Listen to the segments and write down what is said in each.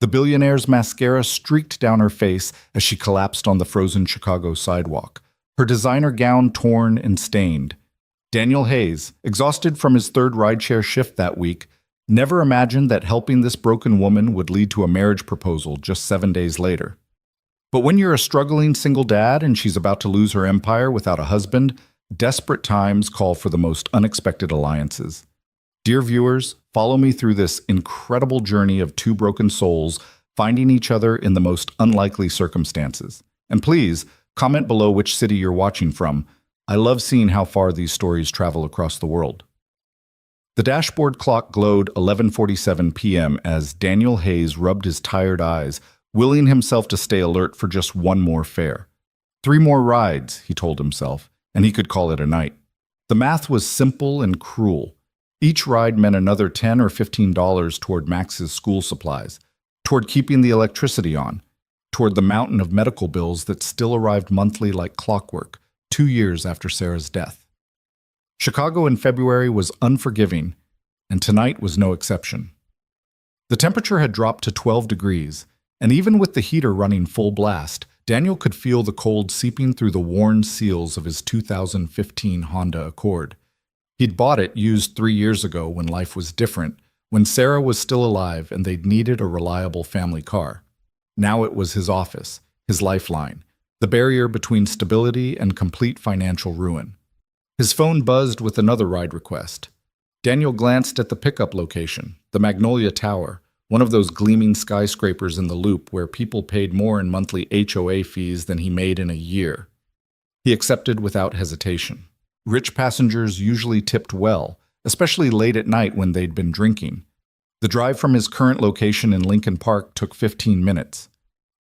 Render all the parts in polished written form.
The billionaire's mascara streaked down her face as she collapsed on the frozen Chicago sidewalk, her designer gown torn and stained. Daniel Hayes, exhausted from his third rideshare shift that week, never imagined that helping this broken woman would lead to a marriage proposal just 7 days later. But when you're a struggling single dad and she's about to lose her empire without a husband, desperate times call for the most unexpected alliances. Dear viewers, follow me through this incredible journey of two broken souls finding each other in the most unlikely circumstances. And please, comment below which city you're watching from. I love seeing how far these stories travel across the world. The dashboard clock glowed 11:47 p.m. as Daniel Hayes rubbed his tired eyes, willing himself to stay alert for just one more fare. 3 more rides, he told himself, and he could call it a night. The math was simple and cruel. Each ride meant another $10 or $15 toward Max's school supplies, toward keeping the electricity on, toward the mountain of medical bills that still arrived monthly like clockwork, 2 years after Sarah's death. Chicago in February was unforgiving, and tonight was no exception. The temperature had dropped to 12 degrees, and even with the heater running full blast, Daniel could feel the cold seeping through the worn seals of his 2015 Honda Accord. He'd bought it used 3 years ago when life was different, when Sarah was still alive and they'd needed a reliable family car. Now it was his office, his lifeline, the barrier between stability and complete financial ruin. His phone buzzed with another ride request. Daniel glanced at the pickup location, the Magnolia Tower, one of those gleaming skyscrapers in the Loop where people paid more in monthly HOA fees than he made in a year. He accepted without hesitation. Rich passengers usually tipped well, especially late at night when they'd been drinking. The drive from his current location in Lincoln Park took 15 minutes.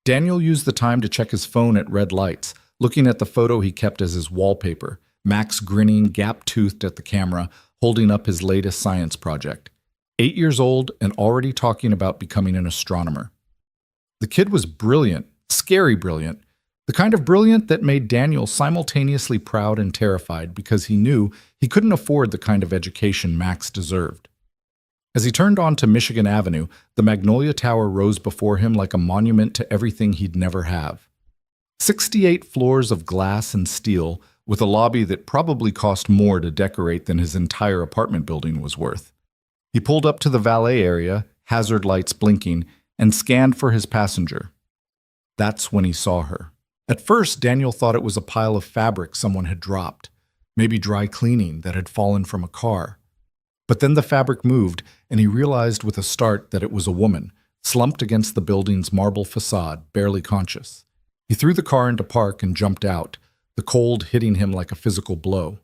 Daniel used the time to check his phone at red lights, looking at the photo he kept as his wallpaper, Max grinning, gap-toothed at the camera, holding up his latest science project. 8 years old and already talking about becoming an astronomer. The kid was brilliant, scary brilliant, the kind of brilliant that made Daniel simultaneously proud and terrified because he knew he couldn't afford the kind of education Max deserved. As he turned onto Michigan Avenue, the Magnolia Tower rose before him like a monument to everything he'd never have. 68 floors of glass and steel, with a lobby that probably cost more to decorate than his entire apartment building was worth. He pulled up to the valet area, hazard lights blinking, and scanned for his passenger. That's when he saw her. At first, Daniel thought it was a pile of fabric someone had dropped, maybe dry cleaning that had fallen from a car. But then the fabric moved, and he realized with a start that it was a woman, slumped against the building's marble facade, barely conscious. He threw the car into park and jumped out, the cold hitting him like a physical blow.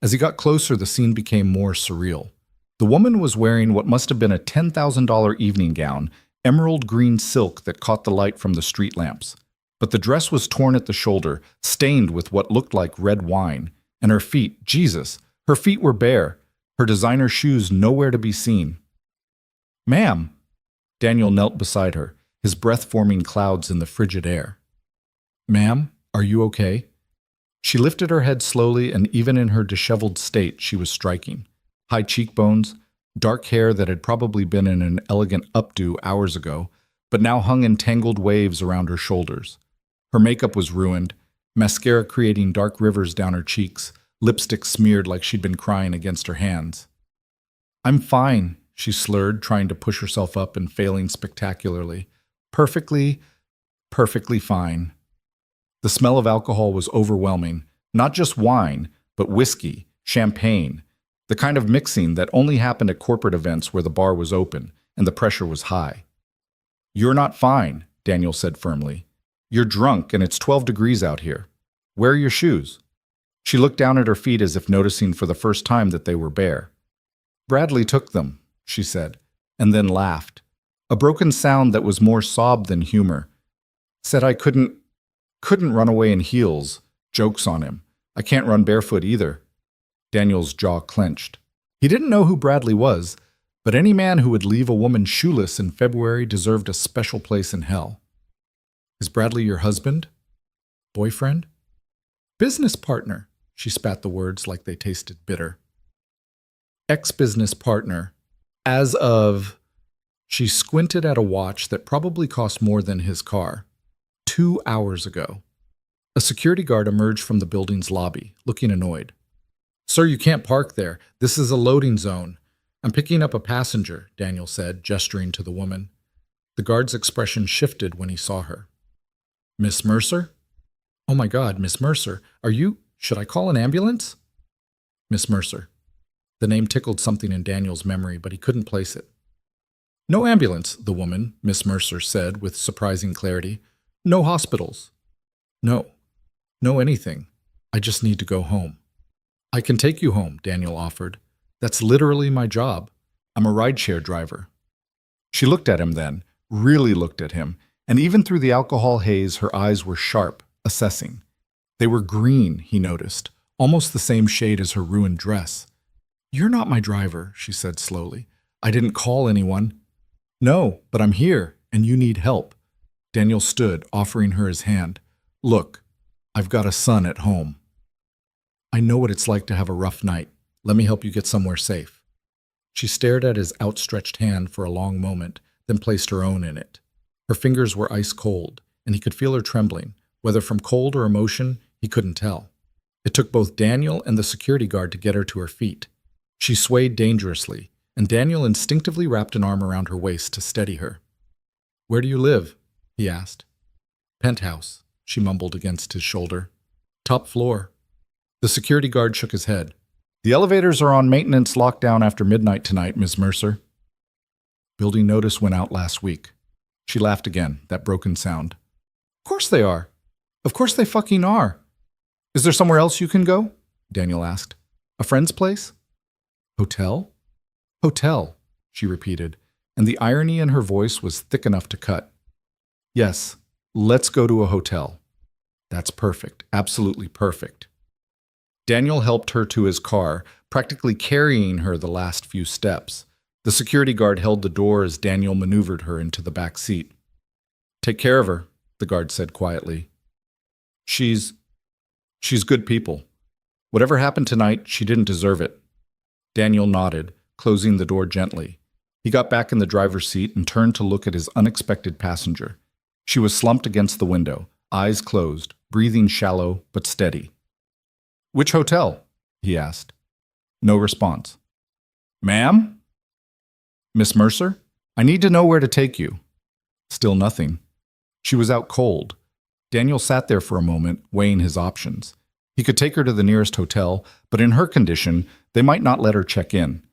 As he got closer, the scene became more surreal. The woman was wearing what must have been a $10,000 evening gown, emerald green silk that caught the light from the street lamps. But the dress was torn at the shoulder, stained with what looked like red wine, and her feet, Jesus, her feet were bare, her designer shoes nowhere to be seen. "Ma'am!" Daniel knelt beside her, his breath forming clouds in the frigid air. "Ma'am, are you okay?" She lifted her head slowly, and even in her disheveled state, she was striking. High cheekbones, dark hair that had probably been in an elegant updo hours ago, but now hung in tangled waves around her shoulders. Her makeup was ruined, mascara creating dark rivers down her cheeks, lipstick smeared like she'd been crying against her hands. "I'm fine," she slurred, trying to push herself up and failing spectacularly. Perfectly fine." The smell of alcohol was overwhelming, not just wine, but whiskey, champagne, the kind of mixing that only happened at corporate events where the bar was open and the pressure was high. "You're not fine," Daniel said firmly. "You're drunk and it's 12 degrees out here. Where are your shoes?" She looked down at her feet as if noticing for the first time that they were bare. "Bradley took them," she said, and then laughed. A broken sound that was more sob than humor. "Said I couldn't run away in heels. Joke's on him. I can't run barefoot either." Daniel's jaw clenched. He didn't know who Bradley was, but any man who would leave a woman shoeless in February deserved a special place in hell. "Is Bradley your husband? Boyfriend?" "Business partner." She spat the words like they tasted bitter. "Ex-business partner. As of..." She squinted at a watch that probably cost more than his car. 2 hours ago. A security guard emerged from the building's lobby, looking annoyed. "Sir, you can't park there. This is a loading zone. I'm picking up a passenger," Daniel said, gesturing to the woman. The guard's expression shifted when he saw her. "Miss Mercer?" "Oh my God, Miss Mercer. Should I call an ambulance?" Miss Mercer. The name tickled something in Daniel's memory, but he couldn't place it. "No ambulance," the woman, Miss Mercer, said with surprising clarity. "No hospitals." No anything. I just need to go home." "I can take you home," Daniel offered. "That's literally my job. I'm a rideshare driver." She looked at him then, really looked at him, and even through the alcohol haze, her eyes were sharp, assessing. They were green, he noticed, almost the same shade as her ruined dress. "You're not my driver," she said slowly. "I didn't call anyone." "No, but I'm here, and you need help." Daniel stood, offering her his hand. "Look, I've got a son at home. I know what it's like to have a rough night. Let me help you get somewhere safe." She stared at his outstretched hand for a long moment, then placed her own in it. Her fingers were ice cold, and he could feel her trembling. Whether from cold or emotion, he couldn't tell. It took both Daniel and the security guard to get her to her feet. She swayed dangerously, and Daniel instinctively wrapped an arm around her waist to steady her. "Where do you live?" he asked. "Penthouse," she mumbled against his shoulder. "Top floor." The security guard shook his head. "The elevators are on maintenance lockdown after midnight tonight, Miss Mercer." "Building notice went out last week." She laughed again, that broken sound. "Of course they are. Of course they fucking are. Is there somewhere else you can go?" Daniel asked. "A friend's place?" "Hotel?" "Hotel," she repeated, and the irony in her voice was thick enough to cut. "Yes, let's go to a hotel." "That's perfect, absolutely perfect." Daniel helped her to his car, practically carrying her the last few steps. The security guard held the door as Daniel maneuvered her into the back seat. "Take care of her," the guard said quietly. She's good people. Whatever happened tonight, she didn't deserve it." Daniel nodded, closing the door gently. He got back in the driver's seat and turned to look at his unexpected passenger. She was slumped against the window, eyes closed, breathing shallow but steady. "Which hotel?" he asked. No response. "Ma'am?" "Miss Mercer? I need to know where to take you." Still nothing. She was out cold. Daniel sat there for a moment, weighing his options. He could take her to the nearest hotel, but in her condition, they might not let her check in.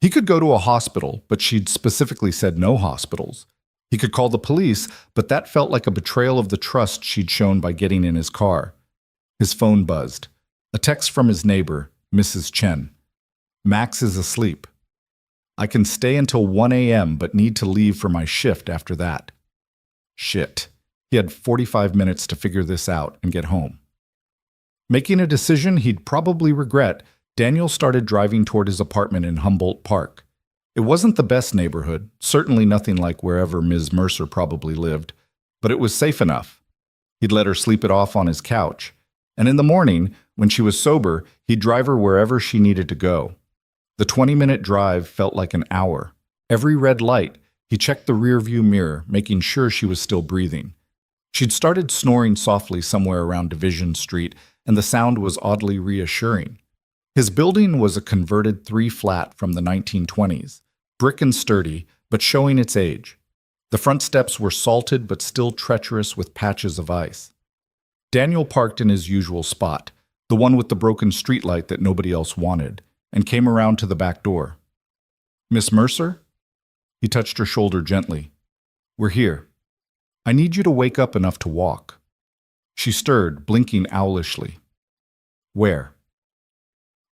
He could go to a hospital, but she'd specifically said no hospitals. He could call the police, but that felt like a betrayal of the trust she'd shown by getting in his car. His phone buzzed. A text from his neighbor, Mrs. Chen. "Max is asleep. I can stay until 1 a.m. but need to leave for my shift after that." Shit. He had 45 minutes to figure this out and get home. Making a decision he'd probably regret, Daniel started driving toward his apartment in Humboldt Park. It wasn't the best neighborhood, certainly nothing like wherever Ms. Mercer probably lived, but it was safe enough. He'd let her sleep it off on his couch, and in the morning, when she was sober, he'd drive her wherever she needed to go. The 20-minute drive felt like an hour. Every red light, he checked the rearview mirror, making sure she was still breathing. She'd started snoring softly somewhere around Division Street, and the sound was oddly reassuring. His building was a converted 3-flat from the 1920s, brick and sturdy, but showing its age. The front steps were salted but still treacherous with patches of ice. Daniel parked in his usual spot, the one with the broken streetlight that nobody else wanted, and came around to the back door. "Miss Mercer?" He touched her shoulder gently. "We're here. I need you to wake up enough to walk." She stirred, blinking owlishly. "Where?"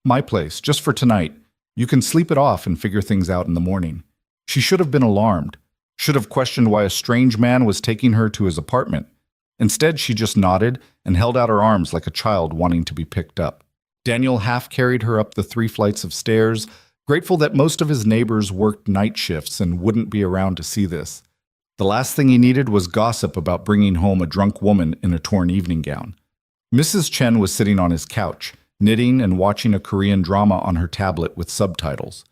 "My place, just for tonight. You can sleep it off and figure things out in the morning." She should have been alarmed, should have questioned why a strange man was taking her to his apartment. Instead, she just nodded and held out her arms like a child wanting to be picked up. Daniel half carried her up the 3 flights of stairs, grateful that most of his neighbors worked night shifts and wouldn't be around to see this. The last thing he needed was gossip about bringing home a drunk woman in a torn evening gown. Mrs. Chen was sitting on his couch, knitting and watching a Korean drama on her tablet with subtitles.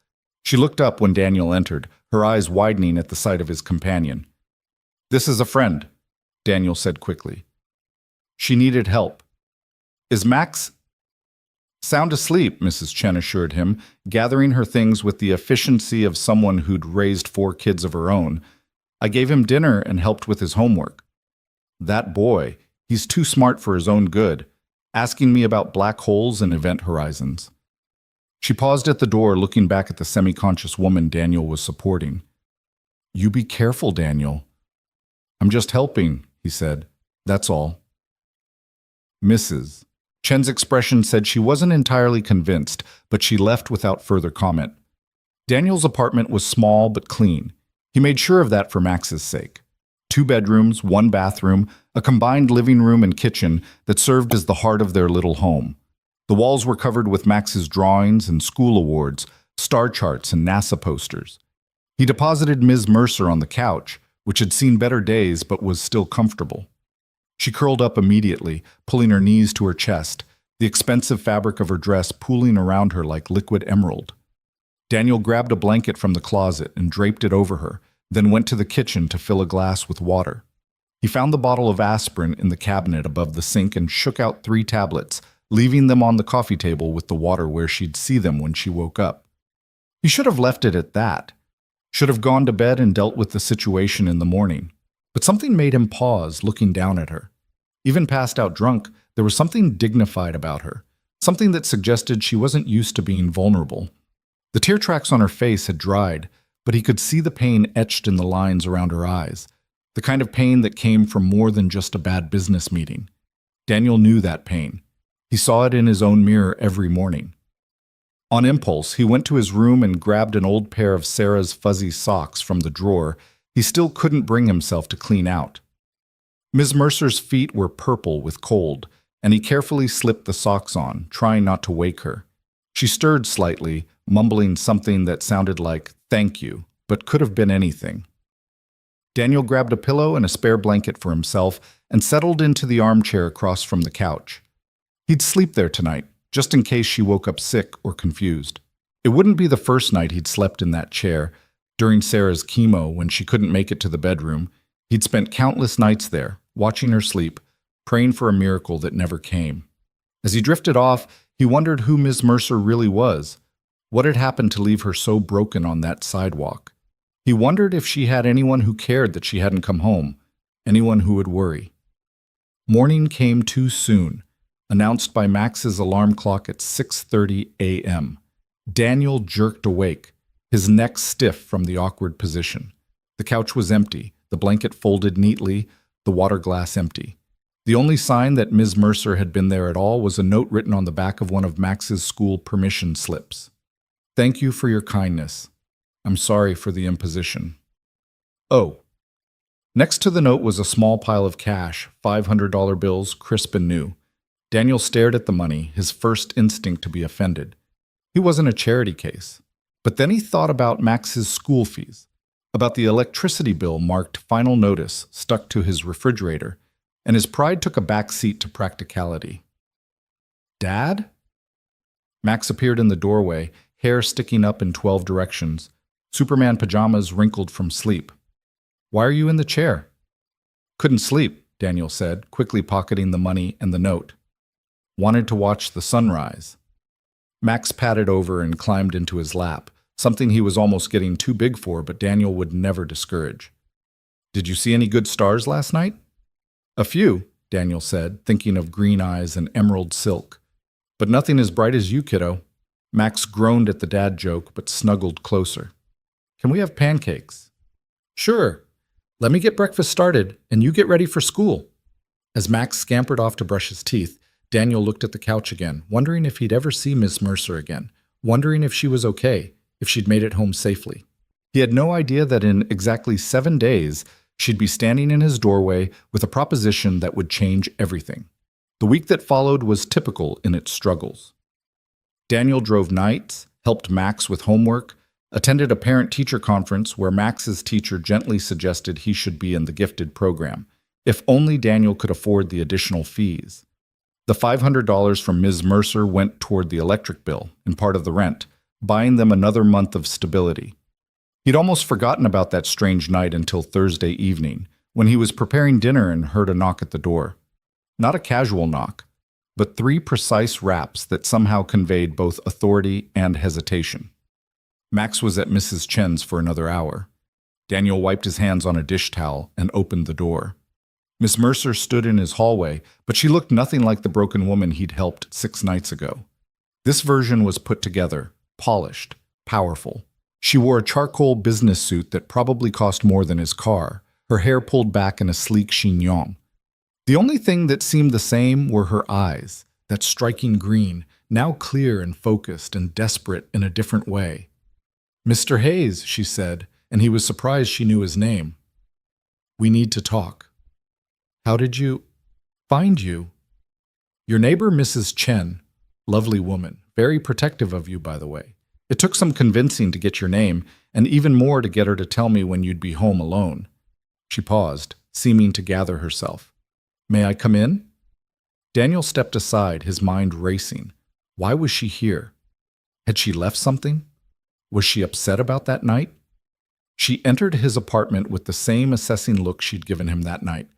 She looked up when Daniel entered, her eyes widening at the sight of his companion. "This is a friend," Daniel said quickly. "She needed help." "Is Max—" "Sound asleep," Mrs. Chen assured him, gathering her things with the efficiency of someone who'd raised 4 kids of her own. "I gave him dinner and helped with his homework." "That boy, he's too smart for his own good, asking me about black holes and event horizons." She paused at the door, looking back at the semi-conscious woman Daniel was supporting. "You be careful, Daniel." "I'm just helping," he said. "That's all." Mrs. Chen's expression said she wasn't entirely convinced, but she left without further comment. Daniel's apartment was small but clean. He made sure of that for Max's sake. 2 bedrooms, 1 bathroom, a combined living room and kitchen that served as the heart of their little home. The walls were covered with Max's drawings and school awards, star charts and NASA posters. He deposited Ms. Mercer on the couch, which had seen better days but was still comfortable. She curled up immediately, pulling her knees to her chest, the expensive fabric of her dress pooling around her like liquid emerald. Daniel grabbed a blanket from the closet and draped it over her, then went to the kitchen to fill a glass with water. He found the bottle of aspirin in the cabinet above the sink and shook out 3 tablets, leaving them on the coffee table with the water where she'd see them when she woke up. He should have left it at that. Should have gone to bed and dealt with the situation in the morning. But something made him pause, looking down at her. Even passed out drunk, there was something dignified about her, something that suggested she wasn't used to being vulnerable. The tear tracks on her face had dried, but he could see the pain etched in the lines around her eyes, the kind of pain that came from more than just a bad business meeting. Daniel knew that pain. He saw it in his own mirror every morning. On impulse, he went to his room and grabbed an old pair of Sarah's fuzzy socks from the drawer he still couldn't bring himself to clean out. Ms. Mercer's feet were purple with cold, and he carefully slipped the socks on, trying not to wake her. She stirred slightly, mumbling something that sounded like "thank you," but could have been anything. Daniel grabbed a pillow and a spare blanket for himself and settled into the armchair across from the couch. He'd sleep there tonight, just in case she woke up sick or confused. It wouldn't be the first night he'd slept in that chair. During Sarah's chemo, when she couldn't make it to the bedroom, he'd spent countless nights there, watching her sleep, praying for a miracle that never came. As he drifted off, he wondered who Ms. Mercer really was. What had happened to leave her so broken on that sidewalk? He wondered if she had anyone who cared that she hadn't come home, anyone who would worry. Morning came too soon, announced by Max's alarm clock at 6:30 a.m. Daniel jerked awake, his neck stiff from the awkward position. The couch was empty, the blanket folded neatly, the water glass empty. The only sign that Ms. Mercer had been there at all was a note written on the back of one of Max's school permission slips. "Thank you for your kindness. I'm sorry for the imposition." Oh. Next to the note was a small pile of cash, $500 bills, crisp and new. Daniel stared at the money, his first instinct to be offended. He wasn't a charity case. But then he thought about Max's school fees, about the electricity bill marked "Final Notice" stuck to his refrigerator, and his pride took a back seat to practicality. "Dad?" Max appeared in the doorway, hair sticking up in 12 directions, Superman pajamas wrinkled from sleep. "Why are you in the chair?" "Couldn't sleep," Daniel said, quickly pocketing the money and the note. "Wanted to watch the sunrise." Max patted over and climbed into his lap, something he was almost getting too big for, but Daniel would never discourage. "Did you see any good stars last night?" "A few," Daniel said, thinking of green eyes and emerald silk. "But nothing as bright as you, kiddo." Max groaned at the dad joke, but snuggled closer. "Can we have pancakes?" "Sure. Let me get breakfast started, and you get ready for school." As Max scampered off to brush his teeth, Daniel looked at the couch again, wondering if he'd ever see Miss Mercer again, wondering if she was okay, if she'd made it home safely. He had no idea that in exactly 7 days, she'd be standing in his doorway with a proposition that would change everything. The week that followed was typical in its struggles. Daniel drove nights, helped Max with homework, attended a parent-teacher conference where Max's teacher gently suggested he should be in the gifted program, if only Daniel could afford the additional fees. The $500 from Ms. Mercer went toward the electric bill and part of the rent, buying them another month of stability. He'd almost forgotten about that strange night until Thursday evening, when he was preparing dinner and heard a knock at the door. Not a casual knock, but 3 precise raps that somehow conveyed both authority and hesitation. Max was at Mrs. Chen's for another hour. Daniel wiped his hands on a dish towel and opened the door. Miss Mercer stood in his hallway, but she looked nothing like the broken woman he'd helped 6 nights ago. This version was put together, polished, powerful. She wore a charcoal business suit that probably cost more than his car, her hair pulled back in a sleek chignon. The only thing that seemed the same were her eyes, that striking green, now clear and focused and desperate in a different way. "Mr. Hayes," she said, and he was surprised she knew his name. "We need to talk." "How did you find you?" "Your neighbor, Mrs. Chen. Lovely woman. Very protective of you, by the way. It took some convincing to get your name, and even more to get her to tell me when you'd be home alone." She paused, seeming to gather herself. "May I come in?" Daniel stepped aside, his mind racing. Why was she here? Had she left something? Was she upset about that night? She entered his apartment with the same assessing look she'd given him that night,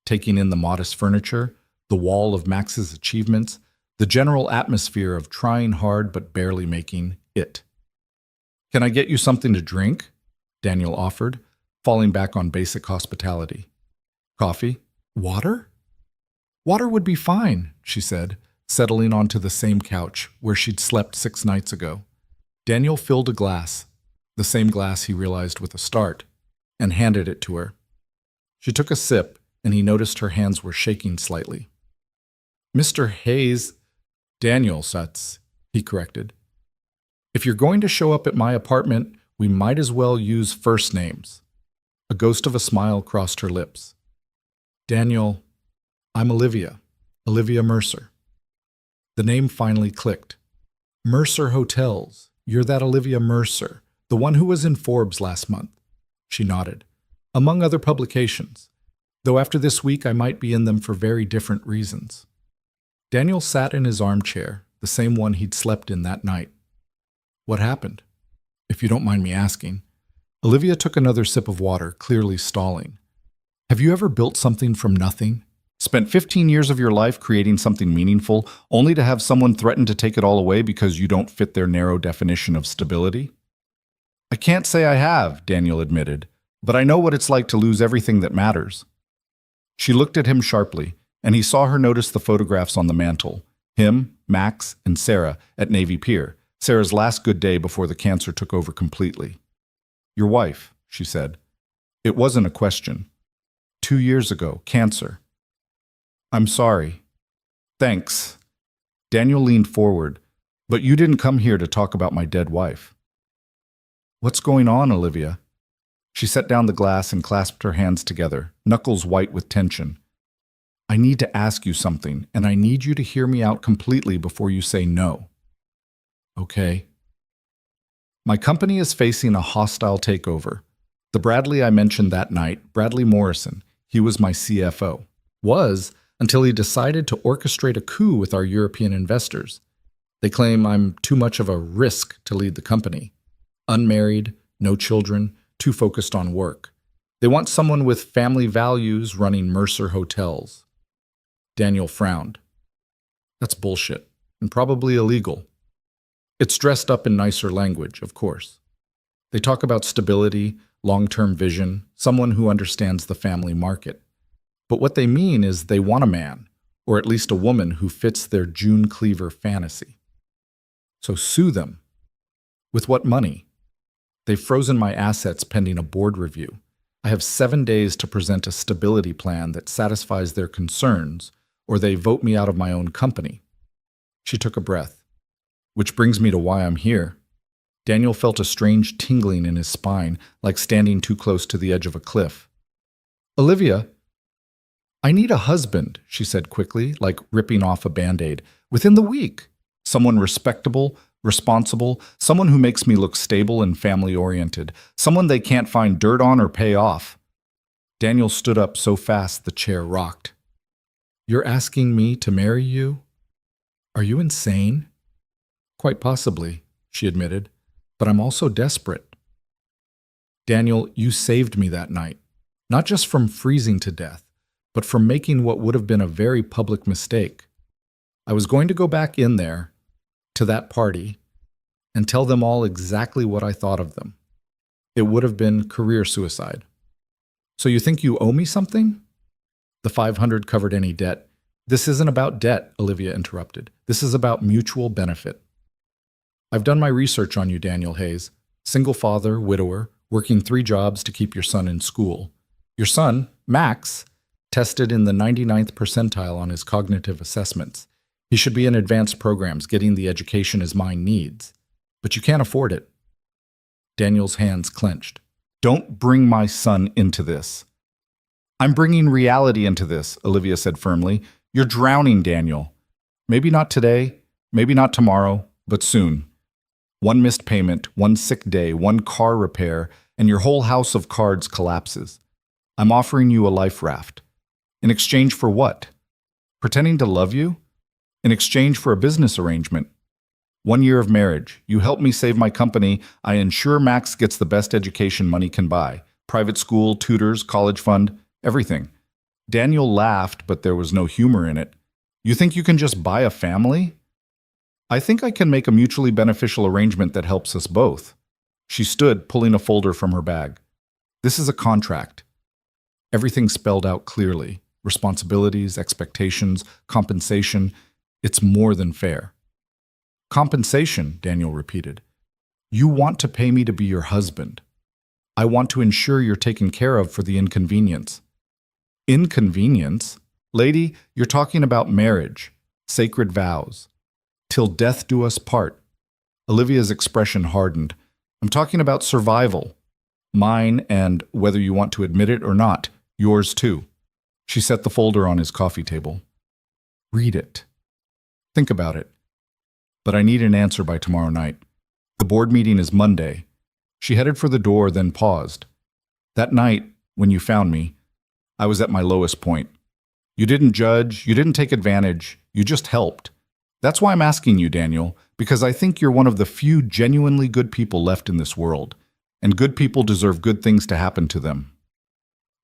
taking in the modest furniture, the wall of Max's achievements, the general atmosphere of trying hard but barely making it. "Can I get you something to drink?" Daniel offered, falling back on basic hospitality. "Coffee? Water?" "Water would be fine," she said, settling onto the same couch where she'd slept 6 nights ago. Daniel filled a glass, the same glass he realized with a start, and handed it to her. She took a sip, and he noticed her hands were shaking slightly. "Mr. Hayes—" "Daniel Sutz," he corrected. "If you're going to show up at my apartment, we might as well use first names." A ghost of a smile crossed her lips. "Daniel, I'm Olivia Mercer." The name finally clicked. "Mercer Hotels. You're that Olivia Mercer, the one who was in Forbes last month." She nodded. "Among other publications. Though after this week I might be in them for very different reasons." Daniel sat in his armchair, the same one he'd slept in that night. "What happened? If you don't mind me asking." Olivia took another sip of water, clearly stalling. "Have you ever built something from nothing? Spent 15 years of your life creating something meaningful, only to have someone threaten to take it all away because you don't fit their narrow definition of stability?" "I can't say I have," Daniel admitted, "but I know what it's like to lose everything that matters." She looked at him sharply, and he saw her notice the photographs on the mantel. Him, Max, and Sarah at Navy Pier, Sarah's last good day before the cancer took over completely. "Your wife," she said. It wasn't a question. 2 years ago, cancer. "I'm sorry." "Thanks." Daniel leaned forward. "But you didn't come here to talk about my dead wife." "What's going on, Olivia?" She set down the glass and clasped her hands together, knuckles white with tension. "I need to ask you something, and I need you to hear me out completely before you say no." "Okay." "My company is facing a hostile takeover. The Bradley I mentioned that night, Bradley Morrison, he was my CFO. Was, until he decided to orchestrate a coup with our European investors. They claim I'm too much of a risk to lead the company. Unmarried, no children, too focused on work. They want someone with family values running Mercer Hotels." Daniel frowned. "That's bullshit, and probably illegal. It's dressed up in nicer language, of course. They talk about stability, long-term vision, someone who understands the family market. But what they mean is they want a man, or at least a woman who fits their June Cleaver fantasy. So sue them. With what money? They've frozen my assets pending a board review. I have 7 days to present a stability plan that satisfies their concerns, or they vote me out of my own company." She took a breath. "Which brings me to why I'm here." Daniel felt a strange tingling in his spine, like standing too close to the edge of a cliff. "Olivia, I need a husband," she said quickly, like ripping off a Band-Aid. "Within the week. Someone respectable, responsible, someone who makes me look stable and family-oriented, someone they can't find dirt on or pay off." Daniel stood up so fast the chair rocked. "You're asking me to marry you? Are you insane?" "Quite possibly," she admitted, "but I'm also desperate." Daniel, you saved me that night, not just from freezing to death, but from making what would have been a very public mistake. I was going to go back in there, to that party, and tell them all exactly what I thought of them. It would have been career suicide. So you think you owe me something? The 500 covered any debt. This isn't about debt, Olivia interrupted. This is about mutual benefit. I've done my research on you, Daniel Hayes. Single father, widower, working 3 jobs to keep your son in school. Your son, Max, tested in the 99th percentile on his cognitive assessments. He should be in advanced programs, getting the education his mind needs. But you can't afford it. Daniel's hands clenched. Don't bring my son into this. I'm bringing reality into this, Olivia said firmly. You're drowning, Daniel. Maybe not today, maybe not tomorrow, but soon. 1 missed payment, 1 sick day, 1 car repair, and your whole house of cards collapses. I'm offering you a life raft. In exchange for what? Pretending to love you? In exchange for a business arrangement. 1 year of marriage. You help me save my company. I ensure Max gets the best education money can buy. Private school, tutors, college fund, everything. Daniel laughed, but there was no humor in it. You think you can just buy a family? I think I can make a mutually beneficial arrangement that helps us both. She stood, pulling a folder from her bag. This is a contract. Everything spelled out clearly. Responsibilities, expectations, compensation. It's more than fair. Compensation, Daniel repeated. You want to pay me to be your husband. I want to ensure you're taken care of for the inconvenience. Inconvenience? Lady, you're talking about marriage, sacred vows. Till death do us part. Olivia's expression hardened. I'm talking about survival. Mine and, whether you want to admit it or not, yours too. She set the folder on his coffee table. Read it. Think about it. But I need an answer by tomorrow night. The board meeting is Monday. She headed for the door, then paused. That night, when you found me, I was at my lowest point. You didn't judge, you didn't take advantage, you just helped. That's why I'm asking you, Daniel, because I think you're one of the few genuinely good people left in this world, and good people deserve good things to happen to them.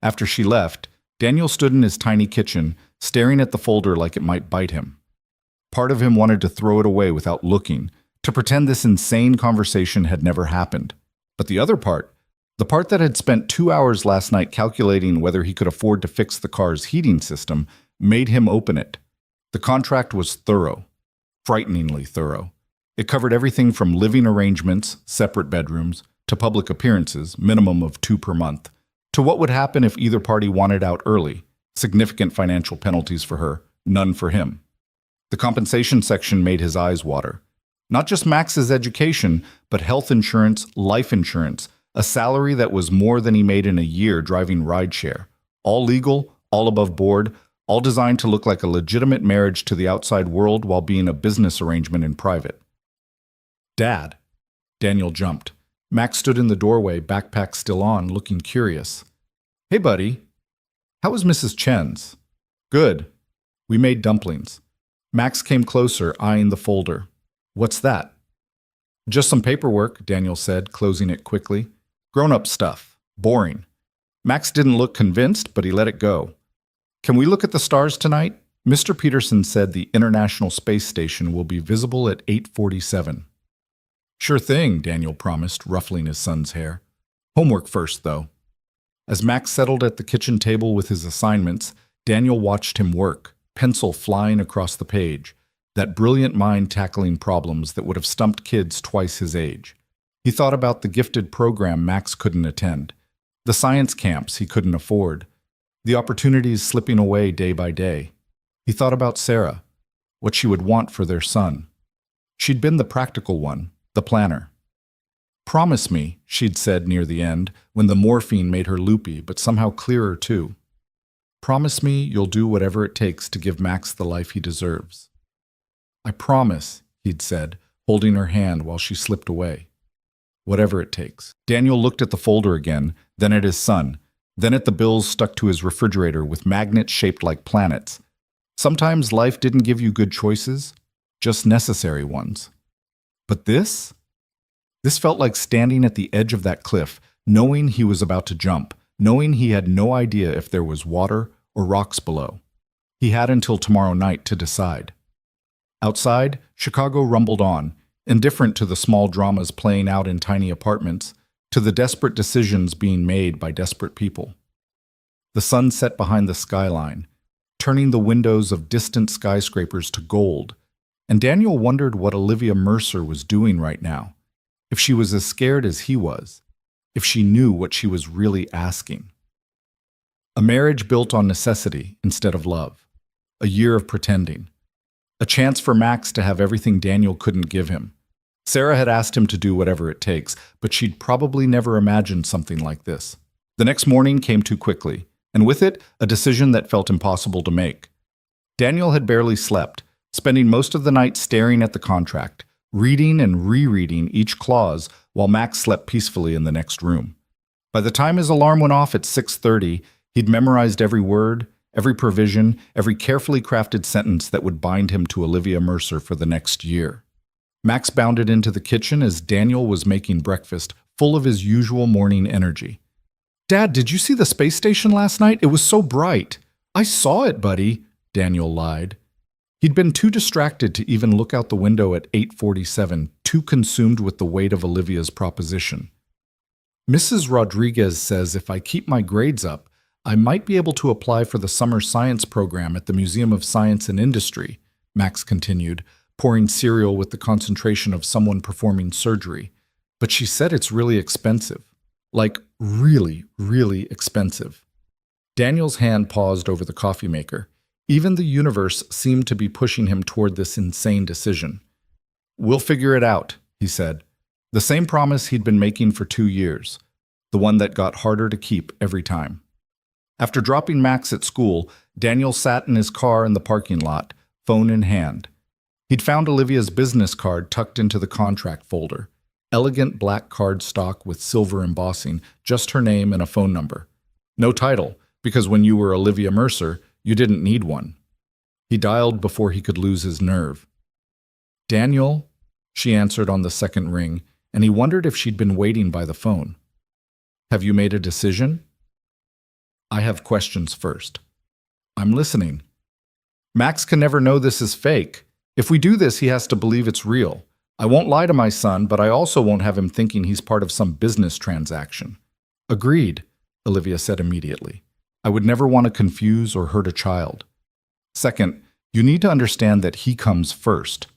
After she left, Daniel stood in his tiny kitchen, staring at the folder like it might bite him. Part of him wanted to throw it away without looking, to pretend this insane conversation had never happened. But the other part, the part that had spent 2 hours last night calculating whether he could afford to fix the car's heating system, made him open it. The contract was thorough, frighteningly thorough. It covered everything from living arrangements, separate bedrooms, to public appearances, minimum of 2 per month, to what would happen if either party wanted out early, significant financial penalties for her, none for him. The compensation section made his eyes water. Not just Max's education, but health insurance, life insurance, a salary that was more than he made in a year driving rideshare. All legal, all above board, all designed to look like a legitimate marriage to the outside world while being a business arrangement in private. Dad. Daniel jumped. Max stood in the doorway, backpack still on, looking curious. Hey, buddy. How was Mrs. Chen's? Good. We made dumplings. Max came closer, eyeing the folder. What's that? Just some paperwork, Daniel said, closing it quickly. Grown-up stuff. Boring. Max didn't look convinced, but he let it go. Can we look at the stars tonight? Mr. Peterson said the International Space Station will be visible at 8:47. Sure thing, Daniel promised, ruffling his son's hair. Homework first, though. As Max settled at the kitchen table with his assignments, Daniel watched him work, pencil flying across the page, that brilliant mind tackling problems that would have stumped kids twice his age. He thought about the gifted program Max couldn't attend, the science camps he couldn't afford, the opportunities slipping away day by day. He thought about Sarah, what she would want for their son. She'd been the practical one, the planner. Promise me, she'd said near the end, when the morphine made her loopy, but somehow clearer too. Promise me you'll do whatever it takes to give Max the life he deserves. I promise, he'd said, holding her hand while she slipped away. Whatever it takes. Daniel looked at the folder again, then at his son, then at the bills stuck to his refrigerator with magnets shaped like planets. Sometimes life didn't give you good choices, just necessary ones. But this? This felt like standing at the edge of that cliff, knowing he was about to jump, knowing he had no idea if there was water or rocks below. He had until tomorrow night to decide. Outside, Chicago rumbled on, indifferent to the small dramas playing out in tiny apartments, to the desperate decisions being made by desperate people. The sun set behind the skyline, turning the windows of distant skyscrapers to gold, and Daniel wondered what Olivia Mercer was doing right now, if she was as scared as he was, if she knew what she was really asking. A marriage built on necessity instead of love, a year of pretending, a chance for Max to have everything Daniel couldn't give him. Sarah had asked him to do whatever it takes, but she'd probably never imagined something like this. The next morning came too quickly, and with it, a decision that felt impossible to make. Daniel had barely slept, spending most of the night staring at the contract, reading and rereading each clause while Max slept peacefully in the next room. By the time his alarm went off at 6:30, he'd memorized every word, every provision, every carefully crafted sentence that would bind him to Olivia Mercer for the next year. Max bounded into the kitchen as Daniel was making breakfast, full of his usual morning energy. "Dad, did you see the space station last night? It was so bright." "I saw it, buddy," Daniel lied. He'd been too distracted to even look out the window at 8:47, too consumed with the weight of Olivia's proposition. "Mrs. Rodriguez says if I keep my grades up, I might be able to apply for the summer science program at the Museum of Science and Industry," Max continued, pouring cereal with the concentration of someone performing surgery. "But she said it's really expensive. Like, really, really expensive." Daniel's hand paused over the coffee maker. Even the universe seemed to be pushing him toward this insane decision. "We'll figure it out," he said. The same promise he'd been making for 2 years, the one that got harder to keep every time. After dropping Max at school, Daniel sat in his car in the parking lot, phone in hand. He'd found Olivia's business card tucked into the contract folder. Elegant black cardstock with silver embossing, just her name and a phone number. No title, because when you were Olivia Mercer, you didn't need one. He dialed before he could lose his nerve. "Daniel," she answered on the second ring, and he wondered if she'd been waiting by the phone. "Have you made a decision?" "I have questions first." "I'm listening." "Max can never know this is fake. If we do this, he has to believe it's real. I won't lie to my son, but I also won't have him thinking he's part of some business transaction." "Agreed," Olivia said immediately. "I would never want to confuse or hurt a child. Second, you need to understand that he comes first.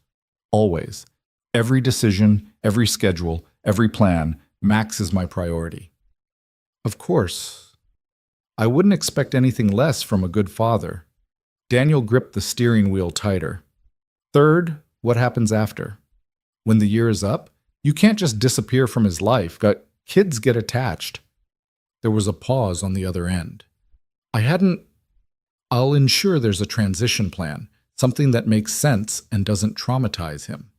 Always. Every decision, every schedule, every plan, Max is my priority." "Of course. I wouldn't expect anything less from a good father." Daniel gripped the steering wheel tighter. "Third, what happens after? When the year is up, you can't just disappear from his life. Kids get attached." There was a pause on the other end. "I'll ensure there's a transition plan, something that makes sense and doesn't traumatize him."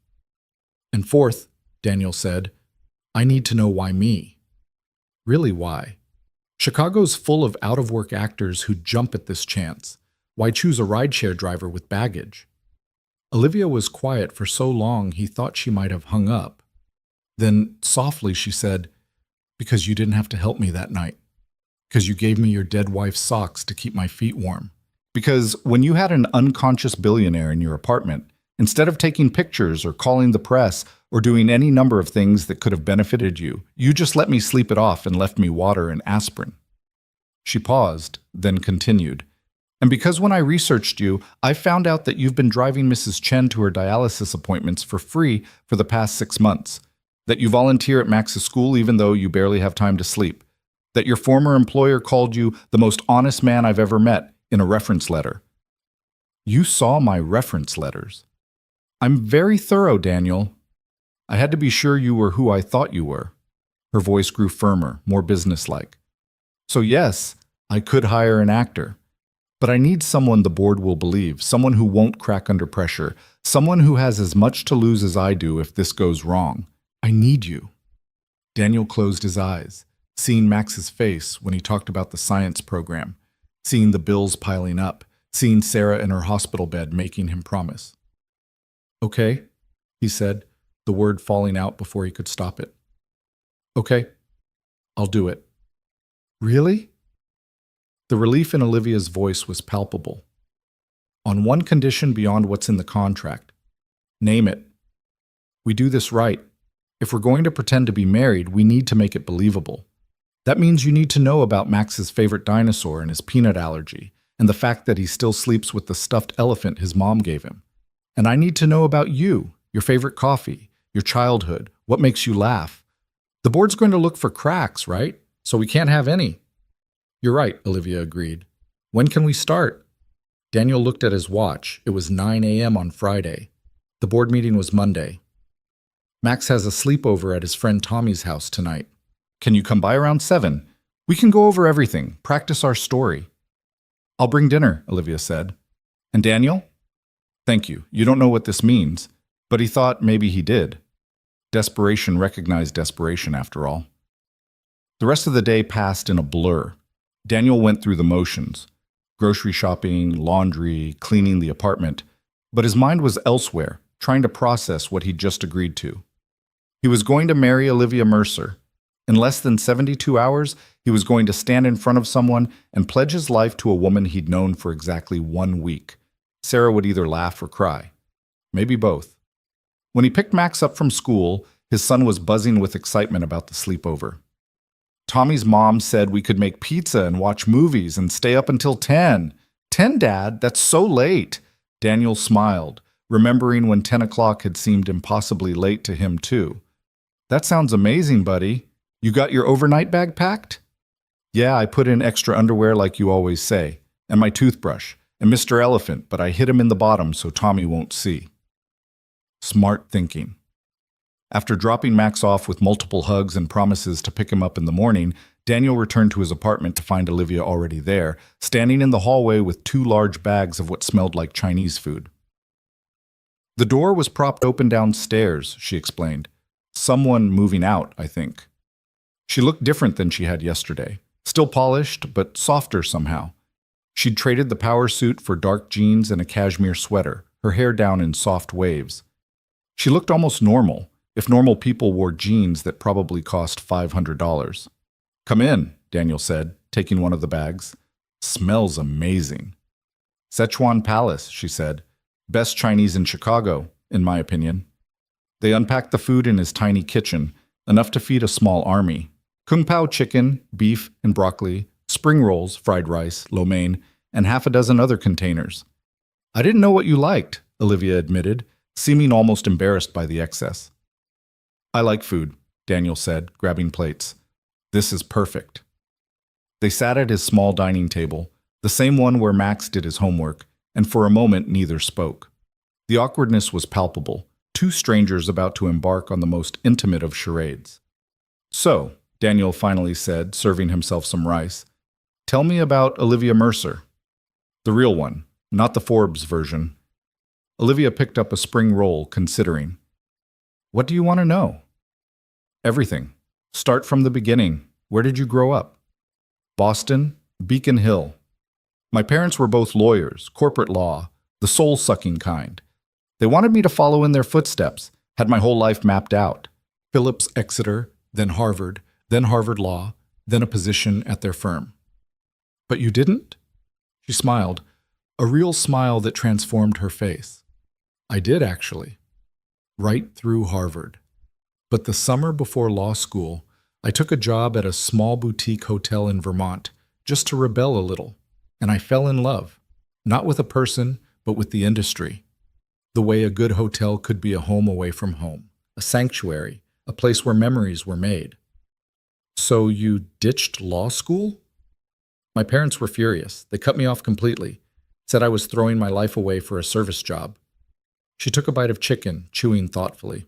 "And fourth," Daniel said, "I need to know why me." "Really why? Chicago's full of out-of-work actors who jump at this chance. Why choose a rideshare driver with baggage?" Olivia was quiet for so long he thought she might have hung up. Then, softly, she said, "Because you didn't have to help me that night. Because you gave me your dead wife's socks to keep my feet warm. Because when you had an unconscious billionaire in your apartment, instead of taking pictures or calling the press or doing any number of things that could have benefited you, you just let me sleep it off and left me water and aspirin." She paused, then continued. "And because when I researched you, I found out that you've been driving Mrs. Chen to her dialysis appointments for free for the past 6 months, that you volunteer at Max's school even though you barely have time to sleep, that your former employer called you the most honest man I've ever met in a reference letter." "You saw my reference letters." "I'm very thorough, Daniel. I had to be sure you were who I thought you were." Her voice grew firmer, more businesslike. "So yes, I could hire an actor. But I need someone the board will believe, someone who won't crack under pressure, someone who has as much to lose as I do if this goes wrong. I need you." Daniel closed his eyes, seeing Max's face when he talked about the science program, seeing the bills piling up, seeing Sarah in her hospital bed making him promise. "Okay," he said, the word falling out before he could stop it. "Okay, I'll do it. Really? The relief in Olivia's voice was palpable. On one condition beyond what's in the contract. Name it. We do this right. If we're going to pretend to be married, we need to make it believable. That means you need to know about Max's favorite dinosaur and his peanut allergy, and the fact that he still sleeps with the stuffed elephant his mom gave him. And I need to know about you, your favorite coffee, your childhood, what makes you laugh. The board's going to look for cracks, right? So we can't have any. You're right, Olivia agreed. When can we start? Daniel looked at his watch. It was 9 a.m. on Friday. The board meeting was Monday. Max has a sleepover at his friend Tommy's house tonight. Can you come by around 7? We can go over everything, practice our story. I'll bring dinner, Olivia said. And Daniel? Thank you. You don't know what this means. But he thought maybe he did. Desperation recognized desperation, after all. The rest of the day passed in a blur. Daniel went through the motions. Grocery shopping, laundry, cleaning the apartment. But his mind was elsewhere, trying to process what he'd just agreed to. He was going to marry Olivia Mercer. In less than 72 hours, he was going to stand in front of someone and pledge his life to a woman he'd known for exactly 1 week. Sarah would either laugh or cry. Maybe both. When he picked Max up from school, his son was buzzing with excitement about the sleepover. Tommy's mom said we could make pizza and watch movies and stay up until 10. 10, Dad? That's so late. Daniel smiled, remembering when 10 o'clock had seemed impossibly late to him too. That sounds amazing, buddy. You got your overnight bag packed? Yeah, I put in extra underwear like you always say, and my toothbrush, and Mr. Elephant, but I hid him in the bottom so Tommy won't see. Smart thinking. After dropping Max off with multiple hugs and promises to pick him up in the morning, Daniel returned to his apartment to find Olivia already there, standing in the hallway with 2 large bags of what smelled like Chinese food. The door was propped open downstairs, she explained. Someone moving out, I think. She looked different than she had yesterday. Still polished, but softer somehow. She'd traded the power suit for dark jeans and a cashmere sweater, her hair down in soft waves. She looked almost normal, if normal people wore jeans that probably cost $500. Come in, Daniel said, taking one of the bags. Smells amazing. Sichuan Palace, she said. Best Chinese in Chicago, in my opinion. They unpacked the food in his tiny kitchen, enough to feed a small army. Kung Pao chicken, beef, and broccoli, spring rolls, fried rice, lo mein, and half a dozen other containers. I didn't know what you liked, Olivia admitted, seeming almost embarrassed by the excess. I like food, Daniel said, grabbing plates. This is perfect. They sat at his small dining table, the same one where Max did his homework, and for a moment neither spoke. The awkwardness was palpable, 2 strangers about to embark on the most intimate of charades. So, Daniel finally said, serving himself some rice, tell me about Olivia Mercer. The real one, not the Forbes version. Olivia picked up a spring roll, considering. What do you want to know? Everything. Start from the beginning. Where did you grow up? Boston, Beacon Hill. My parents were both lawyers, corporate law, the soul-sucking kind. They wanted me to follow in their footsteps, had my whole life mapped out. Phillips Exeter, then Harvard Law, then a position at their firm. But you didn't? She smiled, a real smile that transformed her face. I did, actually. Right through Harvard. But the summer before law school, I took a job at a small boutique hotel in Vermont, just to rebel a little, and I fell in love, not with a person, but with the industry. The way a good hotel could be a home away from home, a sanctuary, a place where memories were made. So you ditched law school? My parents were furious. They cut me off completely, said I was throwing my life away for a service job. She took a bite of chicken, chewing thoughtfully.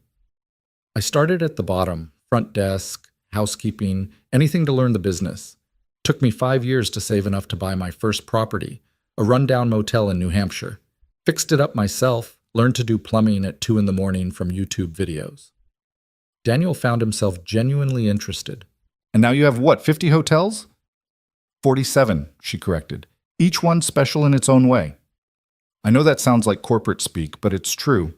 I started at the bottom, front desk, housekeeping, anything to learn the business. Took me 5 years to save enough to buy my first property, a rundown motel in New Hampshire. Fixed it up myself, learned to do plumbing at 2 a.m. from YouTube videos. Daniel found himself genuinely interested. And now you have what, 50 hotels? 47, she corrected. Each one special in its own way. I know that sounds like corporate speak, but it's true.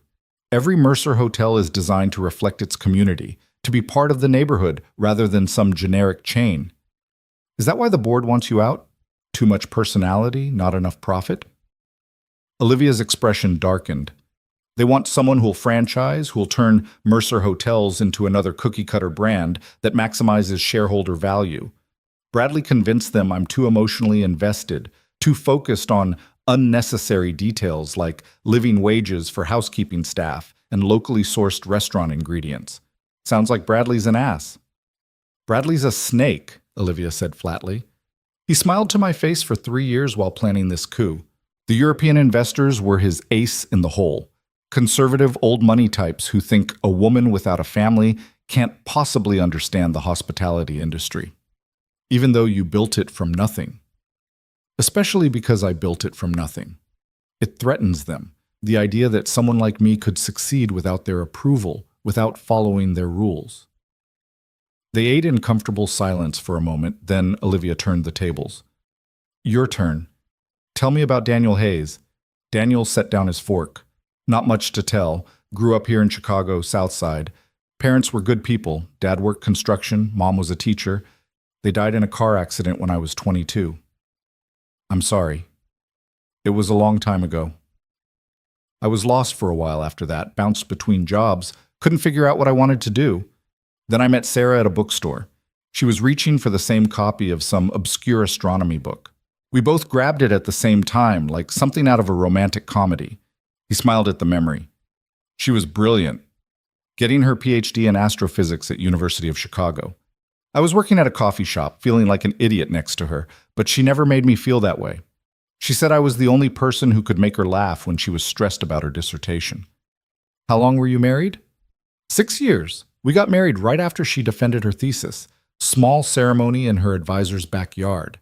Every Mercer hotel is designed to reflect its community, to be part of the neighborhood rather than some generic chain. Is that why the board wants you out? Too much personality, not enough profit? Olivia's expression darkened. They want someone who'll franchise, who'll turn Mercer Hotels into another cookie-cutter brand that maximizes shareholder value. Bradley convinced them I'm too emotionally invested, too focused on unnecessary details like living wages for housekeeping staff and locally sourced restaurant ingredients. Sounds like Bradley's an ass. Bradley's a snake, Olivia said flatly. He smiled to my face for 3 years while planning this coup. The European investors were his ace in the hole. Conservative old money types who think a woman without a family can't possibly understand the hospitality industry. Even though you built it from nothing. Especially because I built it from nothing. It threatens them, the idea that someone like me could succeed without their approval, without following their rules. They ate in comfortable silence for a moment, then Olivia turned the tables. Your turn. Tell me about Daniel Hayes. Daniel set down his fork. Not much to tell. Grew up here in Chicago, South Side. Parents were good people. Dad worked construction. Mom was a teacher. They died in a car accident when I was 22. I'm sorry. It was a long time ago. I was lost for a while after that, bounced between jobs, couldn't figure out what I wanted to do. Then I met Sarah at a bookstore. She was reaching for the same copy of some obscure astronomy book. We both grabbed it at the same time, like something out of a romantic comedy. He smiled at the memory. She was brilliant, getting her PhD in astrophysics at University of Chicago. I was working at a coffee shop, feeling like an idiot next to her, but she never made me feel that way. She said I was the only person who could make her laugh when she was stressed about her dissertation. How long were you married? 6 years. We got married right after she defended her thesis. Small ceremony in her advisor's backyard.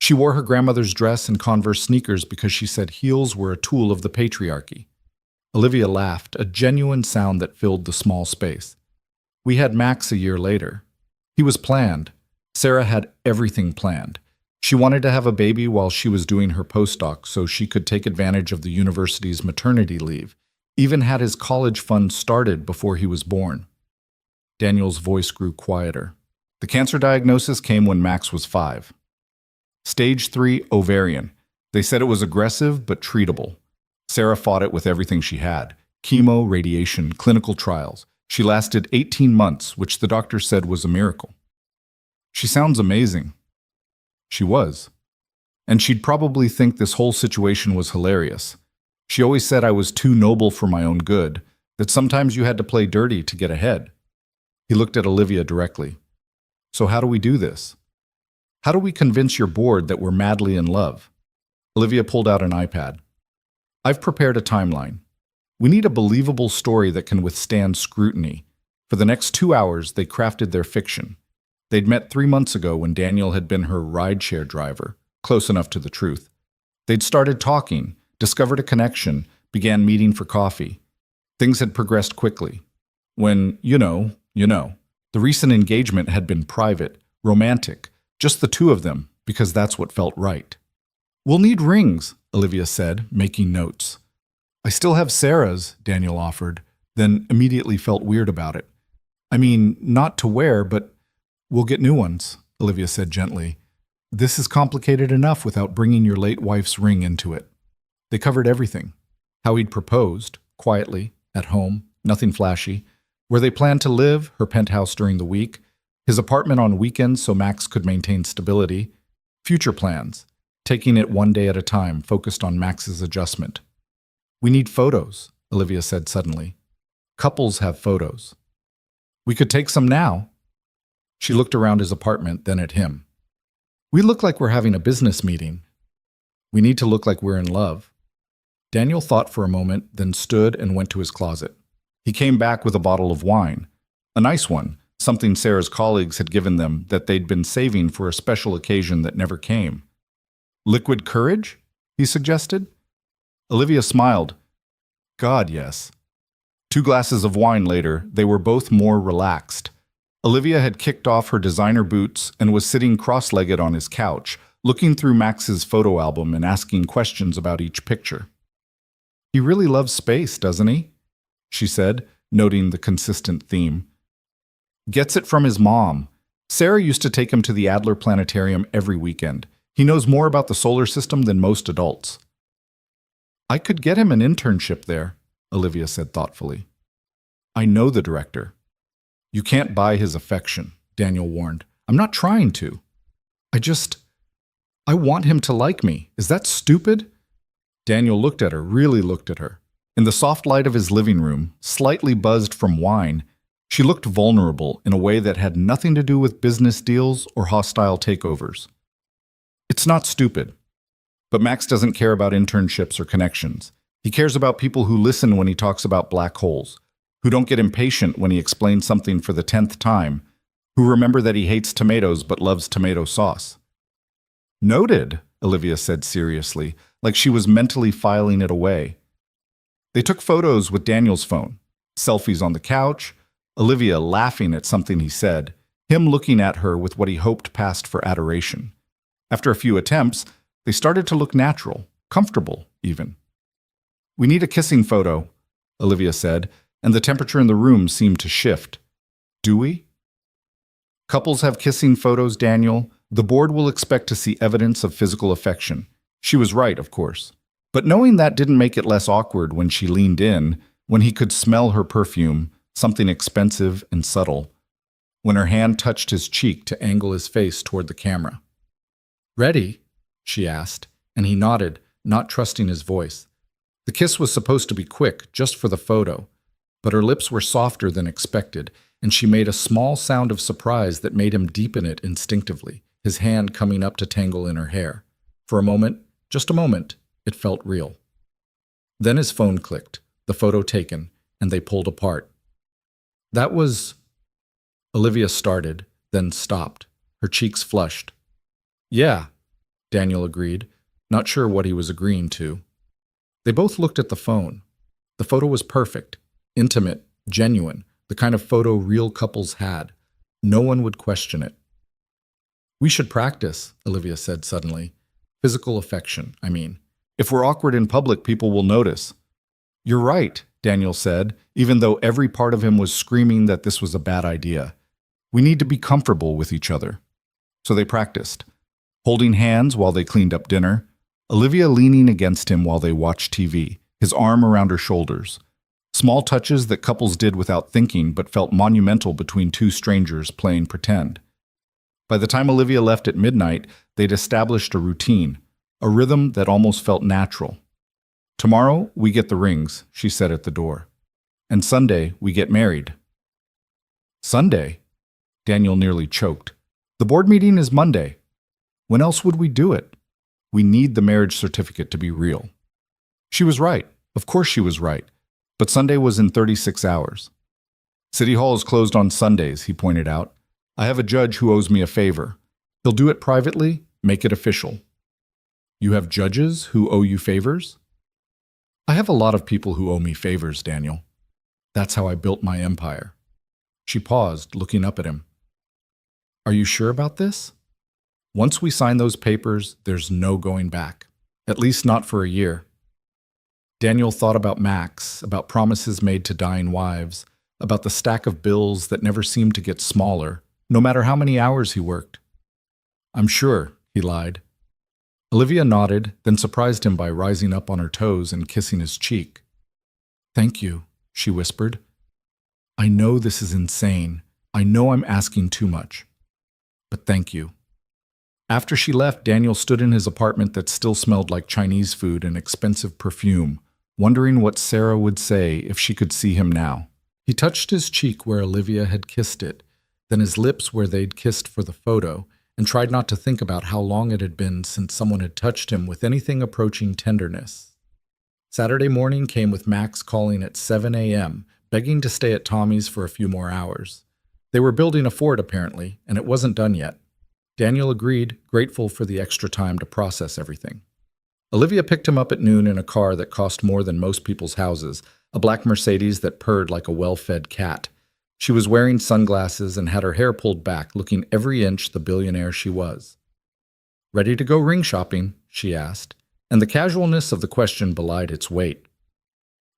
She wore her grandmother's dress and Converse sneakers because she said heels were a tool of the patriarchy. Olivia laughed, a genuine sound that filled the small space. We had Max a year later. He was planned. Sarah had everything planned. She wanted to have a baby while she was doing her postdoc so she could take advantage of the university's maternity leave. Even had his college fund started before he was born. Daniel's voice grew quieter. The cancer diagnosis came when Max was 5. Stage 3 ovarian. They said it was aggressive but treatable. Sarah fought it with everything she had. Chemo, radiation, clinical trials. She lasted 18 months, which the doctor said was a miracle. She sounds amazing. She was. And she'd probably think this whole situation was hilarious. She always said I was too noble for my own good, that sometimes you had to play dirty to get ahead. He looked at Olivia directly. So how do we do this? How do we convince your board that we're madly in love? Olivia pulled out an iPad. I've prepared a timeline. We need a believable story that can withstand scrutiny. For the next 2 hours, they crafted their fiction. They'd met 3 months ago when Daniel had been her rideshare driver, close enough to the truth. They'd started talking, discovered a connection, began meeting for coffee. Things had progressed quickly. When, you know, the recent engagement had been private, romantic, just the two of them, because that's what felt right. We'll need rings, Olivia said, making notes. I still have Sarah's, Daniel offered, then immediately felt weird about it. I mean, not to wear, but we'll get new ones, Olivia said gently. This is complicated enough without bringing your late wife's ring into it. They covered everything. How he'd proposed, quietly, at home, nothing flashy. Where they planned to live, her penthouse during the week. His apartment on weekends so Max could maintain stability. Future plans, taking it one day at a time, focused on Max's adjustment. We need photos, Olivia said suddenly. Couples have photos. We could take some now. She looked around his apartment, then at him. We look like we're having a business meeting. We need to look like we're in love. Daniel thought for a moment, then stood and went to his closet. He came back with a bottle of wine. A nice one, something Sarah's colleagues had given them that they'd been saving for a special occasion that never came. Liquid courage? He suggested. Olivia smiled. God, yes. 2 glasses of wine later, they were both more relaxed. Olivia had kicked off her designer boots and was sitting cross-legged on his couch, looking through Max's photo album and asking questions about each picture. He really loves space, doesn't he? She said, noting the consistent theme. Gets it from his mom. Sarah used to take him to the Adler Planetarium every weekend. He knows more about the solar system than most adults. I could get him an internship there, Olivia said thoughtfully. I know the director. You can't buy his affection, Daniel warned. I'm not trying to. I want him to like me. Is that stupid? Daniel looked at her, really looked at her. In the soft light of his living room, slightly buzzed from wine, she looked vulnerable in a way that had nothing to do with business deals or hostile takeovers. It's not stupid. But Max doesn't care about internships or connections. He cares about people who listen when he talks about black holes, who don't get impatient when he explains something for the 10th time, who remember that he hates tomatoes but loves tomato sauce. Noted, Olivia said seriously, like she was mentally filing it away. They took photos with Daniel's phone, selfies on the couch, Olivia laughing at something he said, him looking at her with what he hoped passed for adoration. After a few attempts, they started to look natural, comfortable even. We need a kissing photo, Olivia said, and the temperature in the room seemed to shift. Do we? Couples have kissing photos, Daniel. The board will expect to see evidence of physical affection. She was right, of course. But knowing that didn't make it less awkward when she leaned in, when he could smell her perfume, something expensive and subtle, when her hand touched his cheek to angle his face toward the camera. Ready? She asked, and he nodded, not trusting his voice. The kiss was supposed to be quick, just for the photo, but her lips were softer than expected, and she made a small sound of surprise that made him deepen it instinctively, his hand coming up to tangle in her hair. For a moment, just a moment, it felt real. Then his phone clicked, the photo taken, and they pulled apart. That was... Olivia started, then stopped, her cheeks flushed. Yeah, Daniel agreed, not sure what he was agreeing to. They both looked at the phone. The photo was perfect, intimate, genuine, the kind of photo real couples had. No one would question it. We should practice, Olivia said suddenly. Physical affection, I mean. If we're awkward in public, people will notice. You're right, Daniel said, even though every part of him was screaming that this was a bad idea. We need to be comfortable with each other. So they practiced, holding hands while they cleaned up dinner, Olivia leaning against him while they watched TV, his arm around her shoulders. Small touches that couples did without thinking but felt monumental between two strangers playing pretend. By the time Olivia left at midnight, they'd established a routine, a rhythm that almost felt natural. Tomorrow, we get the rings, she said at the door. And Sunday, we get married. Sunday? Daniel nearly choked. The board meeting is Monday. When else would we do it? We need the marriage certificate to be real. She was right. Of course she was right. But Sunday was in 36 hours. City Hall is closed on Sundays, he pointed out. I have a judge who owes me a favor. He'll do it privately, make it official. You have judges who owe you favors? I have a lot of people who owe me favors, Daniel. That's how I built my empire. She paused, looking up at him. Are you sure about this? Once we sign those papers, there's no going back. At least not for a year. Daniel thought about Max, about promises made to dying wives, about the stack of bills that never seemed to get smaller, no matter how many hours he worked. I'm sure, he lied. Olivia nodded, then surprised him by rising up on her toes and kissing his cheek. Thank you, she whispered. I know this is insane. I know I'm asking too much. But thank you. After she left, Daniel stood in his apartment that still smelled like Chinese food and expensive perfume, wondering what Sarah would say if she could see him now. He touched his cheek where Olivia had kissed it, then his lips where they'd kissed for the photo, and tried not to think about how long it had been since someone had touched him with anything approaching tenderness. Saturday morning came with Max calling at 7 a.m., begging to stay at Tommy's for a few more hours. They were building a fort, apparently, and it wasn't done yet. Daniel agreed, grateful for the extra time to process everything. Olivia picked him up at noon in a car that cost more than most people's houses, a black Mercedes that purred like a well-fed cat. She was wearing sunglasses and had her hair pulled back, looking every inch the billionaire she was. Ready to go ring shopping? She asked, and the casualness of the question belied its weight.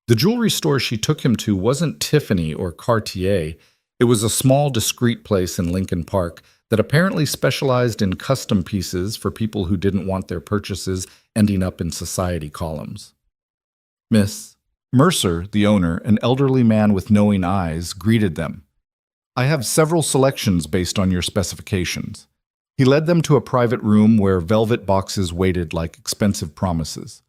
The jewelry store she took him to wasn't Tiffany or Cartier. It was a small, discreet place in Lincoln Park that apparently specialized in custom pieces for people who didn't want their purchases ending up in society columns. Miss Mercer, the owner, an elderly man with knowing eyes, greeted them. I have several selections based on your specifications. He led them to a private room where velvet boxes waited like expensive promises.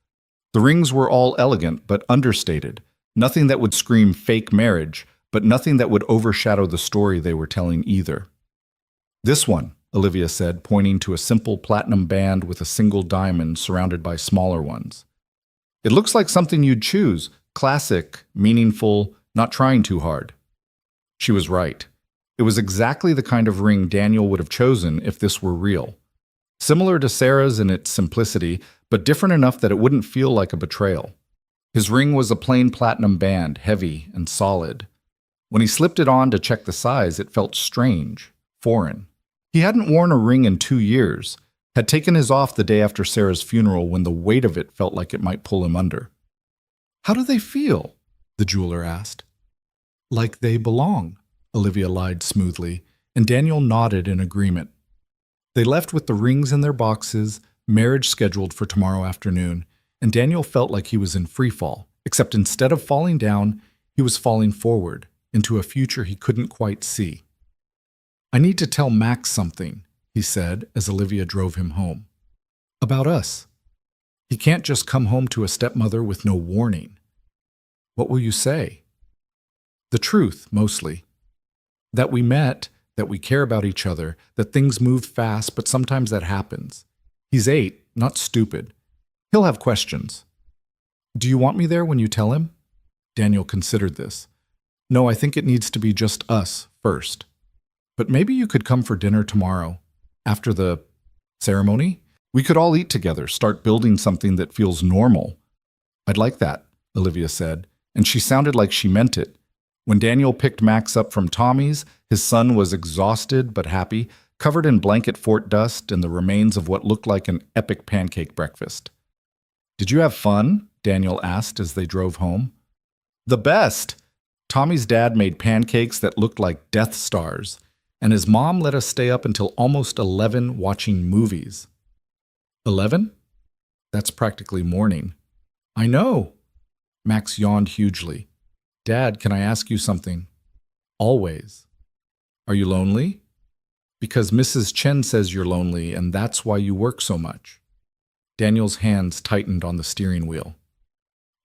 The rings were all elegant but understated, nothing that would scream fake marriage, but nothing that would overshadow the story they were telling either. This one, Olivia said, pointing to a simple platinum band with a single diamond surrounded by smaller ones. It looks like something you'd choose, classic, meaningful, not trying too hard. She was right. It was exactly the kind of ring Daniel would have chosen if this were real. Similar to Sarah's in its simplicity, but different enough that it wouldn't feel like a betrayal. His ring was a plain platinum band, heavy and solid. When he slipped it on to check the size, it felt strange, foreign. He hadn't worn a ring in 2 years, had taken his off the day after Sarah's funeral when the weight of it felt like it might pull him under. How do they feel? The jeweler asked. Like they belong, Olivia lied smoothly, and Daniel nodded in agreement. They left with the rings in their boxes, marriage scheduled for tomorrow afternoon, and Daniel felt like he was in free fall, except instead of falling down, he was falling forward, into a future he couldn't quite see. I need to tell Max something, he said as Olivia drove him home. About us. He can't just come home to a stepmother with no warning. What will you say? The truth, mostly. That we met, that we care about each other, that things move fast, but sometimes that happens. He's 8, not stupid. He'll have questions. Do you want me there when you tell him? Daniel considered this. No, I think it needs to be just us first. But maybe you could come for dinner tomorrow, after the ceremony? We could all eat together, start building something that feels normal. I'd like that, Olivia said, and she sounded like she meant it. When Daniel picked Max up from Tommy's, his son was exhausted but happy, covered in blanket fort dust and the remains of what looked like an epic pancake breakfast. Did you have fun? Daniel asked as they drove home. The best! Tommy's dad made pancakes that looked like Death Stars, and his mom let us stay up until almost 11 watching movies. 11? That's practically morning. I know. Max yawned hugely. Dad, can I ask you something? Always. Are you lonely? Because Mrs. Chen says you're lonely, and that's why you work so much. Daniel's hands tightened on the steering wheel.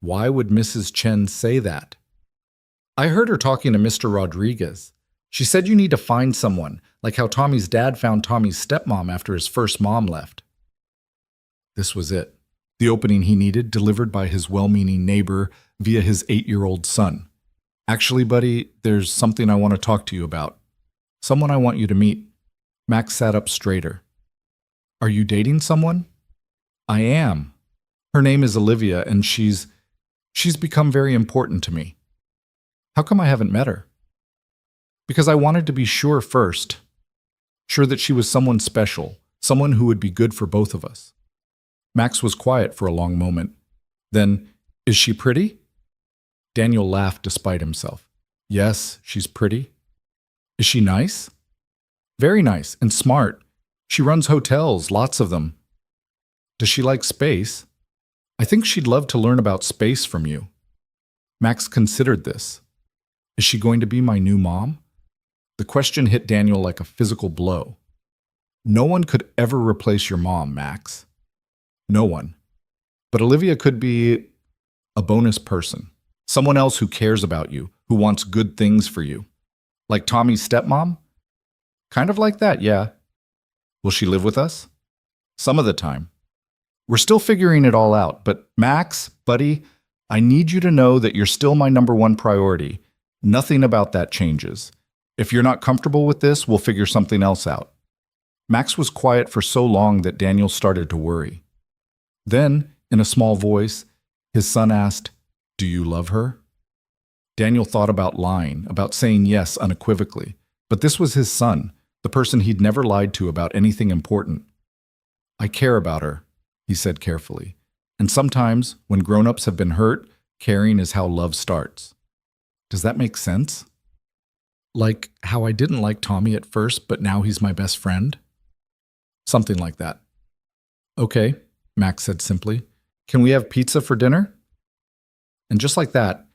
Why would Mrs. Chen say that? I heard her talking to Mr. Rodriguez. She said you need to find someone, like how Tommy's dad found Tommy's stepmom after his first mom left. This was it. The opening he needed, delivered by his well-meaning neighbor via his 8-year-old son. Actually, buddy, there's something I want to talk to you about. Someone I want you to meet. Max sat up straighter. Are you dating someone? I am. Her name is Olivia, and she's become very important to me. How come I haven't met her? Because I wanted to be sure first. Sure that she was someone special, someone who would be good for both of us. Max was quiet for a long moment. Then, is she pretty? Daniel laughed despite himself. Yes, she's pretty. Is she nice? Very nice and smart. She runs hotels, lots of them. Does she like space? I think she'd love to learn about space from you. Max considered this. Is she going to be my new mom? The question hit Daniel like a physical blow. No one could ever replace your mom, Max. No one. But Olivia could be a bonus person. Someone else who cares about you, who wants good things for you. Like Tommy's stepmom? Kind of like that, yeah. Will she live with us? Some of the time. We're still figuring it all out, but Max, buddy, I need you to know that you're still my #1 priority. Nothing about that changes. If you're not comfortable with this, we'll figure something else out. Max was quiet for so long that Daniel started to worry. Then, in a small voice, his son asked, Do you love her? Daniel thought about lying, about saying yes unequivocally, but this was his son, the person he'd never lied to about anything important. I care about her, he said carefully, and sometimes, when grown-ups have been hurt, caring is how love starts. Does that make sense? Like how I didn't like Tommy at first, but now he's my best friend? Something like that. Okay, Max said simply. Can we have pizza for dinner? And just like that,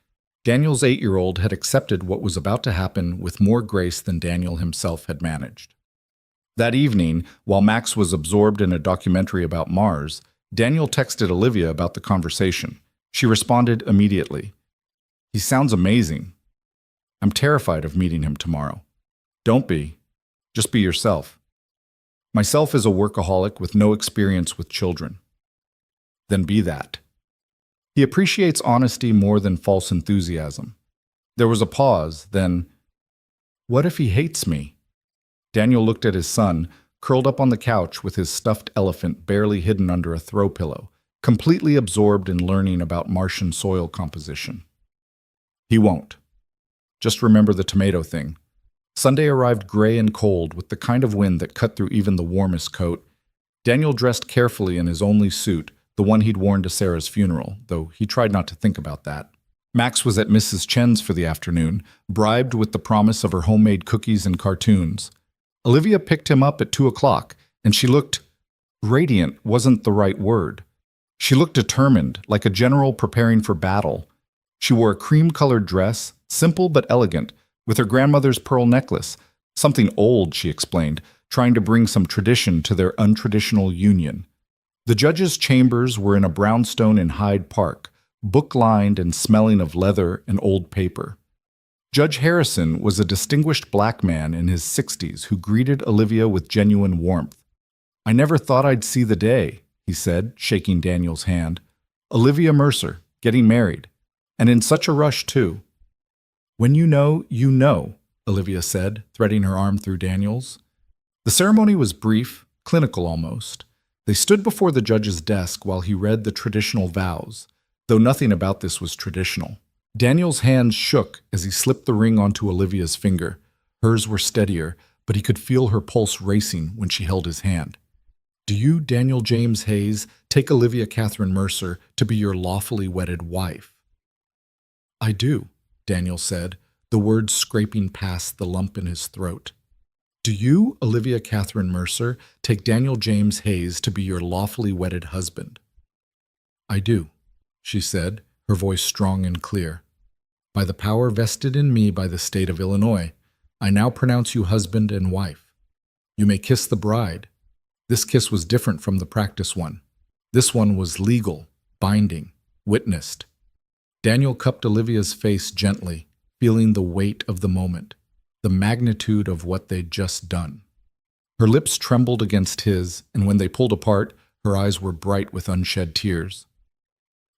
Daniel's 8-year-old had accepted what was about to happen with more grace than Daniel himself had managed. That evening, while Max was absorbed in a documentary about Mars, Daniel texted Olivia about the conversation. She responded immediately. He sounds amazing. I'm terrified of meeting him tomorrow. Don't be. Just be yourself. Myself is a workaholic with no experience with children. Then be that. He appreciates honesty more than false enthusiasm. There was a pause, then, what if he hates me? Daniel looked at his son, curled up on the couch with his stuffed elephant barely hidden under a throw pillow, completely absorbed in learning about Martian soil composition. He won't. Just remember the tomato thing. Sunday arrived gray and cold with the kind of wind that cut through even the warmest coat. Daniel dressed carefully in his only suit, the one he'd worn to Sarah's funeral, though he tried not to think about that. Max was at Mrs. Chen's for the afternoon, bribed with the promise of her homemade cookies and cartoons. Olivia picked him up at 2 o'clock, and she looked radiant wasn't the right word. She looked determined, like a general preparing for battle. She wore a cream-colored dress, simple but elegant, with her grandmother's pearl necklace, something old, she explained, trying to bring some tradition to their untraditional union. The judge's chambers were in a brownstone in Hyde Park, book-lined and smelling of leather and old paper. Judge Harrison was a distinguished black man in his 60s who greeted Olivia with genuine warmth. I never thought I'd see the day, he said, shaking Daniel's hand. Olivia Mercer, getting married. And in such a rush, too. When you know, Olivia said, threading her arm through Daniel's. The ceremony was brief, clinical almost. They stood before the judge's desk while he read the traditional vows, though nothing about this was traditional. Daniel's hands shook as he slipped the ring onto Olivia's finger. Hers were steadier, but he could feel her pulse racing when she held his hand. Do you, Daniel James Hayes, take Olivia Catherine Mercer to be your lawfully wedded wife? I do, Daniel said, the words scraping past the lump in his throat. Do you, Olivia Catherine Mercer, take Daniel James Hayes to be your lawfully wedded husband? I do, she said, her voice strong and clear. By the power vested in me by the state of Illinois, I now pronounce you husband and wife. You may kiss the bride. This kiss was different from the practice one. This one was legal, binding, witnessed. Daniel cupped Olivia's face gently, feeling the weight of the moment, the magnitude of what they'd just done. Her lips trembled against his, and when they pulled apart, her eyes were bright with unshed tears.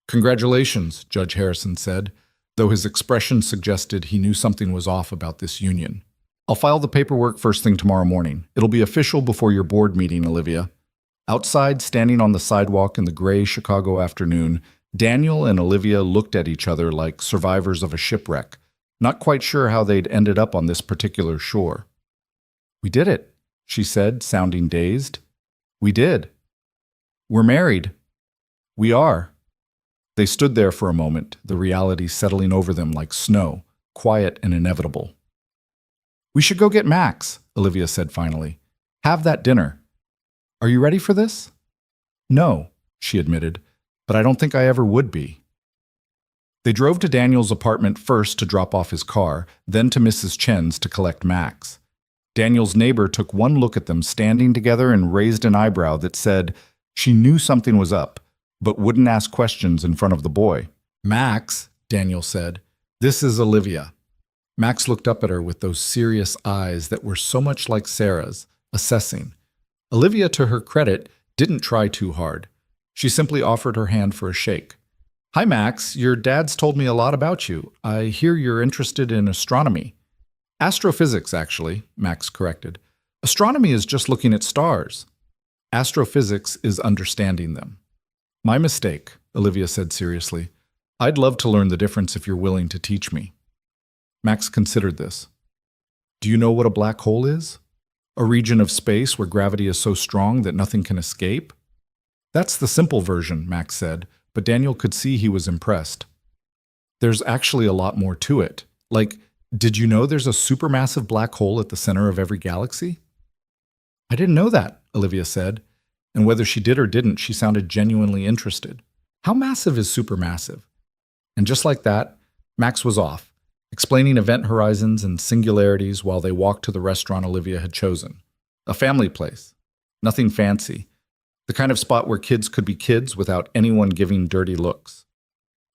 Congratulations, Judge Harrison said, though his expression suggested he knew something was off about this union. I'll file the paperwork first thing tomorrow morning. It'll be official before your board meeting, Olivia. Outside, standing on the sidewalk in the gray Chicago afternoon, Daniel and Olivia looked at each other like survivors of a shipwreck, not quite sure how they'd ended up on this particular shore. We did it, she said, sounding dazed. We did. We're married. We are. They stood there for a moment, the reality settling over them like snow, quiet and inevitable. We should go get Max, Olivia said finally. Have that dinner. Are you ready for this? No, she admitted, but I don't think I ever would be. They drove to Daniel's apartment first to drop off his car, then to Mrs. Chen's to collect Max. Daniel's neighbor took one look at them standing together and raised an eyebrow that said she knew something was up, but wouldn't ask questions in front of the boy. Max, Daniel said, this is Olivia. Max looked up at her with those serious eyes that were so much like Sarah's, assessing. Olivia, to her credit, didn't try too hard. She simply offered her hand for a shake. Hi, Max. Your dad's told me a lot about you. I hear you're interested in astronomy. Astrophysics, actually, Max corrected. Astronomy is just looking at stars. Astrophysics is understanding them. My mistake, Olivia said seriously. I'd love to learn the difference if you're willing to teach me. Max considered this. Do you know what a black hole is? A region of space where gravity is so strong that nothing can escape? That's the simple version, Max said, but Daniel could see he was impressed. There's actually a lot more to it. Like, Did you know there's a supermassive black hole at the center of every galaxy? I didn't know that, Olivia said, and whether she did or didn't, she sounded genuinely interested. How massive is supermassive? And just like that, Max was off, explaining event horizons and singularities while they walked to the restaurant Olivia had chosen. A family place. Nothing fancy. The kind of spot where kids could be kids without anyone giving dirty looks.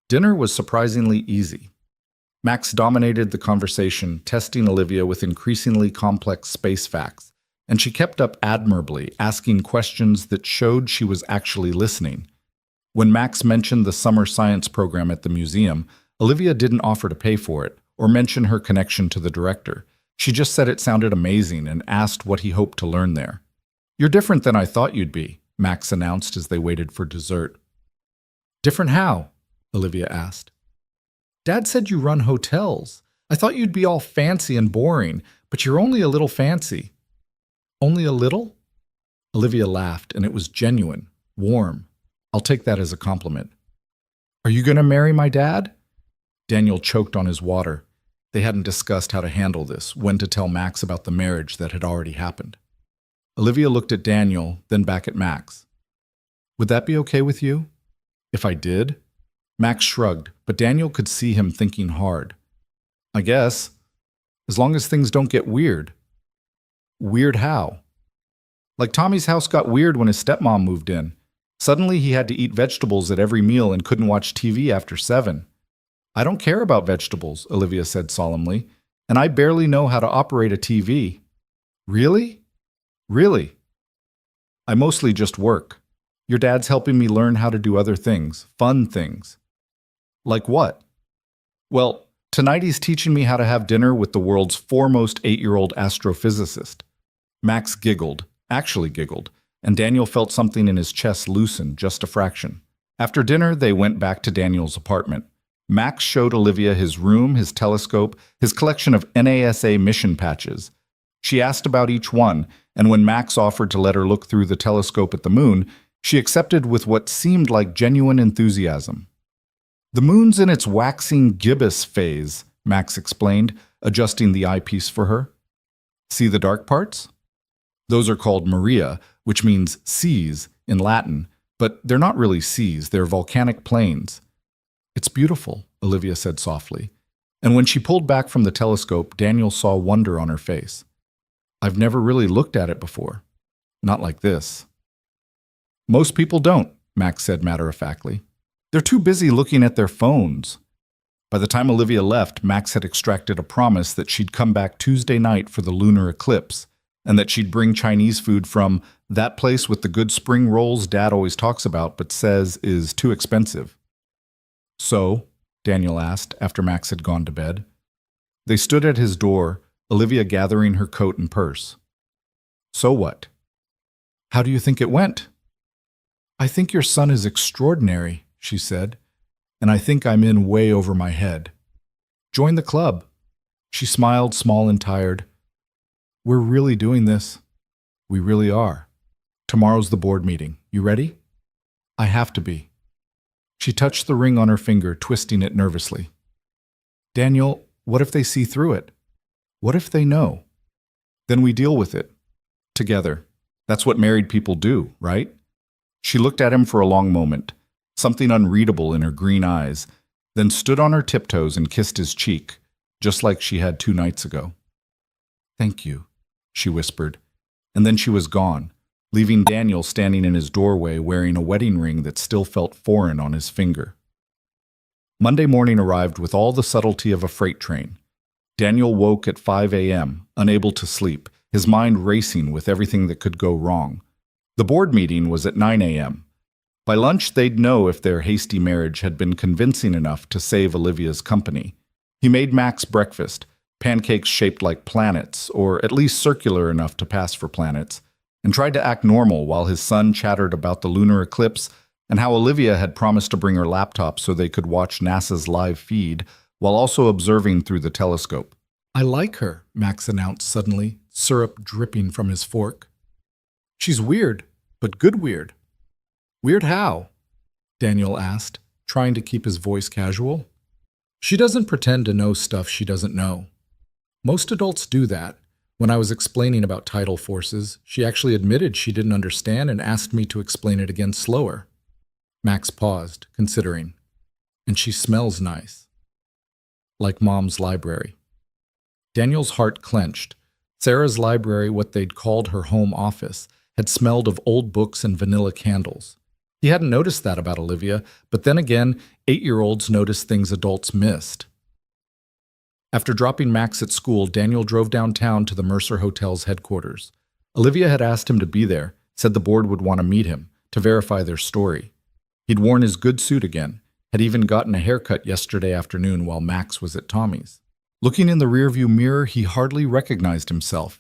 Dinner was surprisingly easy. Max dominated the conversation, testing Olivia with increasingly complex space facts, and she kept up admirably, asking questions that showed she was actually listening. When Max mentioned the summer science program at the museum, Olivia didn't offer to pay for it or mention her connection to the director. She just said it sounded amazing and asked what he hoped to learn there. "You're different than I thought you'd be," Max announced as they waited for dessert. "Different how?" Olivia asked. "Dad said you run hotels. I thought you'd be all fancy and boring, but you're only a little fancy." "Only a little?" Olivia laughed, and it was genuine, warm. "I'll take that as a compliment." "Are you going to marry my dad?" Daniel choked on his water. They hadn't discussed how to handle this, when to tell Max about the marriage that had already happened. Olivia looked at Daniel, then back at Max. "Would that be okay with you?" "If I did?" Max shrugged, but Daniel could see him thinking hard. "I guess. As long as things don't get weird." "Weird how?" "Like Tommy's house got weird when his stepmom moved in. Suddenly he had to eat vegetables at every meal and couldn't watch TV after 7. "I don't care about vegetables," Olivia said solemnly, "and I barely know how to operate a TV." "Really?" "Really. I mostly just work. Your dad's helping me learn how to do other things, fun things." "Like what?" "Well, tonight he's teaching me how to have dinner with the world's foremost 8-year-old astrophysicist." Max giggled, actually giggled, and Daniel felt something in his chest loosen just a fraction. After dinner, they went back to Daniel's apartment. Max showed Olivia his room, his telescope, his collection of NASA mission patches. She asked about each one, and when Max offered to let her look through the telescope at the moon, she accepted with what seemed like genuine enthusiasm. "The moon's in its waxing gibbous phase," Max explained, adjusting the eyepiece for her. "See the dark parts? Those are called Maria, which means seas in Latin, but they're not really seas, they're volcanic plains." "It's beautiful," Olivia said softly, and when she pulled back from the telescope, Daniel saw wonder on her face. "I've never really looked at it before. Not like this." "Most people don't," Max said matter-of-factly. "They're too busy looking at their phones." By the time Olivia left, Max had extracted a promise that she'd come back Tuesday night for the lunar eclipse, and that she'd bring Chinese food from that place with the good spring rolls Dad always talks about but says is too expensive. "So?" Daniel asked after Max had gone to bed. They stood at his door, Olivia gathering her coat and purse. "So what?" "How do you think it went?" "I think your son is extraordinary," she said, "and I think I'm in way over my head. Join the club." She smiled, small and tired. "We're really doing this." "We really are. Tomorrow's the board meeting. You ready?" "I have to be." She touched the ring on her finger, twisting it nervously. "Daniel, what if they see through it? What if they know? Then we deal with it. Together. That's what married people do, right?" She looked at him for a long moment, something unreadable in her green eyes, then stood on her tiptoes and kissed his cheek, just like she had 2 nights ago. "Thank you," she whispered, and then she was gone, leaving Daniel standing in his doorway wearing a wedding ring that still felt foreign on his finger. Monday morning arrived with all the subtlety of a freight train. Daniel woke at 5 a.m., unable to sleep, his mind racing with everything that could go wrong. The board meeting was at 9 a.m. By lunch, they'd know if their hasty marriage had been convincing enough to save Olivia's company. He made Max breakfast, pancakes shaped like planets, or at least circular enough to pass for planets, and tried to act normal while his son chattered about the lunar eclipse and how Olivia had promised to bring her laptop so they could watch NASA's live feed while also observing through the telescope. "I like her," Max announced suddenly, syrup dripping from his fork. "She's weird, but good weird." "Weird how?" Daniel asked, trying to keep his voice casual. "She doesn't pretend to know stuff she doesn't know. Most adults do that. When I was explaining about tidal forces, she actually admitted she didn't understand and asked me to explain it again slower. Max paused, considering. And she smells nice. Like Mom's library. Daniel's heart clenched. Sarah's library, what they'd called her home office, had smelled of old books and vanilla candles. He hadn't noticed that about Olivia, but then again, 8-year-olds notice things adults missed. After dropping Max at school, Daniel drove downtown to the Mercer Hotel's headquarters. Olivia had asked him to be there, said the board would want to meet him, to verify their story. He'd worn his good suit again, had even gotten a haircut yesterday afternoon while Max was at Tommy's. Looking in the rearview mirror, he hardly recognized himself.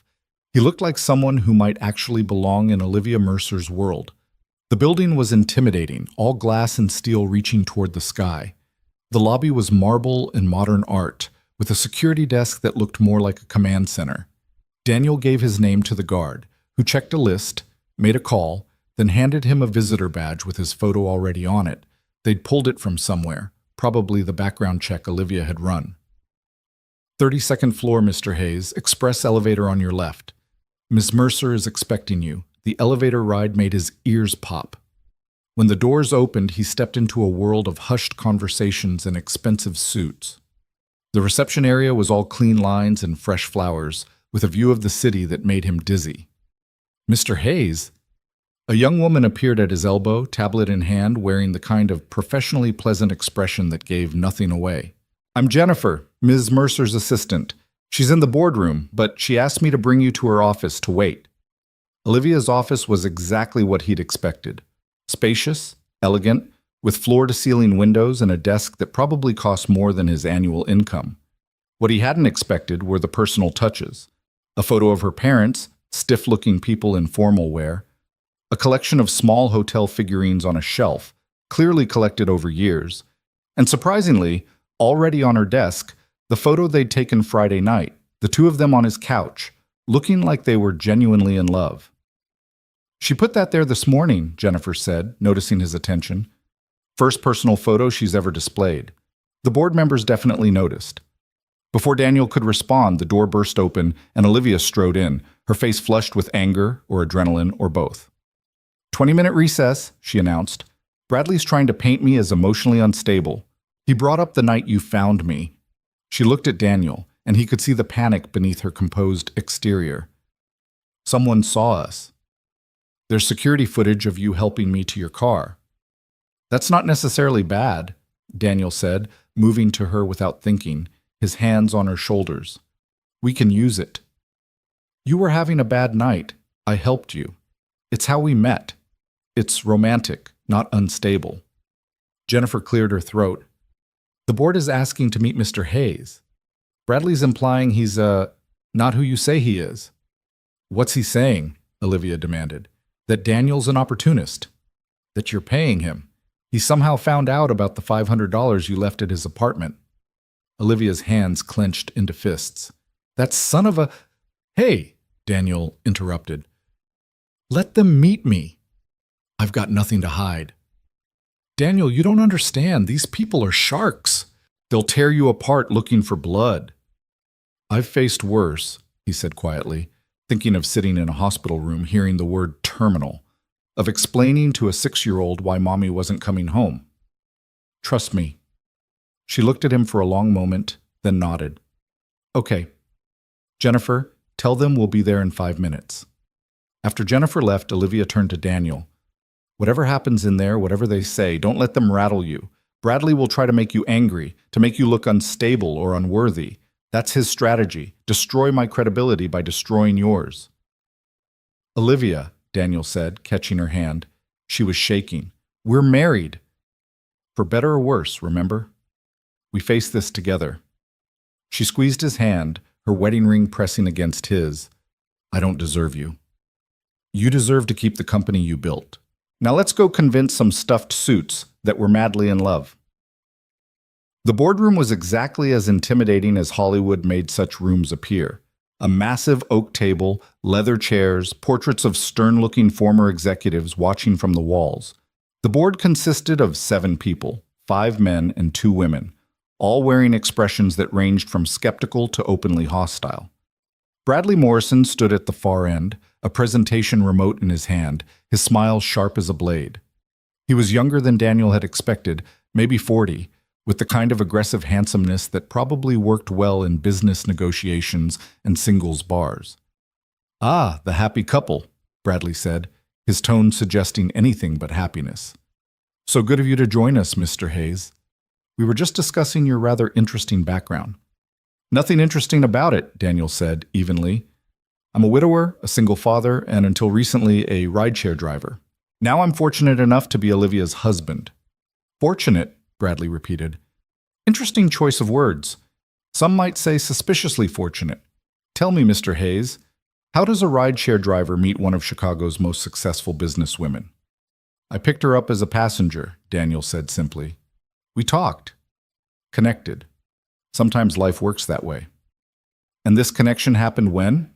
He looked like someone who might actually belong in Olivia Mercer's world. The building was intimidating, all glass and steel reaching toward the sky. The lobby was marble and modern art, with a security desk that looked more like a command center. Daniel gave his name to the guard, who checked a list, made a call, then handed him a visitor badge with his photo already on it. They'd pulled it from somewhere, probably the background check Olivia had run. 32nd floor, Mr. Hayes. Express elevator on your left. Miss Mercer is expecting you. The elevator ride made his ears pop. When the doors opened, he stepped into a world of hushed conversations and expensive suits. The reception area was all clean lines and fresh flowers, with a view of the city that made him dizzy. Mr. Hayes? A young woman appeared at his elbow, tablet in hand, wearing the kind of professionally pleasant expression that gave nothing away. I'm Jennifer, Ms. Mercer's assistant. She's in the boardroom, but she asked me to bring you to her office to wait. Olivia's office was exactly what he'd expected. Spacious, elegant, with floor-to-ceiling windows and a desk that probably cost more than his annual income. What he hadn't expected were the personal touches. A photo of her parents, stiff-looking people in formal wear, a collection of small hotel figurines on a shelf, clearly collected over years, and surprisingly, already on her desk, the photo they'd taken Friday night, the two of them on his couch, looking like they were genuinely in love. She put that there this morning, Jennifer said, noticing his attention. First personal photo she's ever displayed. The board members definitely noticed. Before Daniel could respond, the door burst open and Olivia strode in, her face flushed with anger or adrenaline or both. 20-minute recess, she announced. Bradley's trying to paint me as emotionally unstable. He brought up the night you found me. She looked at Daniel, and he could see the panic beneath her composed exterior. Someone saw us. There's security footage of you helping me to your car. That's not necessarily bad, Daniel said, moving to her without thinking, his hands on her shoulders. We can use it. You were having a bad night. I helped you. It's how we met. It's romantic, not unstable. Jennifer cleared her throat. The board is asking to meet Mr. Hayes. Bradley's implying he's, not who you say he is. What's he saying? Olivia demanded. That Daniel's an opportunist. That you're paying him. He somehow found out about the $500 you left at his apartment. Olivia's hands clenched into fists. That son of a... Hey, Daniel interrupted. Let them meet me. I've got nothing to hide. Daniel, you don't understand. These people are sharks. They'll tear you apart looking for blood. I've faced worse, he said quietly, thinking of sitting in a hospital room hearing the word terminal, of explaining to a 6-year-old why Mommy wasn't coming home. Trust me. She looked at him for a long moment, then nodded. Okay. Jennifer, tell them we'll be there in 5 minutes. After Jennifer left, Olivia turned to Daniel. Whatever happens in there, whatever they say, don't let them rattle you. Bradley will try to make you angry, to make you look unstable or unworthy. That's his strategy. Destroy my credibility by destroying yours. Olivia, Daniel said, catching her hand. She was shaking. We're married. For better or worse, remember? We face this together. She squeezed his hand, her wedding ring pressing against his. I don't deserve you. You deserve to keep the company you built. Now let's go convince some stuffed suits that we're madly in love. The boardroom was exactly as intimidating as Hollywood made such rooms appear. A massive oak table, leather chairs, portraits of stern-looking former executives watching from the walls. The board consisted of 7 people, 5 men and 2 women, all wearing expressions that ranged from skeptical to openly hostile. Bradley Morrison stood at the far end, a presentation remote in his hand, his smile sharp as a blade. He was younger than Daniel had expected, maybe 40, with the kind of aggressive handsomeness that probably worked well in business negotiations and singles bars. "Ah, the happy couple," Bradley said, his tone suggesting anything but happiness. "So good of you to join us, Mr. Hayes. We were just discussing your rather interesting background." "Nothing interesting about it," Daniel said evenly. "I'm a widower, a single father, and until recently a rideshare driver. Now I'm fortunate enough to be Olivia's husband." "Fortunate," Bradley repeated. "Interesting choice of words. Some might say suspiciously fortunate. Tell me, Mr. Hayes, how does a rideshare driver meet one of Chicago's most successful businesswomen?" "I picked her up as a passenger," Daniel said simply. "We talked. Connected. Sometimes life works that way." "And this connection happened when?"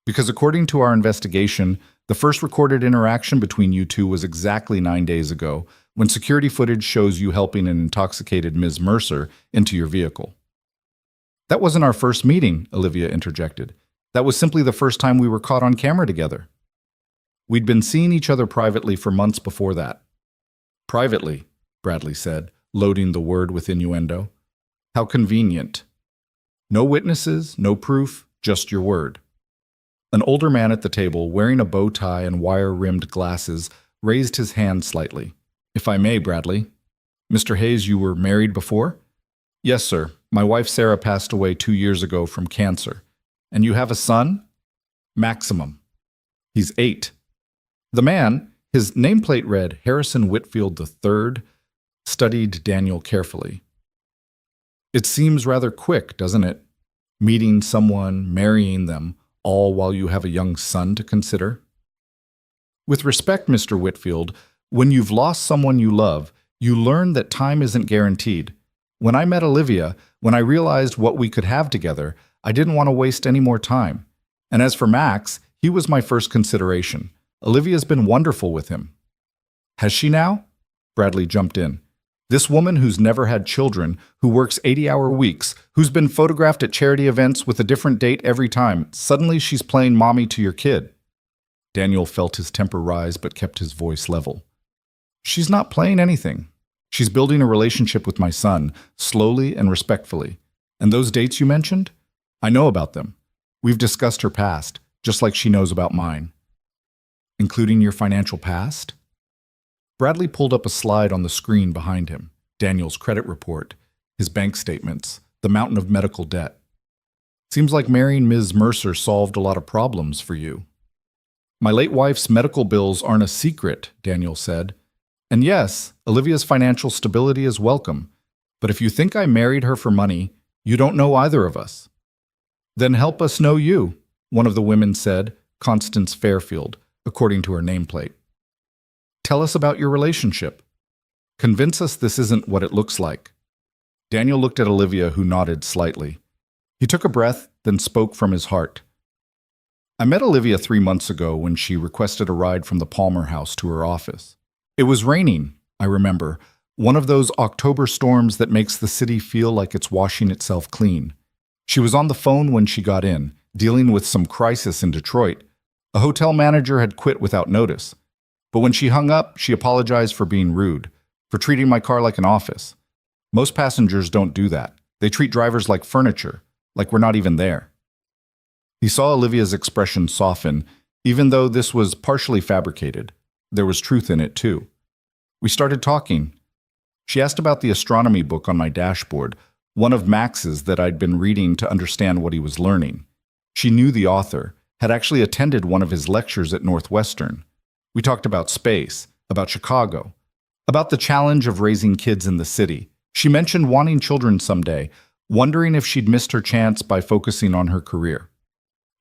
"Because according to our investigation, the first recorded interaction between you two was exactly 9 days ago, when security footage shows you helping an intoxicated Ms. Mercer into your vehicle." "That wasn't our first meeting," Olivia interjected. "That was simply the first time we were caught on camera together. We'd been seeing each other privately for months before that." "Privately," Bradley said, loading the word with innuendo. "How convenient. No witnesses, no proof, just your word." An older man at the table, wearing a bow tie and wire-rimmed glasses, raised his hand slightly. "If I may, Bradley." "Mr. Hayes, you were married before?" "Yes, sir. My wife Sarah passed away 2 years ago from cancer." "And you have a son?" "Maximum. He's 8. The man, his nameplate read Harrison Whitfield III, studied Daniel carefully. "It seems rather quick, doesn't it? Meeting someone, marrying them, all while you have a young son to consider." "With respect, Mr. Whitfield, when you've lost someone you love, you learn that time isn't guaranteed. When I met Olivia, when I realized what we could have together, I didn't want to waste any more time. And as for Max, he was my first consideration. Olivia's been wonderful with him." "Has she now?" Bradley jumped in. "This woman who's never had children, who works 80-hour weeks, who's been photographed at charity events with a different date every time, suddenly she's playing mommy to your kid." Daniel felt his temper rise but kept his voice level. "She's not playing anything. She's building a relationship with my son, slowly and respectfully. And those dates you mentioned? I know about them. We've discussed her past, just like she knows about mine." "Including your financial past?" Bradley pulled up a slide on the screen behind him. Daniel's credit report, his bank statements, the mountain of medical debt. "Seems like marrying Ms. Mercer solved a lot of problems for you." "My late wife's medical bills aren't a secret," Daniel said. "And yes, Olivia's financial stability is welcome. But if you think I married her for money, you don't know either of us." "Then help us know you," one of the women said, Constance Fairfield, according to her nameplate. "Tell us about your relationship. Convince us this isn't what it looks like." Daniel looked at Olivia, who nodded slightly. He took a breath, then spoke from his heart. "I met Olivia 3 months ago when she requested a ride from the Palmer house to her office. It was raining, I remember, one of those October storms that makes the city feel like it's washing itself clean. She was on the phone when she got in, dealing with some crisis in Detroit. A hotel manager had quit without notice. But when she hung up, she apologized for being rude, for treating my car like an office. Most passengers don't do that. They treat drivers like furniture, like we're not even there." He saw Olivia's expression soften, even though this was partially fabricated. There was truth in it, too. "We started talking. She asked about the astronomy book on my dashboard, one of Max's that I'd been reading to understand what he was learning. She knew the author, had actually attended one of his lectures at Northwestern. We talked about space, about Chicago, about the challenge of raising kids in the city. She mentioned wanting children someday, wondering if she'd missed her chance by focusing on her career.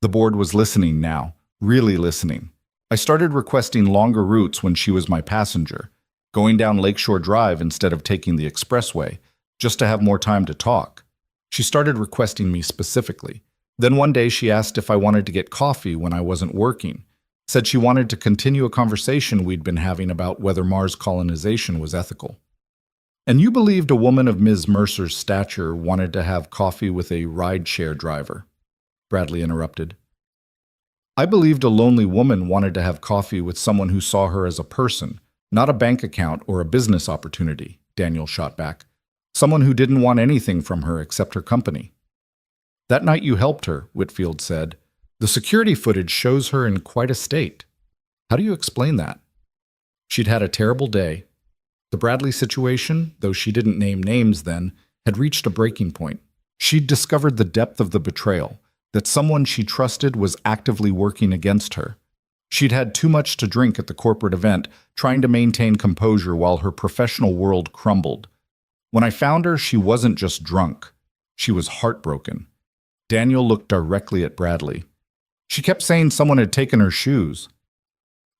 The board was listening now, really listening. I started requesting longer routes when she was my passenger, going down Lakeshore Drive instead of taking the expressway, just to have more time to talk. She started requesting me specifically. Then one day she asked if I wanted to get coffee when I wasn't working, said she wanted to continue a conversation we'd been having about whether Mars colonization was ethical. And you believed a woman of Ms. Mercer's stature wanted to have coffee with a ride-share driver, Bradley interrupted. I believed a lonely woman wanted to have coffee with someone who saw her as a person, not a bank account or a business opportunity, Daniel shot back. Someone who didn't want anything from her except her company. That night you helped her, Whitfield said. The security footage shows her in quite a state. How do you explain that? She'd had a terrible day. The Bradley situation, though she didn't name names then, had reached a breaking point. She'd discovered the depth of the betrayal, that someone she trusted was actively working against her. She'd had too much to drink at the corporate event, trying to maintain composure while her professional world crumbled. When I found her, she wasn't just drunk. She was heartbroken. Daniel looked directly at Bradley. She kept saying someone had taken her shoes.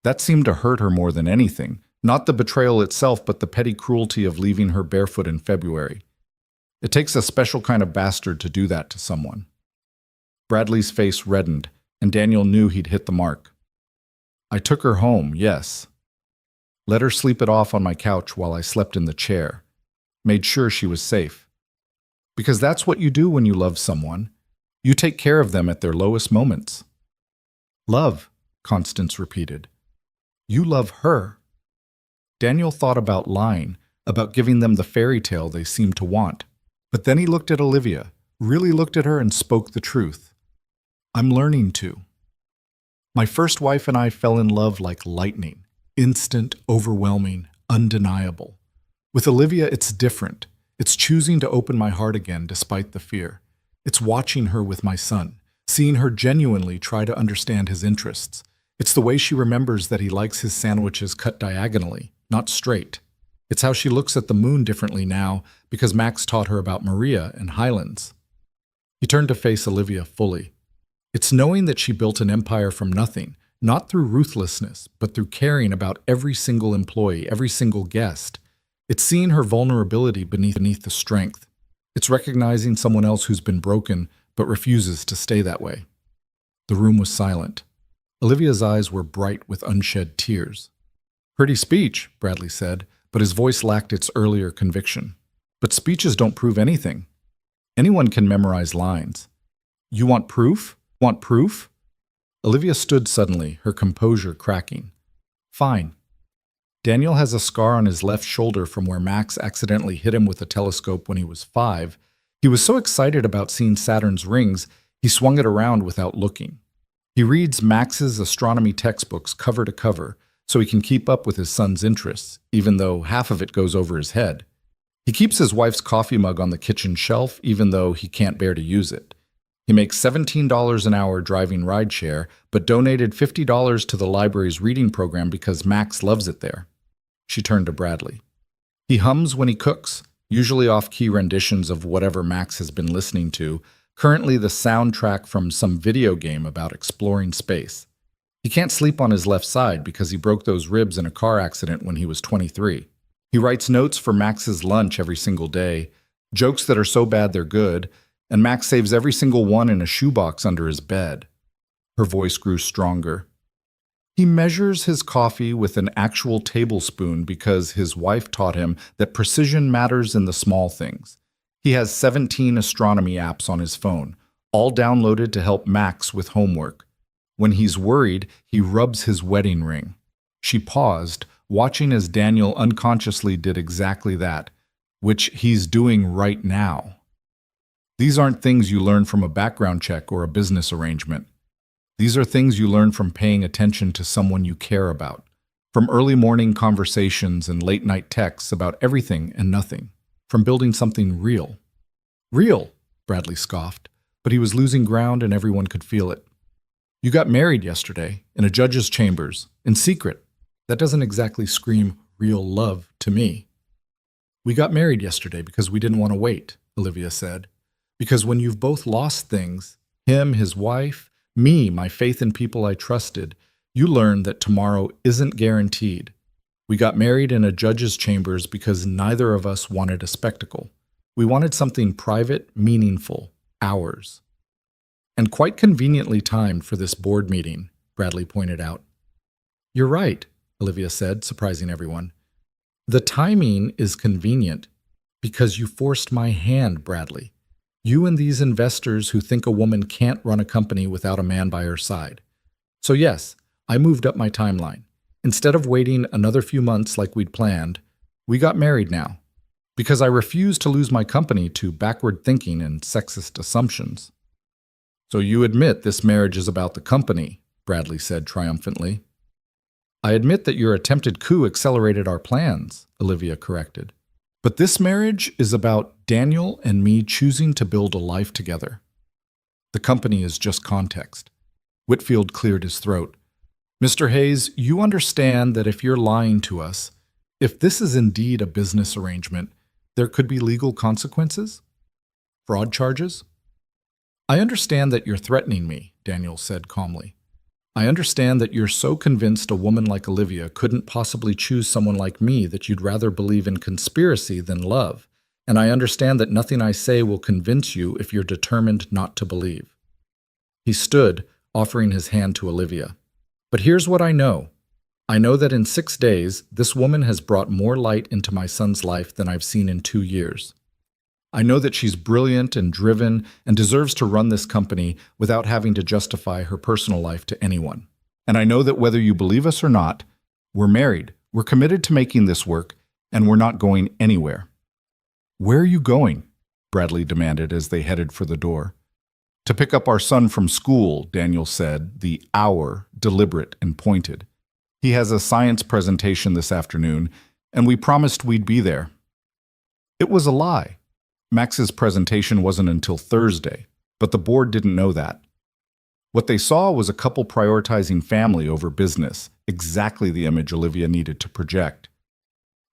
That seemed to hurt her more than anything. Not the betrayal itself, but the petty cruelty of leaving her barefoot in February. It takes a special kind of bastard to do that to someone. Bradley's face reddened, and Daniel knew he'd hit the mark. I took her home, yes. Let her sleep it off on my couch while I slept in the chair. Made sure she was safe. Because that's what you do when you love someone. You take care of them at their lowest moments. Love, Constance repeated. You love her. Daniel thought about lying, about giving them the fairy tale they seemed to want. But then he looked at Olivia, really looked at her and spoke the truth. I'm learning to. My first wife and I fell in love like lightning, instant, overwhelming, undeniable. With Olivia, it's different. It's choosing to open my heart again despite the fear. It's watching her with my son, seeing her genuinely try to understand his interests. It's the way she remembers that he likes his sandwiches cut diagonally, not straight. It's how she looks at the moon differently now because Max taught her about Maria and Highlands. He turned to face Olivia fully. It's knowing that she built an empire from nothing, not through ruthlessness, but through caring about every single employee, every single guest. It's seeing her vulnerability beneath the strength. It's recognizing someone else who's been broken but refuses to stay that way. The room was silent. Olivia's eyes were bright with unshed tears. Pretty speech, Bradley said, but his voice lacked its earlier conviction. But speeches don't prove anything. Anyone can memorize lines. You want proof? Want proof? Olivia stood suddenly, her composure cracking. Fine. Daniel has a scar on his left shoulder from where Max accidentally hit him with a telescope when he was 5. He was so excited about seeing Saturn's rings, he swung it around without looking. He reads Max's astronomy textbooks cover to cover so he can keep up with his son's interests, even though half of it goes over his head. He keeps his wife's coffee mug on the kitchen shelf, even though he can't bear to use it. He makes $17 an hour driving rideshare, but donated $50 to the library's reading program because Max loves it there. She turned to Bradley. He hums when he cooks, usually off-key renditions of whatever Max has been listening to, currently the soundtrack from some video game about exploring space. He can't sleep on his left side because he broke those ribs in a car accident when he was 23. He writes notes for Max's lunch every single day, jokes that are so bad they're good, and Max saves every single one in a shoebox under his bed. Her voice grew stronger. He measures his coffee with an actual tablespoon because his wife taught him that precision matters in the small things. He has 17 astronomy apps on his phone, all downloaded to help Max with homework. When he's worried, he rubs his wedding ring. She paused, watching as Daniel unconsciously did exactly that, which he's doing right now. These aren't things you learn from a background check or a business arrangement. These are things you learn from paying attention to someone you care about, from early morning conversations and late night texts about everything and nothing, from building something real. Real, Bradley scoffed, but he was losing ground and everyone could feel it. You got married yesterday, in a judge's chambers, in secret. That doesn't exactly scream real love to me. We got married yesterday because we didn't want to wait, Olivia said. Because when you've both lost things, him, his wife, me, my faith in people I trusted, you learn that tomorrow isn't guaranteed. We got married in a judge's chambers because neither of us wanted a spectacle. We wanted something private, meaningful, ours. And quite conveniently timed for this board meeting, Bradley pointed out. You're right, Olivia said, surprising everyone. The timing is convenient. Because you forced my hand, Bradley. You and these investors who think a woman can't run a company without a man by her side. So yes, I moved up my timeline. Instead of waiting another few months like we'd planned, we got married now. Because I refused to lose my company to backward thinking and sexist assumptions. So you admit this marriage is about the company, Bradley said triumphantly. I admit that your attempted coup accelerated our plans, Olivia corrected. But this marriage is about Daniel and me choosing to build a life together. The company is just context. Whitfield cleared his throat. Mr. Hayes, you understand that if you're lying to us, if this is indeed a business arrangement, there could be legal consequences? Fraud charges? I understand that you're threatening me, Daniel said calmly. I understand that you're so convinced a woman like Olivia couldn't possibly choose someone like me that you'd rather believe in conspiracy than love, and I understand that nothing I say will convince you if you're determined not to believe. He stood, offering his hand to Olivia. But here's what I know. I know that in 6 days, this woman has brought more light into my son's life than I've seen in 2 years. I know that she's brilliant and driven and deserves to run this company without having to justify her personal life to anyone. And I know that whether you believe us or not, we're married, we're committed to making this work, and we're not going anywhere. Where are you going? Bradley demanded as they headed for the door. To pick up our son from school, Daniel said, the hour deliberate and pointed. He has a science presentation this afternoon, and we promised we'd be there. It was a lie. Max's presentation wasn't until Thursday, but the board didn't know that. What they saw was a couple prioritizing family over business, exactly the image Olivia needed to project.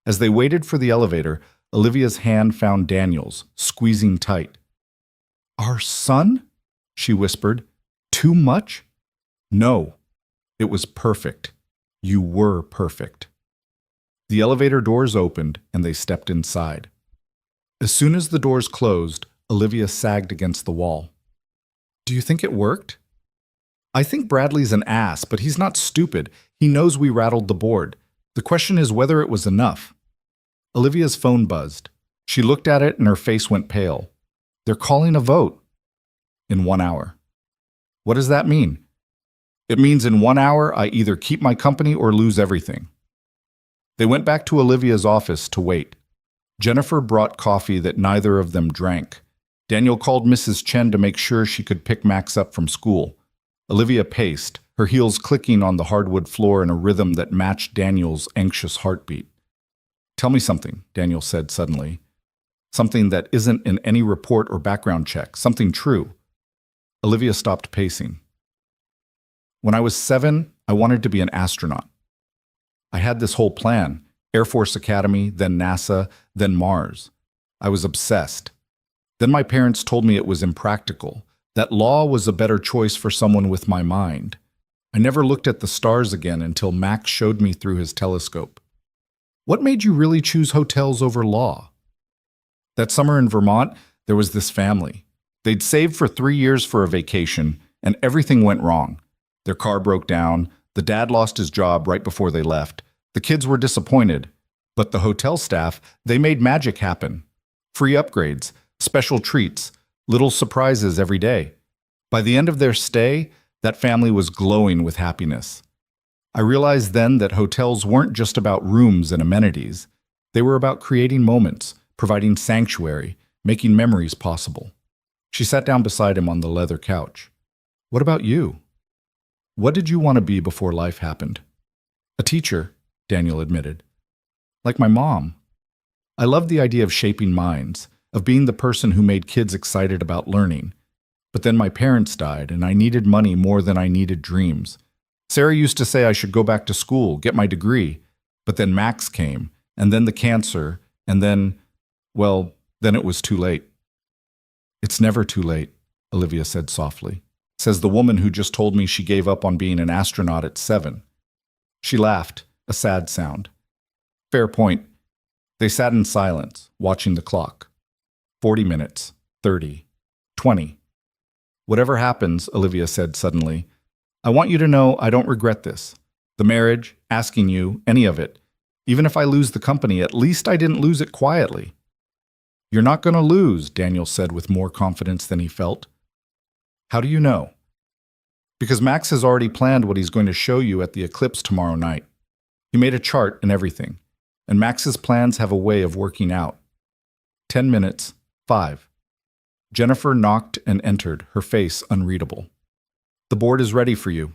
As they waited for the elevator, Olivia's hand found Daniel's, squeezing tight. Our son? She whispered. Too much? No. It was perfect. You were perfect. The elevator doors opened and they stepped inside. As soon as the doors closed, Olivia sagged against the wall. Do you think it worked? I think Bradley's an ass, but he's not stupid. He knows we rattled the board. The question is whether it was enough. Olivia's phone buzzed. She looked at it and her face went pale. They're calling a vote. In 1 hour. What does that mean? It means in 1 hour I either keep my company or lose everything. They went back to Olivia's office to wait. Jennifer brought coffee that neither of them drank. Daniel called Mrs. Chen to make sure she could pick Max up from school. Olivia paced, her heels clicking on the hardwood floor in a rhythm that matched Daniel's anxious heartbeat. Tell me something, Daniel said suddenly. Something that isn't in any report or background check, something true. Olivia stopped pacing. When I was 7, I wanted to be an astronaut. I had this whole plan. Air Force Academy, then NASA, then Mars. I was obsessed. Then my parents told me it was impractical, that law was a better choice for someone with my mind. I never looked at the stars again until Max showed me through his telescope. What made you really choose hotels over law? That summer in Vermont, there was this family. They'd saved for 3 years for a vacation, and everything went wrong. Their car broke down, the dad lost his job right before they left. The kids were disappointed, but the hotel staff, they made magic happen. Free upgrades, special treats, little surprises every day. By the end of their stay, that family was glowing with happiness. I realized then that hotels weren't just about rooms and amenities. They were about creating moments, providing sanctuary, making memories possible. She sat down beside him on the leather couch. What about you? What did you want to be before life happened? A teacher, Daniel admitted. Like my mom. I loved the idea of shaping minds, of being the person who made kids excited about learning. But then my parents died, and I needed money more than I needed dreams. Sarah used to say I should go back to school, get my degree. But then Max came, and then the cancer, and then, well, then it was too late. It's never too late, Olivia said softly. Says the woman who just told me she gave up on being an astronaut at 7. She laughed, a sad sound. Fair point. They sat in silence, watching the clock. 40 minutes, 30, 20. Whatever happens, Olivia said suddenly, I want you to know I don't regret this. The marriage, asking you, any of it. Even if I lose the company, at least I didn't lose it quietly. You're not going to lose, Daniel said with more confidence than he felt. How do you know? Because Max has already planned what he's going to show you at the eclipse tomorrow night. He made a chart and everything, and Max's plans have a way of working out. 10 minutes, 5. Jennifer knocked and entered, her face unreadable. The board is ready for you.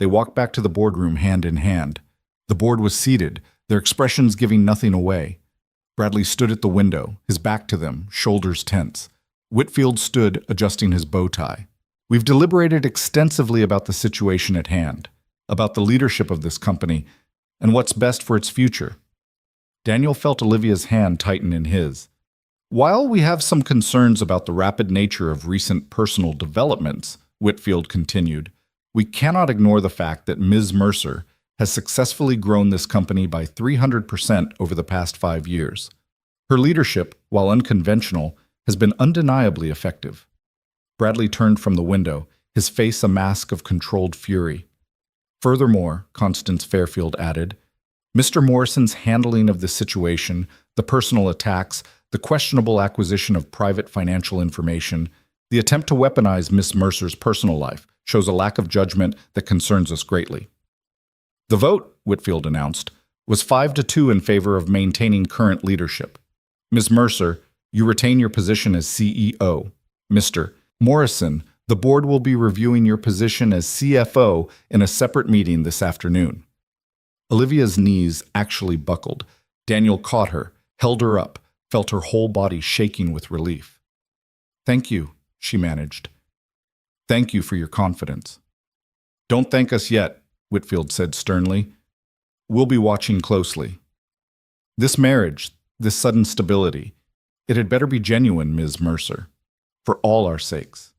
They walked back to the boardroom hand in hand. The board was seated, their expressions giving nothing away. Bradley stood at the window, his back to them, shoulders tense. Whitfield stood, adjusting his bow tie. We've deliberated extensively about the situation at hand, about the leadership of this company, and what's best for its future. Daniel felt Olivia's hand tighten in his. While we have some concerns about the rapid nature of recent personal developments, Whitfield continued, we cannot ignore the fact that Ms. Mercer has successfully grown this company by 300% over the past 5 years. Her leadership, while unconventional, has been undeniably effective. Bradley turned from the window, his face a mask of controlled fury. Furthermore, Constance Fairfield added, Mr. Morrison's handling of the situation, the personal attacks, the questionable acquisition of private financial information, the attempt to weaponize Miss Mercer's personal life shows a lack of judgment that concerns us greatly. The vote, Whitfield announced, was 5-2 in favor of maintaining current leadership. Ms. Mercer, you retain your position as CEO. Mr. Morrison, the board will be reviewing your position as CFO in a separate meeting this afternoon. Olivia's knees actually buckled. Daniel caught her, held her up, felt her whole body shaking with relief. Thank you, she managed. Thank you for your confidence. Don't thank us yet, Whitfield said sternly. We'll be watching closely. This marriage, this sudden stability, it had better be genuine, Ms. Mercer, for all our sakes.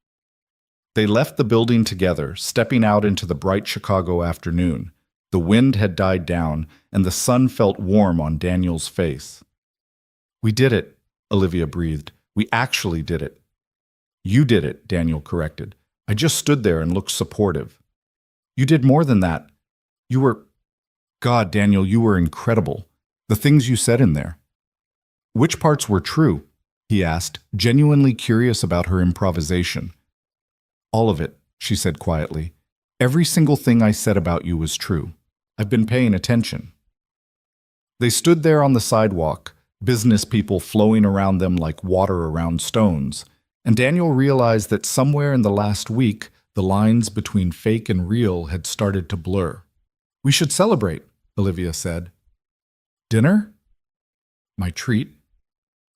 They left the building together, stepping out into the bright Chicago afternoon. The wind had died down, and the sun felt warm on Daniel's face. We did it, Olivia breathed. We actually did it. You did it, Daniel corrected. I just stood there and looked supportive. You did more than that. You were... God, Daniel, you were incredible. The things you said in there. Which parts were true? He asked, genuinely curious about her improvisation. All of it, she said quietly. Every single thing I said about you was true. I've been paying attention. They stood there on the sidewalk, business people flowing around them like water around stones, and Daniel realized that somewhere in the last week, the lines between fake and real had started to blur. We should celebrate, Olivia said. Dinner? My treat.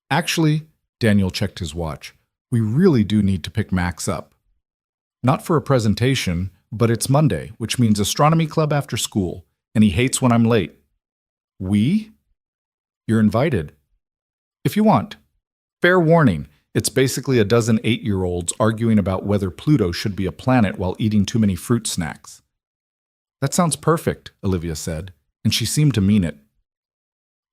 Actually, Daniel checked his watch. We really do need to pick Max up. Not for a presentation, but it's Monday, which means astronomy club after school, and he hates when I'm late. We? You're invited. If you want. Fair warning, it's basically a dozen 8-year-olds arguing about whether Pluto should be a planet while eating too many fruit snacks. That sounds perfect, Olivia said, and she seemed to mean it.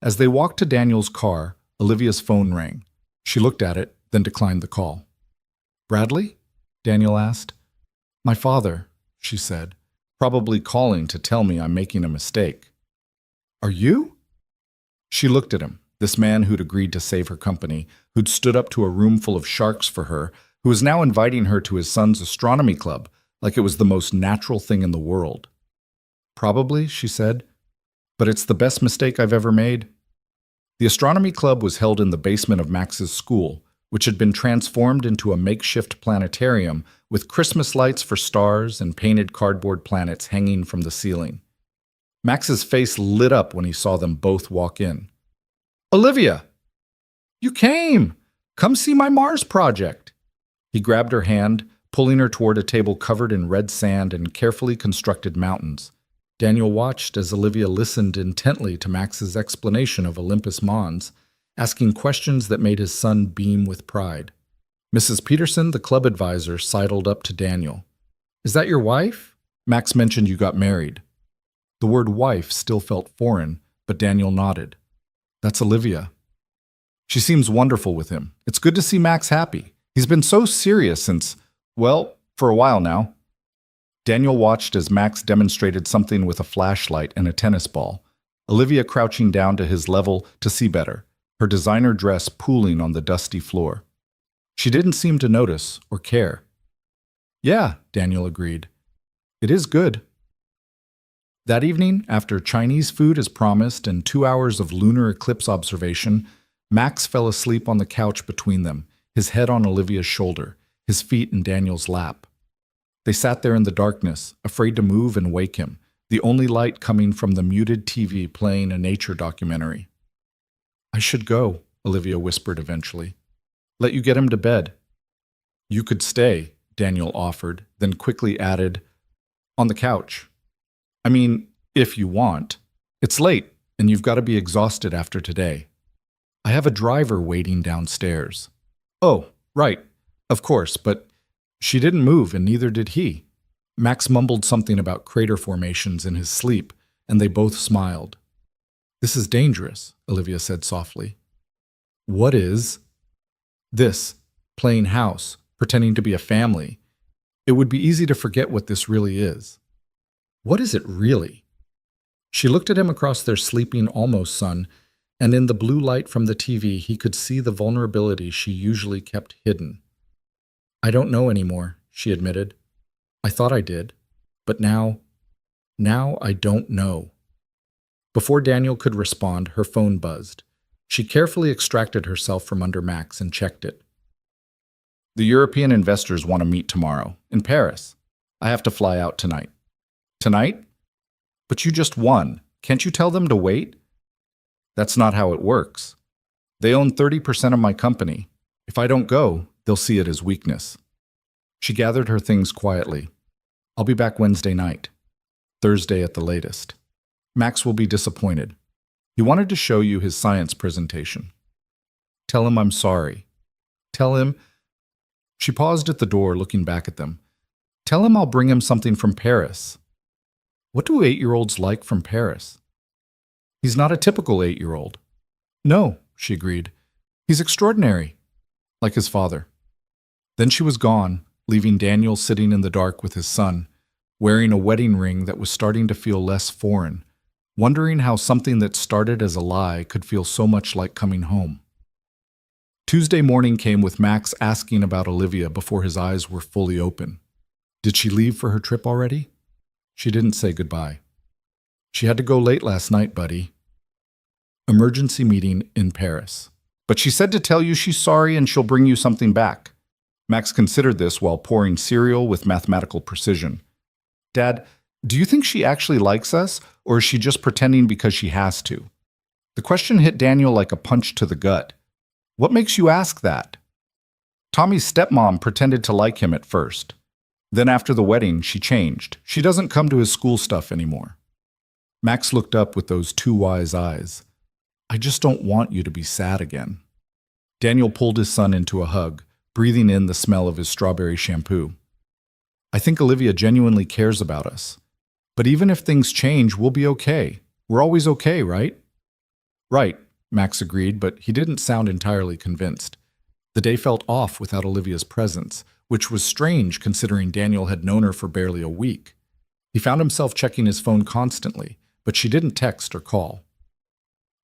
As they walked to Daniel's car, Olivia's phone rang. She looked at it, then declined the call. Bradley? Daniel asked. My father, she said, probably calling to tell me I'm making a mistake. Are you? She looked at him, this man who'd agreed to save her company, who'd stood up to a room full of sharks for her, who was now inviting her to his son's astronomy club like it was the most natural thing in the world. Probably, she said, but it's the best mistake I've ever made. The astronomy club was held in the basement of Max's school, which had been transformed into a makeshift planetarium with Christmas lights for stars and painted cardboard planets hanging from the ceiling. Max's face lit up when he saw them both walk in. Olivia! You came! Come see my Mars project! He grabbed her hand, pulling her toward a table covered in red sand and carefully constructed mountains. Daniel watched as Olivia listened intently to Max's explanation of Olympus Mons, asking questions that made his son beam with pride. Mrs. Peterson, the club advisor, sidled up to Daniel. Is that your wife? Max mentioned you got married. The word wife still felt foreign, but Daniel nodded. That's Olivia. She seems wonderful with him. It's good to see Max happy. He's been so serious since, well, for a while now. Daniel watched as Max demonstrated something with a flashlight and a tennis ball, Olivia crouching down to his level to see better, her designer dress pooling on the dusty floor. She didn't seem to notice or care. Yeah, Daniel agreed. It is good. That evening, after Chinese food as promised and 2 hours of lunar eclipse observation, Max fell asleep on the couch between them, his head on Olivia's shoulder, his feet in Daniel's lap. They sat there in the darkness, afraid to move and wake him, the only light coming from the muted TV playing a nature documentary. I should go, Olivia whispered eventually. Let you get him to bed. You could stay, Daniel offered, then quickly added, on the couch. I mean, if you want. It's late, and you've got to be exhausted after today. I have a driver waiting downstairs. Oh, right, of course, but she didn't move and neither did he. Max mumbled something about crater formations in his sleep, and they both smiled. This is dangerous, Olivia said softly. What is? This, playing house, pretending to be a family. It would be easy to forget what this really is. What is it really? She looked at him across their sleeping almost sun, and in the blue light from the TV he could see the vulnerability she usually kept hidden. I don't know anymore, she admitted. I thought I did, but now I don't know. Before Daniel could respond, her phone buzzed. She carefully extracted herself from under Max and checked it. The European investors want to meet tomorrow, in Paris. I have to fly out tonight. Tonight? But you just won. Can't you tell them to wait? That's not how it works. They own 30% of my company. If I don't go, they'll see it as weakness. She gathered her things quietly. I'll be back Wednesday night. Thursday at the latest. Max will be disappointed. He wanted to show you his science presentation. Tell him I'm sorry. Tell him... She paused at the door, looking back at them. Tell him I'll bring him something from Paris. What do 8-year-olds like from Paris? He's not a typical 8-year-old. No, she agreed. He's extraordinary, like his father. Then she was gone, leaving Daniel sitting in the dark with his son, wearing a wedding ring that was starting to feel less foreign, wondering how something that started as a lie could feel so much like coming home. Tuesday morning came with Max asking about Olivia before his eyes were fully open. Did she leave for her trip already? She didn't say goodbye. She had to go late last night, buddy. Emergency meeting in Paris. But she said to tell you she's sorry and she'll bring you something back. Max considered this while pouring cereal with mathematical precision. Dad, do you think she actually likes us, or is she just pretending because she has to? The question hit Daniel like a punch to the gut. What makes you ask that? Tommy's stepmom pretended to like him at first. Then after the wedding, she changed. She doesn't come to his school stuff anymore. Max looked up with those two wise eyes. I just don't want you to be sad again. Daniel pulled his son into a hug, breathing in the smell of his strawberry shampoo. I think Olivia genuinely cares about us. But even if things change, we'll be okay. We're always okay, right? Right, Max agreed, but he didn't sound entirely convinced. The day felt off without Olivia's presence, which was strange considering Daniel had known her for barely a week. He found himself checking his phone constantly, but she didn't text or call.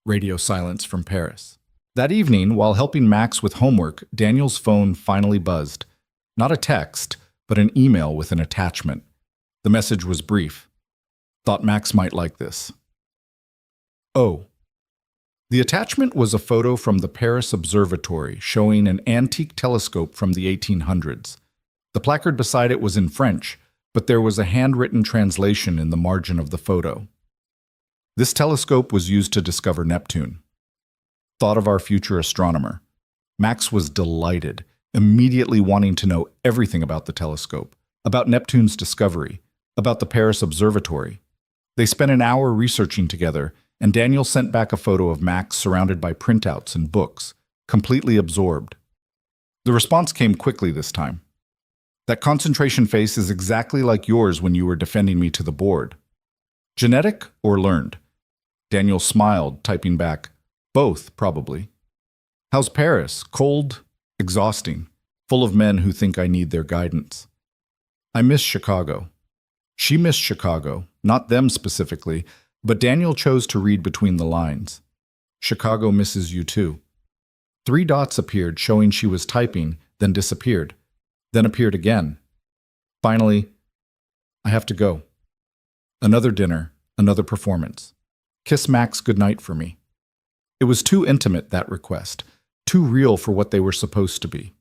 Radio silence from Paris. That evening, while helping Max with homework, Daniel's phone finally buzzed. Not a text, but an email with an attachment. The message was brief. Thought Max might like this. Oh. The attachment was a photo from the Paris Observatory showing an antique telescope from the 1800s. The placard beside it was in French, but there was a handwritten translation in the margin of the photo. This telescope was used to discover Neptune. Thought of our future astronomer. Max was delighted, immediately wanting to know everything about the telescope, about Neptune's discovery, about the Paris Observatory. They spent an hour researching together, and Daniel sent back a photo of Max surrounded by printouts and books, completely absorbed. The response came quickly this time. That concentration face is exactly like yours when you were defending me to the board. Genetic or learned? Daniel smiled, typing back, both, probably. How's Paris? Cold? Exhausting. Full of men who think I need their guidance. I miss Chicago. She missed Chicago, not them specifically, but Daniel chose to read between the lines. Chicago misses you too. 3 dots appeared showing she was typing, then disappeared, then appeared again. Finally, I have to go. Another dinner, another performance. Kiss Max goodnight for me. It was too intimate, that request, too real for what they were supposed to be.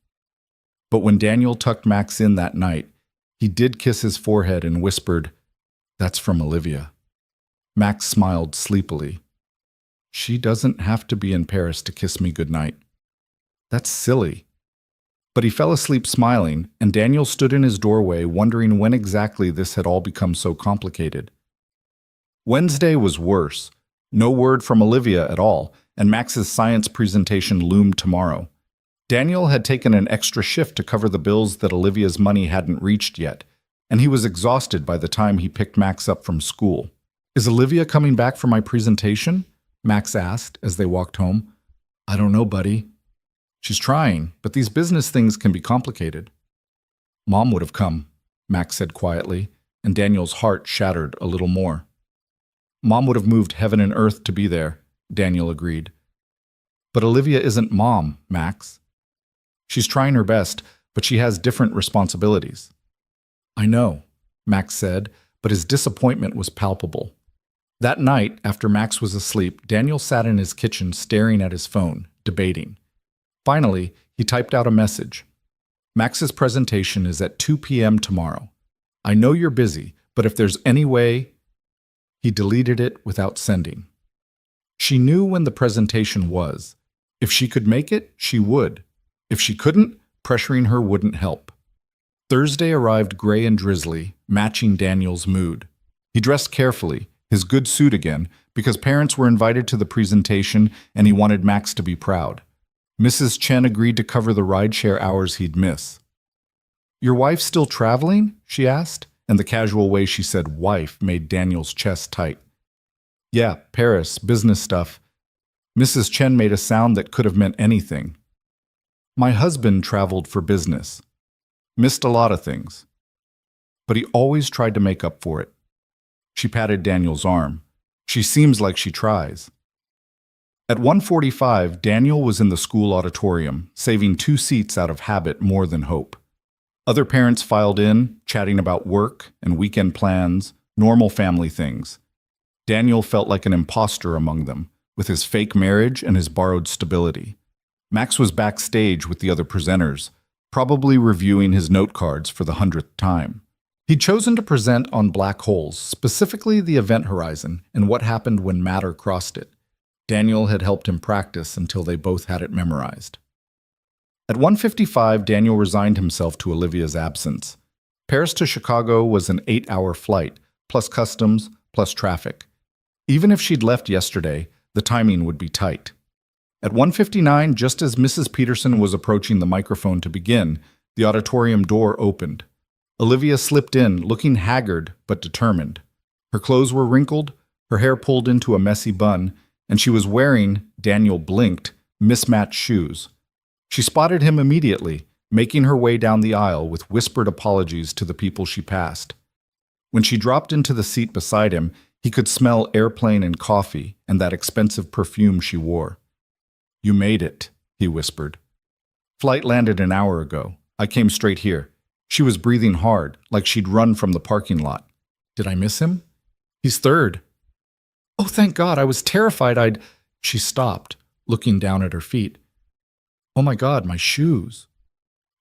But when Daniel tucked Max in that night, he did kiss his forehead and whispered, "That's from Olivia." Max smiled sleepily. She doesn't have to be in Paris to kiss me goodnight. That's silly. But he fell asleep smiling, and Daniel stood in his doorway wondering when exactly this had all become so complicated. Wednesday was worse. No word from Olivia at all, and Max's science presentation loomed tomorrow. Daniel had taken an extra shift to cover the bills that Olivia's money hadn't reached yet, and he was exhausted by the time he picked Max up from school. "Is Olivia coming back for my presentation?" Max asked as they walked home. "I don't know, buddy. She's trying, but these business things can be complicated." "Mom would have come," Max said quietly, and Daniel's heart shattered a little more. "Mom would have moved heaven and earth to be there," Daniel agreed. "But Olivia isn't Mom, Max. She's trying her best, but she has different responsibilities." "I know," Max said, but his disappointment was palpable. That night, after Max was asleep, Daniel sat in his kitchen staring at his phone, debating. Finally, he typed out a message. "Max's presentation is at 2 p.m. tomorrow. I know you're busy, but if there's any way—" He deleted it without sending. She knew when the presentation was. If she could make it, she would. If she couldn't, pressuring her wouldn't help. Thursday arrived gray and drizzly, matching Daniel's mood. He dressed carefully, his good suit again, because parents were invited to the presentation and he wanted Max to be proud. Mrs. Chen agreed to cover the rideshare hours he'd miss. "Your wife's still traveling?" she asked, and the casual way she said "wife" made Daniel's chest tight. "Yeah, Paris, business stuff." Mrs. Chen made a sound that could have meant anything. "My husband traveled for business. Missed a lot of things. But he always tried to make up for it." She patted Daniel's arm. "She seems like she tries." At 1:45, Daniel was in the school auditorium, saving 2 seats out of habit more than hope. Other parents filed in, chatting about work and weekend plans, normal family things. Daniel felt like an imposter among them, with his fake marriage and his borrowed stability. Max was backstage with the other presenters, probably reviewing his note cards for the 100th time. He'd chosen to present on black holes, specifically the event horizon and what happened when matter crossed it. Daniel had helped him practice until they both had it memorized. At 1:55, Daniel resigned himself to Olivia's absence. Paris to Chicago was an 8-hour flight, plus customs, plus traffic. Even if she'd left yesterday, the timing would be tight. At 1:59, just as Mrs. Peterson was approaching the microphone to begin, the auditorium door opened. Olivia slipped in, looking haggard but determined. Her clothes were wrinkled, her hair pulled into a messy bun, and she was wearing, Daniel blinked, mismatched shoes. She spotted him immediately, making her way down the aisle with whispered apologies to the people she passed. When she dropped into the seat beside him, he could smell airplane and coffee and that expensive perfume she wore. "You made it," he whispered. "Flight landed an hour ago. I came straight here." She was breathing hard, like she'd run from the parking lot. "Did I miss him?" "He's third." "Oh, thank God, I was terrified She stopped, looking down at her feet. "Oh my God, my shoes."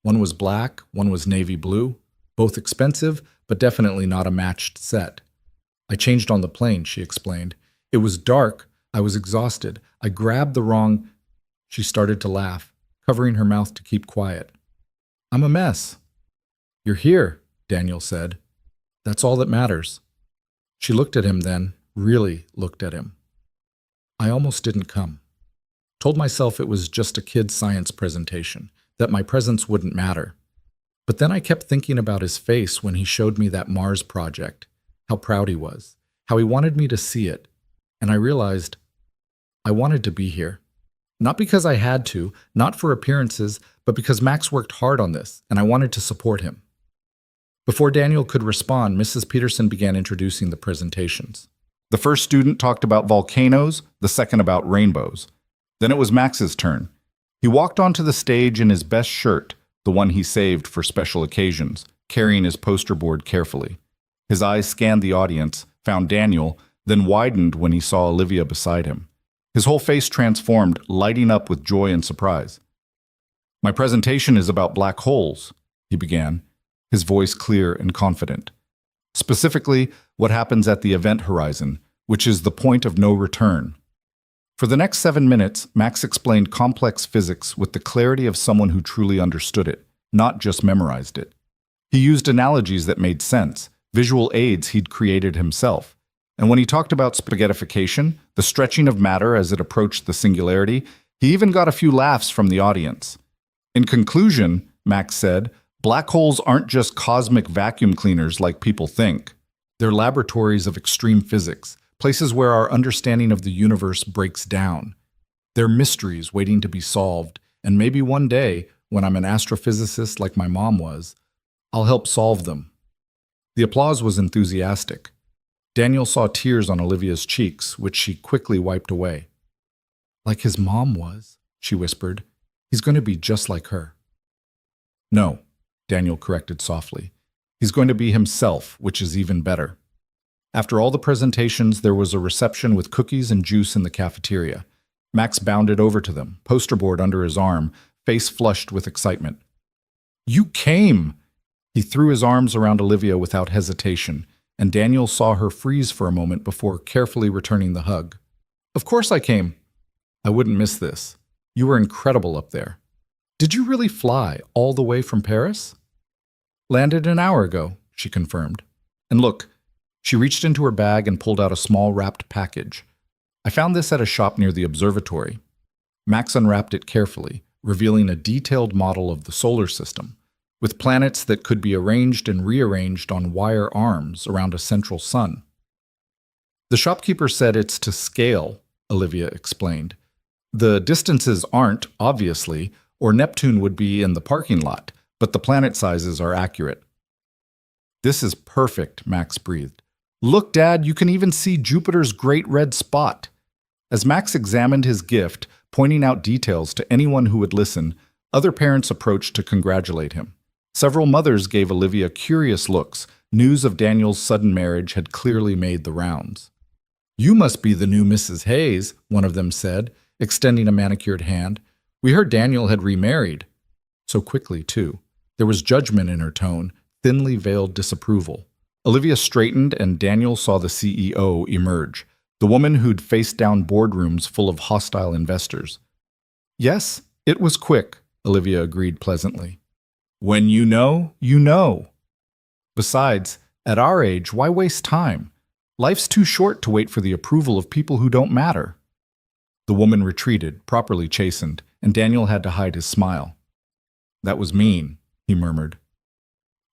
One was black, one was navy blue, both expensive, but definitely not a matched set. "I changed on the plane," she explained. "It was dark, I was exhausted. I grabbed the wrong—" She started to laugh, covering her mouth to keep quiet. "I'm a mess." "You're here," Daniel said. "That's all that matters." She looked at him then, really looked at him. "I almost didn't come. Told myself it was just a kid's science presentation, that my presence wouldn't matter. But then I kept thinking about his face when he showed me that Mars project, how proud he was, how he wanted me to see it, and I realized I wanted to be here. Not because I had to, not for appearances, but because Max worked hard on this, and I wanted to support him." Before Daniel could respond, Mrs. Peterson began introducing the presentations. The first student talked about volcanoes, the second about rainbows. Then it was Max's turn. He walked onto the stage in his best shirt, the one he saved for special occasions, carrying his poster board carefully. His eyes scanned the audience, found Daniel, then widened when he saw Olivia beside him. His whole face transformed, lighting up with joy and surprise. "My presentation is about black holes," he began, his voice clear and confident. "Specifically, what happens at the event horizon, which is the point of no return." For the next 7 minutes, Max explained complex physics with the clarity of someone who truly understood it, not just memorized it. He used analogies that made sense, visual aids he'd created himself. And when he talked about spaghettification, the stretching of matter as it approached the singularity, he even got a few laughs from the audience. In conclusion, Max said, black holes aren't just cosmic vacuum cleaners like people think. They're laboratories of extreme physics, places where our understanding of the universe breaks down. They're mysteries waiting to be solved, and maybe one day, when I'm an astrophysicist like my mom was, I'll help solve them. The applause was enthusiastic. Daniel saw tears on Olivia's cheeks, which she quickly wiped away. "Like his mom was," she whispered. "He's going to be just like her." "No," Daniel corrected softly. "He's going to be himself, which is even better." After all the presentations, there was a reception with cookies and juice in the cafeteria. Max bounded over to them, poster board under his arm, face flushed with excitement. "You came!" He threw his arms around Olivia without hesitation, and Daniel saw her freeze for a moment before carefully returning the hug. "Of course I came. I wouldn't miss this. You were incredible up there. Did you really fly all the way from Paris?" "Landed an hour ago," she confirmed. "And look," she reached into her bag and pulled out a small wrapped package. "I found this at a shop near the observatory." Max unwrapped it carefully, revealing a detailed model of the solar system, with planets that could be arranged and rearranged on wire arms around a central sun. "The shopkeeper said it's to scale," Olivia explained. "The distances aren't, obviously, or Neptune would be in the parking lot, but the planet sizes are accurate." "This is perfect," Max breathed. "Look, Dad, you can even see Jupiter's great red spot." As Max examined his gift, pointing out details to anyone who would listen, other parents approached to congratulate him. Several mothers gave Olivia curious looks. News of Daniel's sudden marriage had clearly made the rounds. "You must be the new Mrs. Hayes," one of them said, extending a manicured hand. "We heard Daniel had remarried." So quickly, too. There was judgment in her tone, thinly veiled disapproval. Olivia straightened and Daniel saw the CEO emerge, the woman who'd faced down boardrooms full of hostile investors. "Yes, it was quick," Olivia agreed pleasantly. "When you know, you know." "Besides, at our age, why waste time? Life's too short to wait for the approval of people who don't matter." The woman retreated, properly chastened, and Daniel had to hide his smile. "That was mean," he murmured.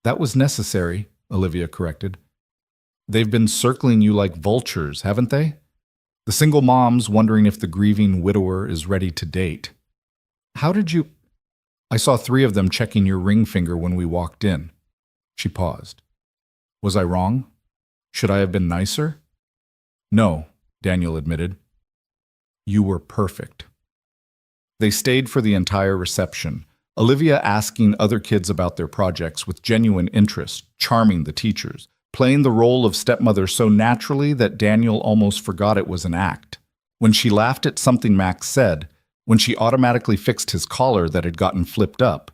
"That was necessary," Olivia corrected. "They've been circling you like vultures, haven't they? The single moms wondering if the grieving widower is ready to date. How did you—" "I saw 3 of them checking your ring finger when we walked in." She paused. "Was I wrong? Should I have been nicer?" "No," Daniel admitted. "You were perfect." They stayed for the entire reception, Olivia asking other kids about their projects with genuine interest, charming the teachers, playing the role of stepmother so naturally that Daniel almost forgot it was an act. When she laughed at something Max said, when she automatically fixed his collar that had gotten flipped up,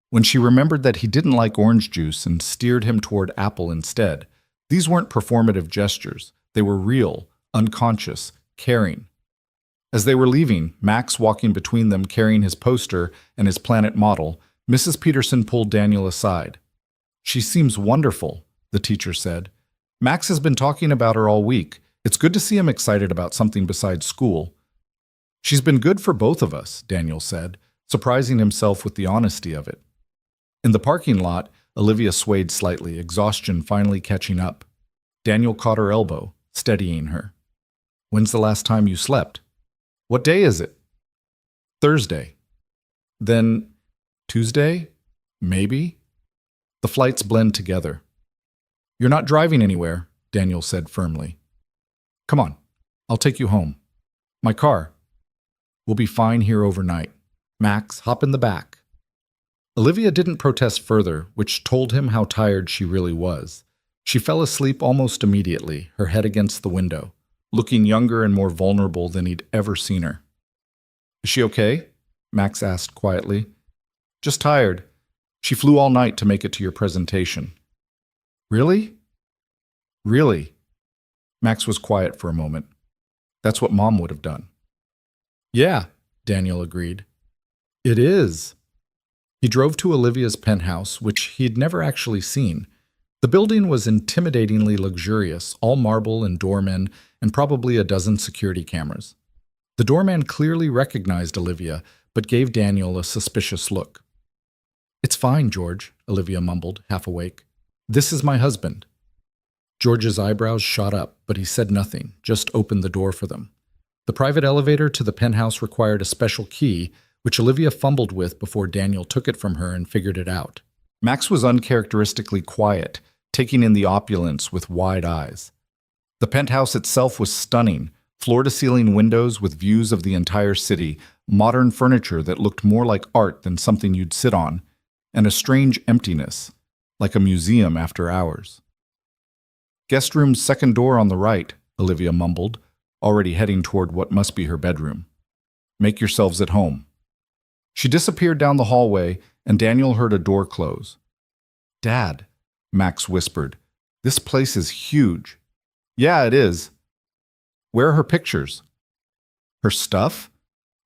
when she remembered that he didn't like orange juice and steered him toward apple instead, these weren't performative gestures. They were real, unconscious, caring. As they were leaving, Max walking between them carrying his poster and his planet model, Mrs. Peterson pulled Daniel aside. "She seems wonderful," the teacher said. "Max has been talking about her all week. It's good to see him excited about something besides school." "She's been good for both of us," Daniel said, surprising himself with the honesty of it. In the parking lot, Olivia swayed slightly, exhaustion finally catching up. Daniel caught her elbow, steadying her. "When's the last time you slept?" "What day is it?" "Thursday." "Then Tuesday? Maybe?" The flights blend together. "You're not driving anywhere," Daniel said firmly. Come on, I'll take you home. My car. We'll be fine here overnight. Max, hop in the back. Olivia didn't protest further, which told him how tired she really was. She fell asleep almost immediately, her head against the window, looking younger and more vulnerable than he'd ever seen her. Is she okay? Max asked quietly. Just tired. She flew all night to make it to your presentation. Really? Really? Max was quiet for a moment. That's what Mom would have done. Yeah, Daniel agreed. It is. He drove to Olivia's penthouse, which he'd never actually seen. The building was intimidatingly luxurious, all marble and doormen, and probably a dozen security cameras. The doorman clearly recognized Olivia, but gave Daniel a suspicious look. It's fine, George, Olivia mumbled, half awake. This is my husband. George's eyebrows shot up, but he said nothing, just opened the door for them. The private elevator to the penthouse required a special key, which Olivia fumbled with before Daniel took it from her and figured it out. Max was uncharacteristically quiet, taking in the opulence with wide eyes. The penthouse itself was stunning, floor-to-ceiling windows with views of the entire city, modern furniture that looked more like art than something you'd sit on, and a strange emptiness, like a museum after hours. Guest room's second door on the right, Olivia mumbled, already heading toward what must be her bedroom. Make yourselves at home. She disappeared down the hallway, and Daniel heard a door close. Dad, Max whispered, this place is huge. Yeah, it is. Where are her pictures? Her stuff?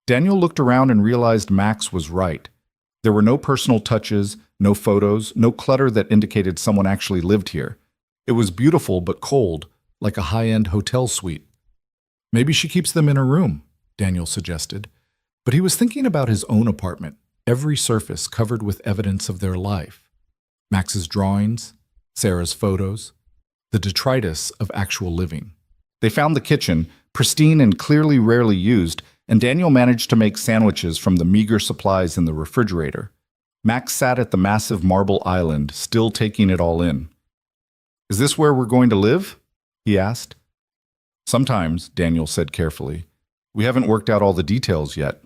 Daniel looked around and realized Max was right. There were no personal touches, no photos, no clutter that indicated someone actually lived here. It was beautiful but cold, like a high-end hotel suite. Maybe she keeps them in her room, Daniel suggested. But he was thinking about his own apartment, every surface covered with evidence of their life. Max's drawings, Sarah's photos, the detritus of actual living. They found the kitchen, pristine and clearly rarely used, and Daniel managed to make sandwiches from the meager supplies in the refrigerator. Max sat at the massive marble island, still taking it all in. Is this where we're going to live? He asked. Sometimes, Daniel said carefully. We haven't worked out all the details yet.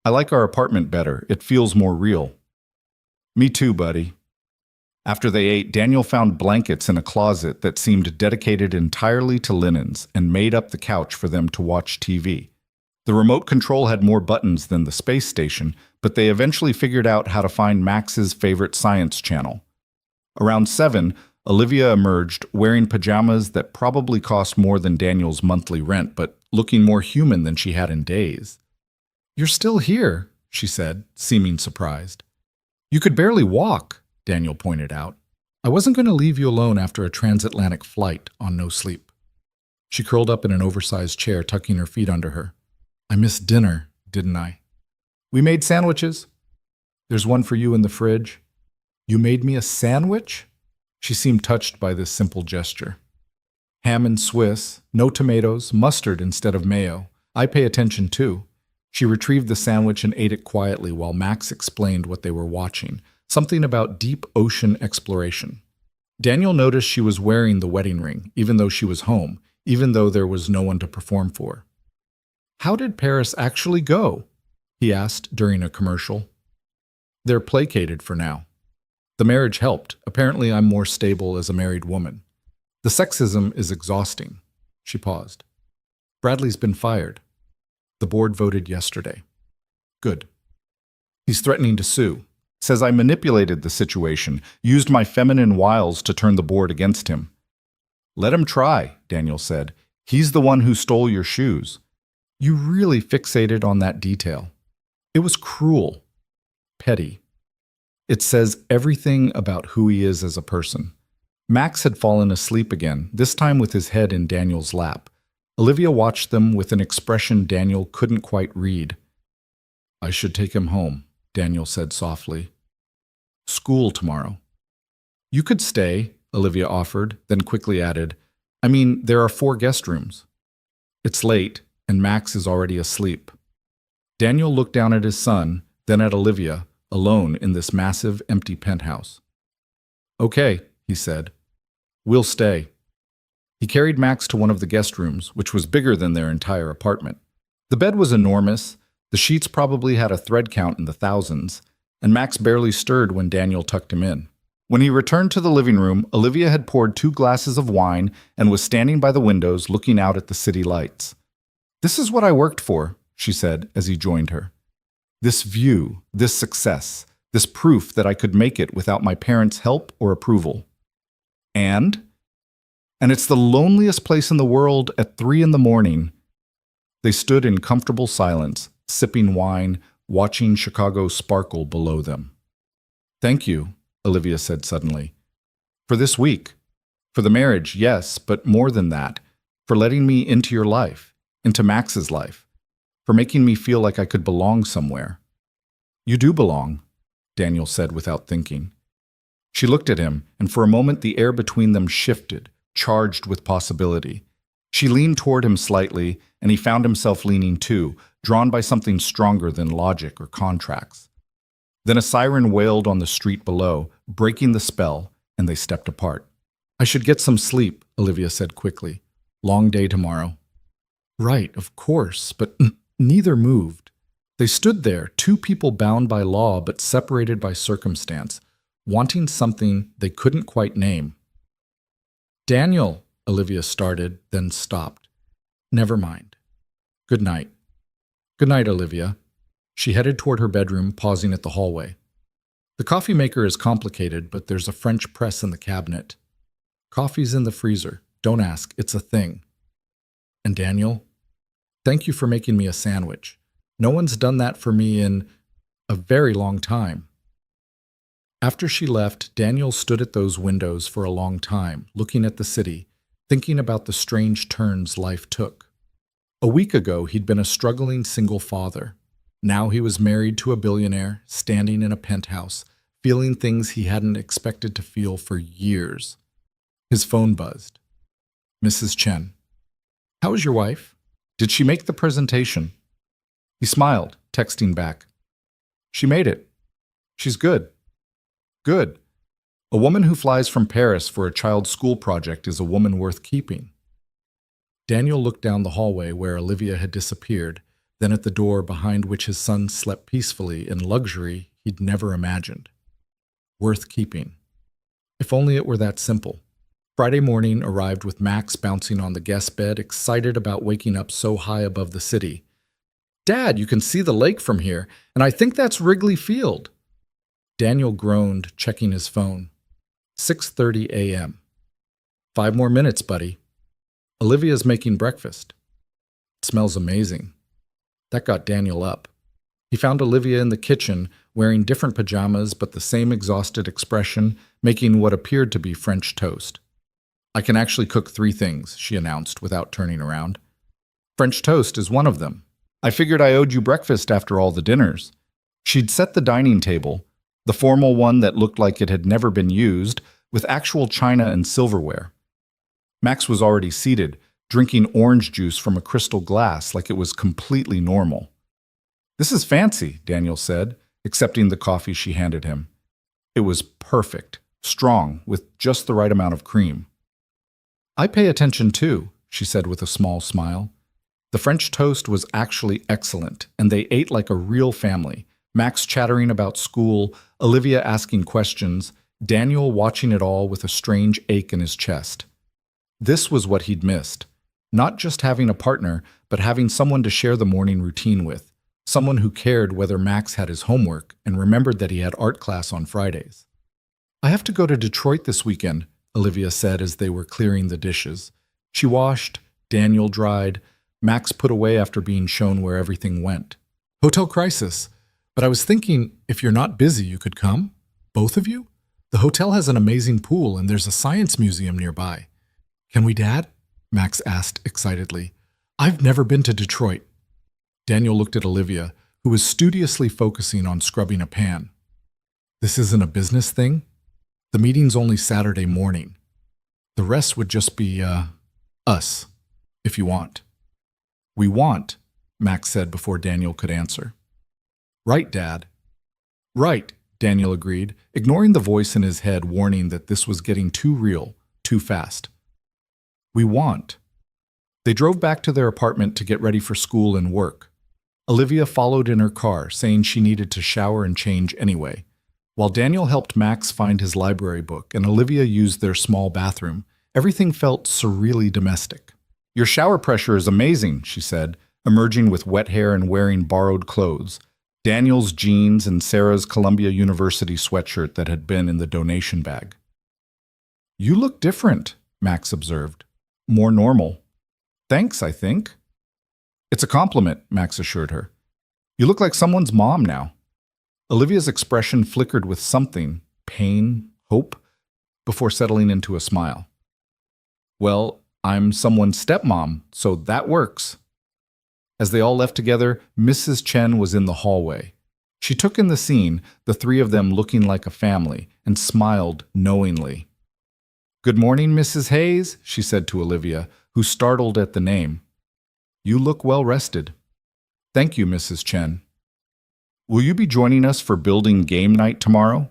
I like our apartment better. It feels more real. Me too, buddy. After they ate, Daniel found blankets in a closet that seemed dedicated entirely to linens and made up the couch for them to watch TV. The remote control had more buttons than the space station, but they eventually figured out how to find Max's favorite science channel. Around 7, Olivia emerged, wearing pajamas that probably cost more than Daniel's monthly rent, but looking more human than she had in days. You're still here, she said, seeming surprised. You could barely walk, Daniel pointed out. I wasn't going to leave you alone after a transatlantic flight on no sleep. She curled up in an oversized chair, tucking her feet under her. I missed dinner, didn't I? We made sandwiches. There's one for you in the fridge. You made me a sandwich? She seemed touched by this simple gesture. Ham and Swiss, no tomatoes, mustard instead of mayo. I pay attention too. She retrieved the sandwich and ate it quietly while Max explained what they were watching, something about deep ocean exploration. Daniel noticed she was wearing the wedding ring, even though she was home, even though there was no one to perform for. How did Paris actually go? He asked during a commercial. They're placated for now. The marriage helped. Apparently I'm more stable as a married woman. The sexism is exhausting. She paused. Bradley's been fired. The board voted yesterday. Good. He's threatening to sue. Says I manipulated the situation, used my feminine wiles to turn the board against him. Let him try, Daniel said. He's the one who stole your shoes. You really fixated on that detail. It was cruel. Petty. It says everything about who he is as a person. Max had fallen asleep again, this time with his head in Daniel's lap. Olivia watched them with an expression Daniel couldn't quite read. I should take him home, Daniel said softly. School tomorrow. You could stay, Olivia offered, then quickly added, I mean, there are 4 guest rooms. It's late, and Max is already asleep. Daniel looked down at his son, then at Olivia, alone in this massive, empty penthouse. Okay, he said. We'll stay. He He carried Max to one of the guest rooms, which was bigger than their entire apartment. The bed was enormous, the sheets probably had a thread count in the thousands, and Max barely stirred when Daniel tucked him in. When he returned to the living room, Olivia had poured 2 glasses of wine and was standing by the windows looking out at the city lights. "This is what I worked for," she said as he joined her. "This view, this success, this proof that I could make it without my parents' help or approval. And it's the loneliest place in the world at 3 in the morning." They stood in comfortable silence, sipping wine, watching Chicago sparkle below them. "Thank you," Olivia said suddenly. "For this week. For the marriage, yes, but more than that. For letting me into your life, into Max's life. For making me feel like I could belong somewhere." "You do belong," Daniel said without thinking. She looked at him, and for a moment the air between them shifted, charged with possibility. She leaned toward him slightly, and he found himself leaning too, drawn by something stronger than logic or contracts. Then a siren wailed on the street below, breaking the spell, and they stepped apart. "I should get some sleep," Olivia said quickly. "Long day tomorrow." "Right, of course," but neither moved. They stood there, 2 people bound by law but separated by circumstance, wanting something they couldn't quite name. "Daniel," Olivia started, then stopped. "Never mind. Good night." "Good night, Olivia." She headed toward her bedroom, pausing at the hallway. "The coffee maker is complicated, but there's a French press in the cabinet. Coffee's in the freezer. Don't ask, it's a thing. And Daniel, thank you for making me a sandwich. No one's done that for me in a very long time." After she left, Daniel stood at those windows for a long time, looking at the city, thinking about the strange turns life took. A week ago, he'd been a struggling single father. Now he was married to a billionaire, standing in a penthouse, feeling things he hadn't expected to feel for years. His phone buzzed. "Mrs. Chen. How is your wife? Did she make the presentation?" He smiled, texting back. "She made it. She's good." "Good. A woman who flies from Paris for a child's school project is a woman worth keeping." Daniel looked down the hallway where Olivia had disappeared, then at the door behind which his son slept peacefully in luxury he'd never imagined. Worth keeping. If only it were that simple. Friday morning arrived with Max bouncing on the guest bed, excited about waking up so high above the city. "Dad, you can see the lake from here, and I think that's Wrigley Field." Daniel groaned, checking his phone. 6:30 a.m. 5 more minutes, buddy. Olivia's making breakfast. It smells amazing. That got Daniel up. He found Olivia in the kitchen, wearing different pajamas but the same exhausted expression, making what appeared to be French toast. "I can actually cook 3 things," she announced without turning around. "French toast is one of them. I figured I owed you breakfast after all the dinners." She'd set the dining table, the formal one that looked like it had never been used, with actual china and silverware. Max was already seated, drinking orange juice from a crystal glass like it was completely normal. "This is fancy," Daniel said, accepting the coffee she handed him. It was perfect, strong, with just the right amount of cream. "I pay attention too," she said with a small smile. The French toast was actually excellent, and they ate like a real family. Max chattering about school, Olivia asking questions, Daniel watching it all with a strange ache in his chest. This was what he'd missed. Not just having a partner, but having someone to share the morning routine with. Someone who cared whether Max had his homework and remembered that he had art class on Fridays. "I have to go to Detroit this weekend," Olivia said as they were clearing the dishes. She washed, Daniel dried, Max put away after being shown where everything went. "Hotel crisis. But I was thinking, if you're not busy, you could come? Both of you? The hotel has an amazing pool and there's a science museum nearby." "Can we, Dad?" Max asked excitedly. "I've never been to Detroit." Daniel looked at Olivia, who was studiously focusing on scrubbing a pan. "This isn't a business thing? The meeting's only Saturday morning. The rest would just be, us, if you want." "We want," Max said before Daniel could answer. "Right, Dad." "Right," Daniel agreed, ignoring the voice in his head warning that this was getting too real, too fast. We want. They drove back to their apartment to get ready for school and work. Olivia followed in her car, saying she needed to shower and change anyway. While Daniel helped Max find his library book and Olivia used their small bathroom, everything felt surreally domestic. "Your shower pressure is amazing," she said, emerging with wet hair and wearing borrowed clothes, Daniel's jeans and Sarah's Columbia University sweatshirt that had been in the donation bag. "You look different," Max observed. "More normal." "Thanks, I think." "It's a compliment," Max assured her. "You look like someone's mom now." Olivia's expression flickered with something, pain, hope, before settling into a smile. "Well, I'm someone's stepmom, so that works." As they all left together, Mrs. Chen was in the hallway. She took in the scene, the three of them looking like a family, and smiled knowingly. "Good morning, Mrs. Hayes," she said to Olivia, who startled at the name. "You look well rested." "Thank you, Mrs. Chen." "Will you be joining us for building game night tomorrow?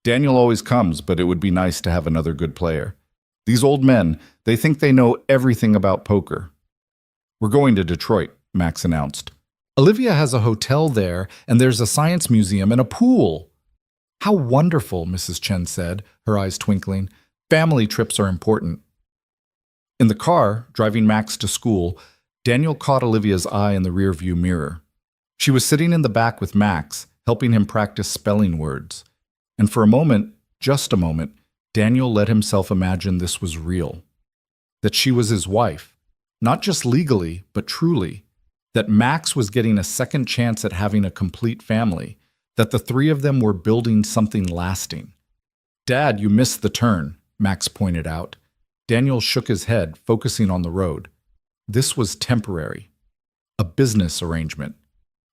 Daniel always comes, but it would be nice to have another good player. These old men, they think they know everything about poker." "We're going to Detroit," Max announced. "Olivia has a hotel there, and there's a science museum and a pool." "How wonderful," Mrs. Chen said, her eyes twinkling. "Family trips are important." In the car, driving Max to school, Daniel caught Olivia's eye in the rearview mirror. She was sitting in the back with Max, helping him practice spelling words. And for a moment, just a moment, Daniel let himself imagine this was real. That she was his wife, not just legally, but truly. That Max was getting a second chance at having a complete family. That the three of them were building something lasting. "Dad, you missed the turn," Max pointed out. Daniel shook his head, focusing on the road. This was temporary. A business arrangement.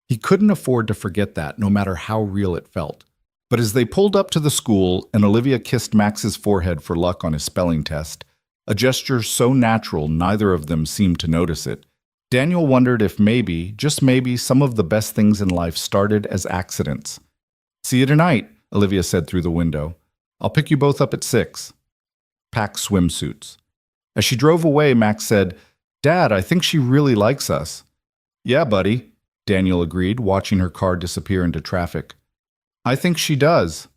He couldn't afford to forget that, no matter how real it felt. But as they pulled up to the school and Olivia kissed Max's forehead for luck on his spelling test, a gesture so natural neither of them seemed to notice it, Daniel wondered if maybe, just maybe, some of the best things in life started as accidents. "See you tonight," Olivia said through the window. "I'll pick you both up at 6. Pack swimsuits. As she drove away, Max said, "Dad, I think she really likes us." "Yeah, buddy," Daniel agreed, watching her car disappear into traffic. "I think she does."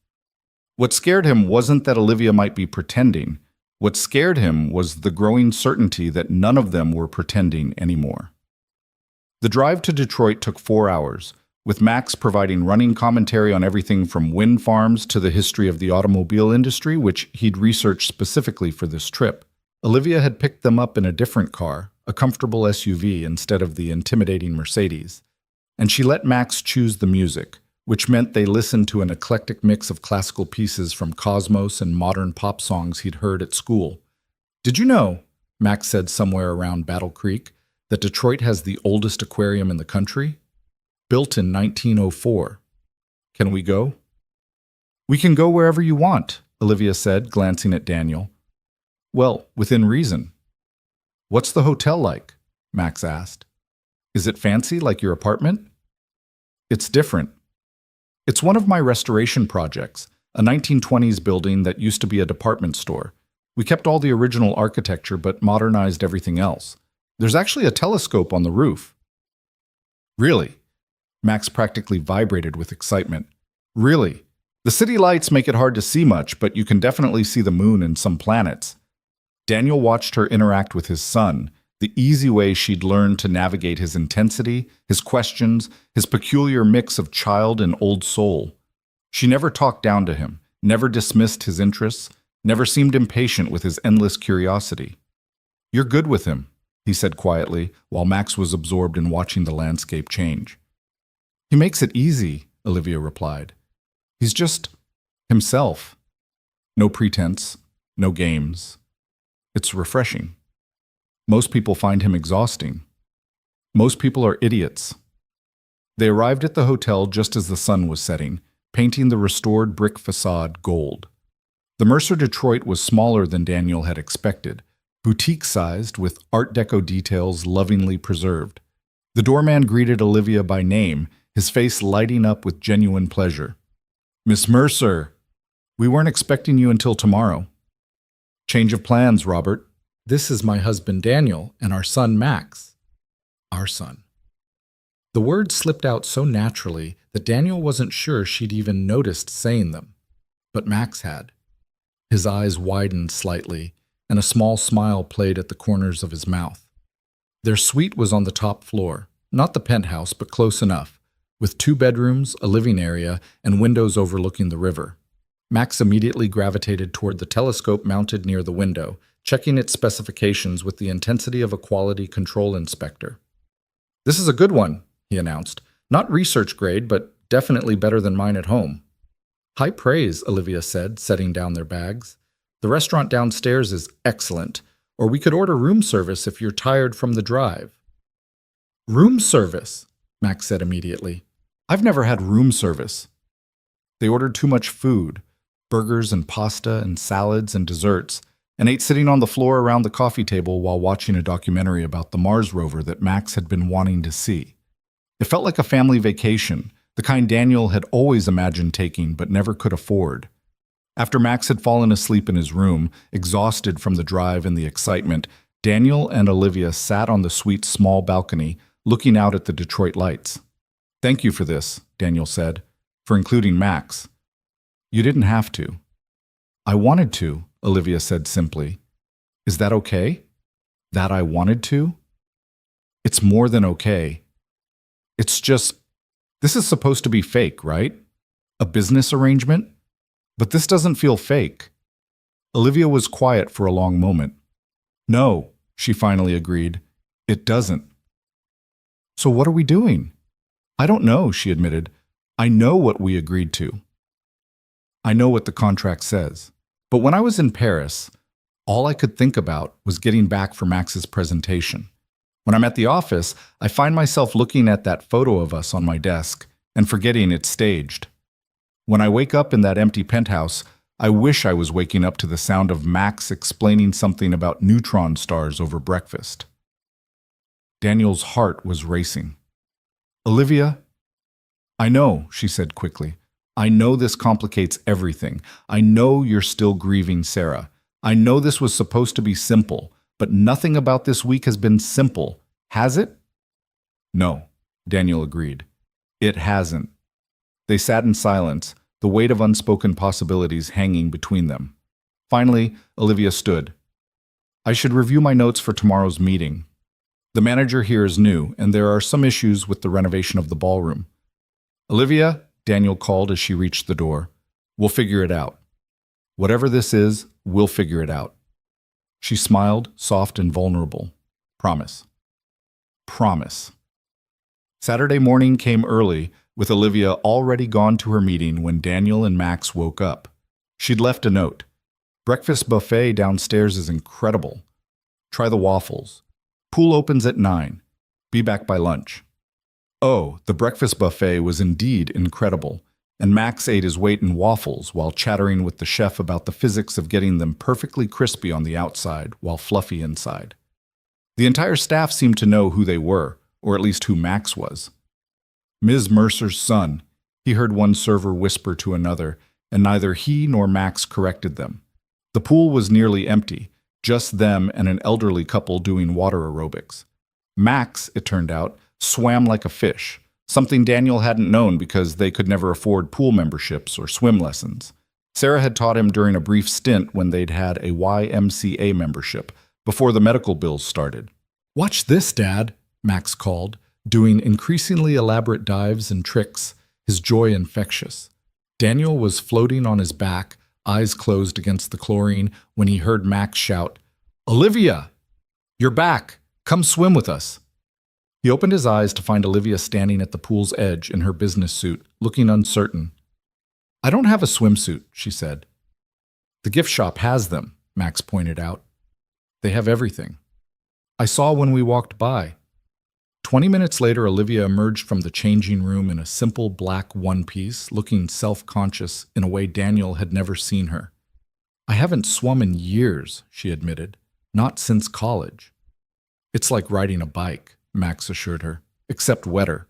What scared him wasn't that Olivia might be pretending. What scared him was the growing certainty that none of them were pretending anymore. The drive to Detroit took 4 hours, with Max providing running commentary on everything from wind farms to the history of the automobile industry, which he'd researched specifically for this trip. Olivia had picked them up in a different car, a comfortable SUV instead of the intimidating Mercedes. And she let Max choose the music, which meant they listened to an eclectic mix of classical pieces from Cosmos and modern pop songs he'd heard at school. "Did you know," Max said somewhere around Battle Creek, "that Detroit has the oldest aquarium in the country? Built in 1904. Can we go?" "We can go wherever you want," Olivia said, glancing at Daniel. "Well, within reason." "What's the hotel like?" Max asked. "Is it fancy like your apartment?" "It's different. It's one of my restoration projects, a 1920s building that used to be a department store. We kept all the original architecture but modernized everything else. There's actually a telescope on the roof." "Really?" Max practically vibrated with excitement. "Really? The city lights make it hard to see much, but you can definitely see the moon and some planets." Daniel watched her interact with his son, the easy way she'd learned to navigate his intensity, his questions, his peculiar mix of child and old soul. She never talked down to him, never dismissed his interests, never seemed impatient with his endless curiosity. "You're good with him," he said quietly, while Max was absorbed in watching the landscape change. "He makes it easy," Olivia replied. "He's just himself. No pretense, no games. It's refreshing. Most people find him exhausting. Most people are idiots." They arrived at the hotel just as the sun was setting, painting the restored brick facade gold. The Mercer Detroit was smaller than Daniel had expected, boutique-sized with Art Deco details lovingly preserved. The doorman greeted Olivia by name, his face lighting up with genuine pleasure. "Miss Mercer, we weren't expecting you until tomorrow." "Change of plans, Robert," This is my husband Daniel and our son Max. Our son. The words slipped out so naturally that Daniel wasn't sure she'd even noticed saying them. But Max had. His eyes widened slightly, and a small smile played at the corners of his mouth. Their suite was on the top floor, not the penthouse, but close enough, with 2 bedrooms, a living area, and windows overlooking the river. Max immediately gravitated toward the telescope mounted near the window, checking its specifications with the intensity of a quality control inspector. "This is a good one," he announced. "Not research grade, but definitely better than mine at home." "High praise," Olivia said, setting down their bags. "The restaurant downstairs is excellent, or we could order room service if you're tired from the drive." "Room service," Max said immediately. "I've never had room service." They ordered too much food, burgers and pasta and salads and desserts, and ate sitting on the floor around the coffee table while watching a documentary about the Mars rover that Max had been wanting to see. It felt like a family vacation, the kind Daniel had always imagined taking but never could afford. After Max had fallen asleep in his room, exhausted from the drive and the excitement, Daniel and Olivia sat on the suite's small balcony, looking out at the Detroit lights. "Thank you for this," Daniel said, "for including Max." "You didn't have to." "I wanted to," Olivia said simply. "Is that okay? That I wanted to?" "It's more than okay. It's just, this is supposed to be fake, right? A business arrangement? But this doesn't feel fake." Olivia was quiet for a long moment. "No," she finally agreed. "It doesn't." "So what are we doing?" "I don't know," she admitted. "I know what we agreed to. I know what the contract says. But when I was in Paris, all I could think about was getting back for Max's presentation. When I'm at the office, I find myself looking at that photo of us on my desk and forgetting it's staged. When I wake up in that empty penthouse, I wish I was waking up to the sound of Max explaining something about neutron stars over breakfast." Daniel's heart was racing. "Olivia?" "I know," she said quickly. "I know this complicates everything. I know you're still grieving Sarah. I know this was supposed to be simple, but nothing about this week has been simple. Has it?" "No," Daniel agreed. "It hasn't." They sat in silence, the weight of unspoken possibilities hanging between them. Finally, Olivia stood. "I should review my notes for tomorrow's meeting. The manager here is new, and there are some issues with the renovation of the ballroom." "Olivia," Daniel called as she reached the door, "we'll figure it out. Whatever this is, we'll figure it out." She smiled, soft and vulnerable. "Promise." "Promise." Saturday morning came early, with Olivia already gone to her meeting when Daniel and Max woke up. She'd left a note. "Breakfast buffet downstairs is incredible. Try the waffles. Pool opens at 9. Be back by lunch." Oh, the breakfast buffet was indeed incredible, and Max ate his weight in waffles while chattering with the chef about the physics of getting them perfectly crispy on the outside while fluffy inside. The entire staff seemed to know who they were, or at least who Max was. "Ms. Mercer's son," he heard one server whisper to another, and neither he nor Max corrected them. The pool was nearly empty, just them and an elderly couple doing water aerobics. Max, it turned out, swam like a fish, something Daniel hadn't known because they could never afford pool memberships or swim lessons. Sarah had taught him during a brief stint when they'd had a YMCA membership, before the medical bills started. "Watch this, Dad," Max called, doing increasingly elaborate dives and tricks, his joy infectious. Daniel was floating on his back, eyes closed against the chlorine, when he heard Max shout, "Olivia! You're back! Come swim with us!" He opened his eyes to find Olivia standing at the pool's edge in her business suit, looking uncertain. "I don't have a swimsuit," she said. "The gift shop has them," Max pointed out. "They have everything. I saw when we walked by." 20 minutes later, Olivia emerged from the changing room in a simple black one-piece, looking self-conscious in a way Daniel had never seen her. "I haven't swum in years," she admitted. "Not since college." "It's like riding a bike," Max assured her, "except wetter."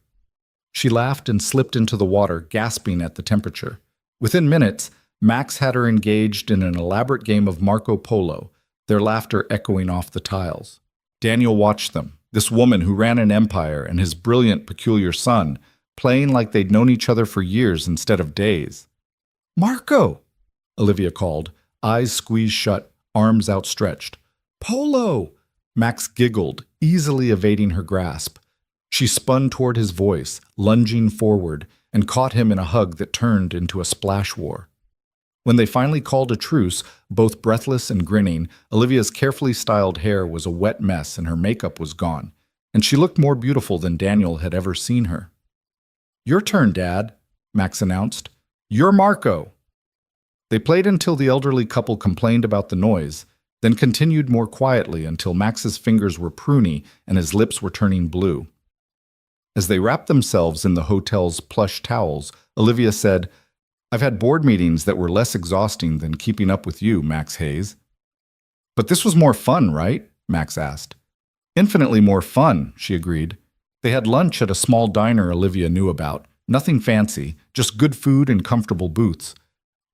She laughed and slipped into the water, gasping at the temperature. Within minutes, Max had her engaged in an elaborate game of Marco Polo, their laughter echoing off the tiles. Daniel watched them, this woman who ran an empire and his brilliant, peculiar son, playing like they'd known each other for years instead of days. "Marco!" Olivia called, eyes squeezed shut, arms outstretched. "Polo!" Max giggled, easily evading her grasp. She spun toward his voice, lunging forward, and caught him in a hug that turned into a splash war. When they finally called a truce, both breathless and grinning, Olivia's carefully styled hair was a wet mess and her makeup was gone, and she looked more beautiful than Daniel had ever seen her. "Your turn, Dad," Max announced. "You're Marco." They played until the elderly couple complained about the noise, then continued more quietly until Max's fingers were pruny and his lips were turning blue. As they wrapped themselves in the hotel's plush towels, Olivia said, "I've had board meetings that were less exhausting than keeping up with you, Max Hayes." "But this was more fun, right?" Max asked. "Infinitely more fun," she agreed. They had lunch at a small diner Olivia knew about. Nothing fancy, just good food and comfortable booths.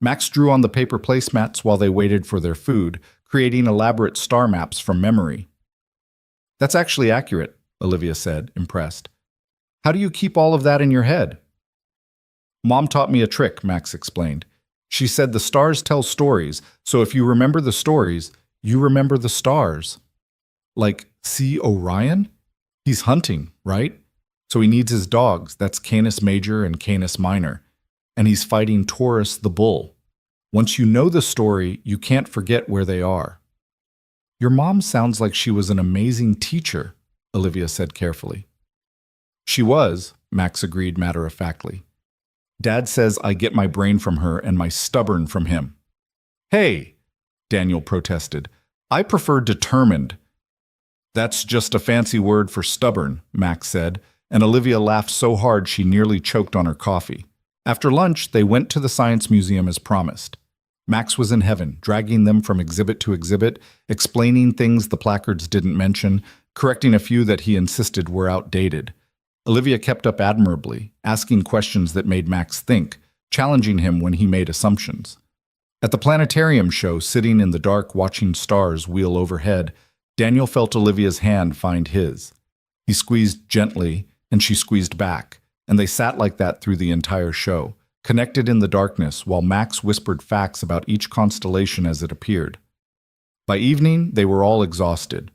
Max drew on the paper placemats while they waited for their food, creating elaborate star maps from memory. "That's actually accurate," Olivia said, impressed. "How do you keep all of that in your head?" "Mom taught me a trick," Max explained. "She said the stars tell stories, so if you remember the stories, you remember the stars." "Like, see Orion? He's hunting, right? So he needs his dogs, that's Canis Major and Canis Minor. And he's fighting Taurus the bull. Once you know the story, you can't forget where they are." "Your mom sounds like she was an amazing teacher," Olivia said carefully. "She was," Max agreed matter-of-factly. "Dad says I get my brain from her and my stubborn from him." "Hey," Daniel protested. "I prefer determined." "That's just a fancy word for stubborn," Max said, and Olivia laughed so hard she nearly choked on her coffee. After lunch, they went to the Science Museum as promised. Max was in heaven, dragging them from exhibit to exhibit, explaining things the placards didn't mention, correcting a few that he insisted were outdated. Olivia kept up admirably, asking questions that made Max think, challenging him when he made assumptions. At the planetarium show, sitting in the dark watching stars wheel overhead, Daniel felt Olivia's hand find his. He squeezed gently, and she squeezed back, and they sat like that through the entire show, connected in the darkness while Max whispered facts about each constellation as it appeared. By evening, they were all exhausted.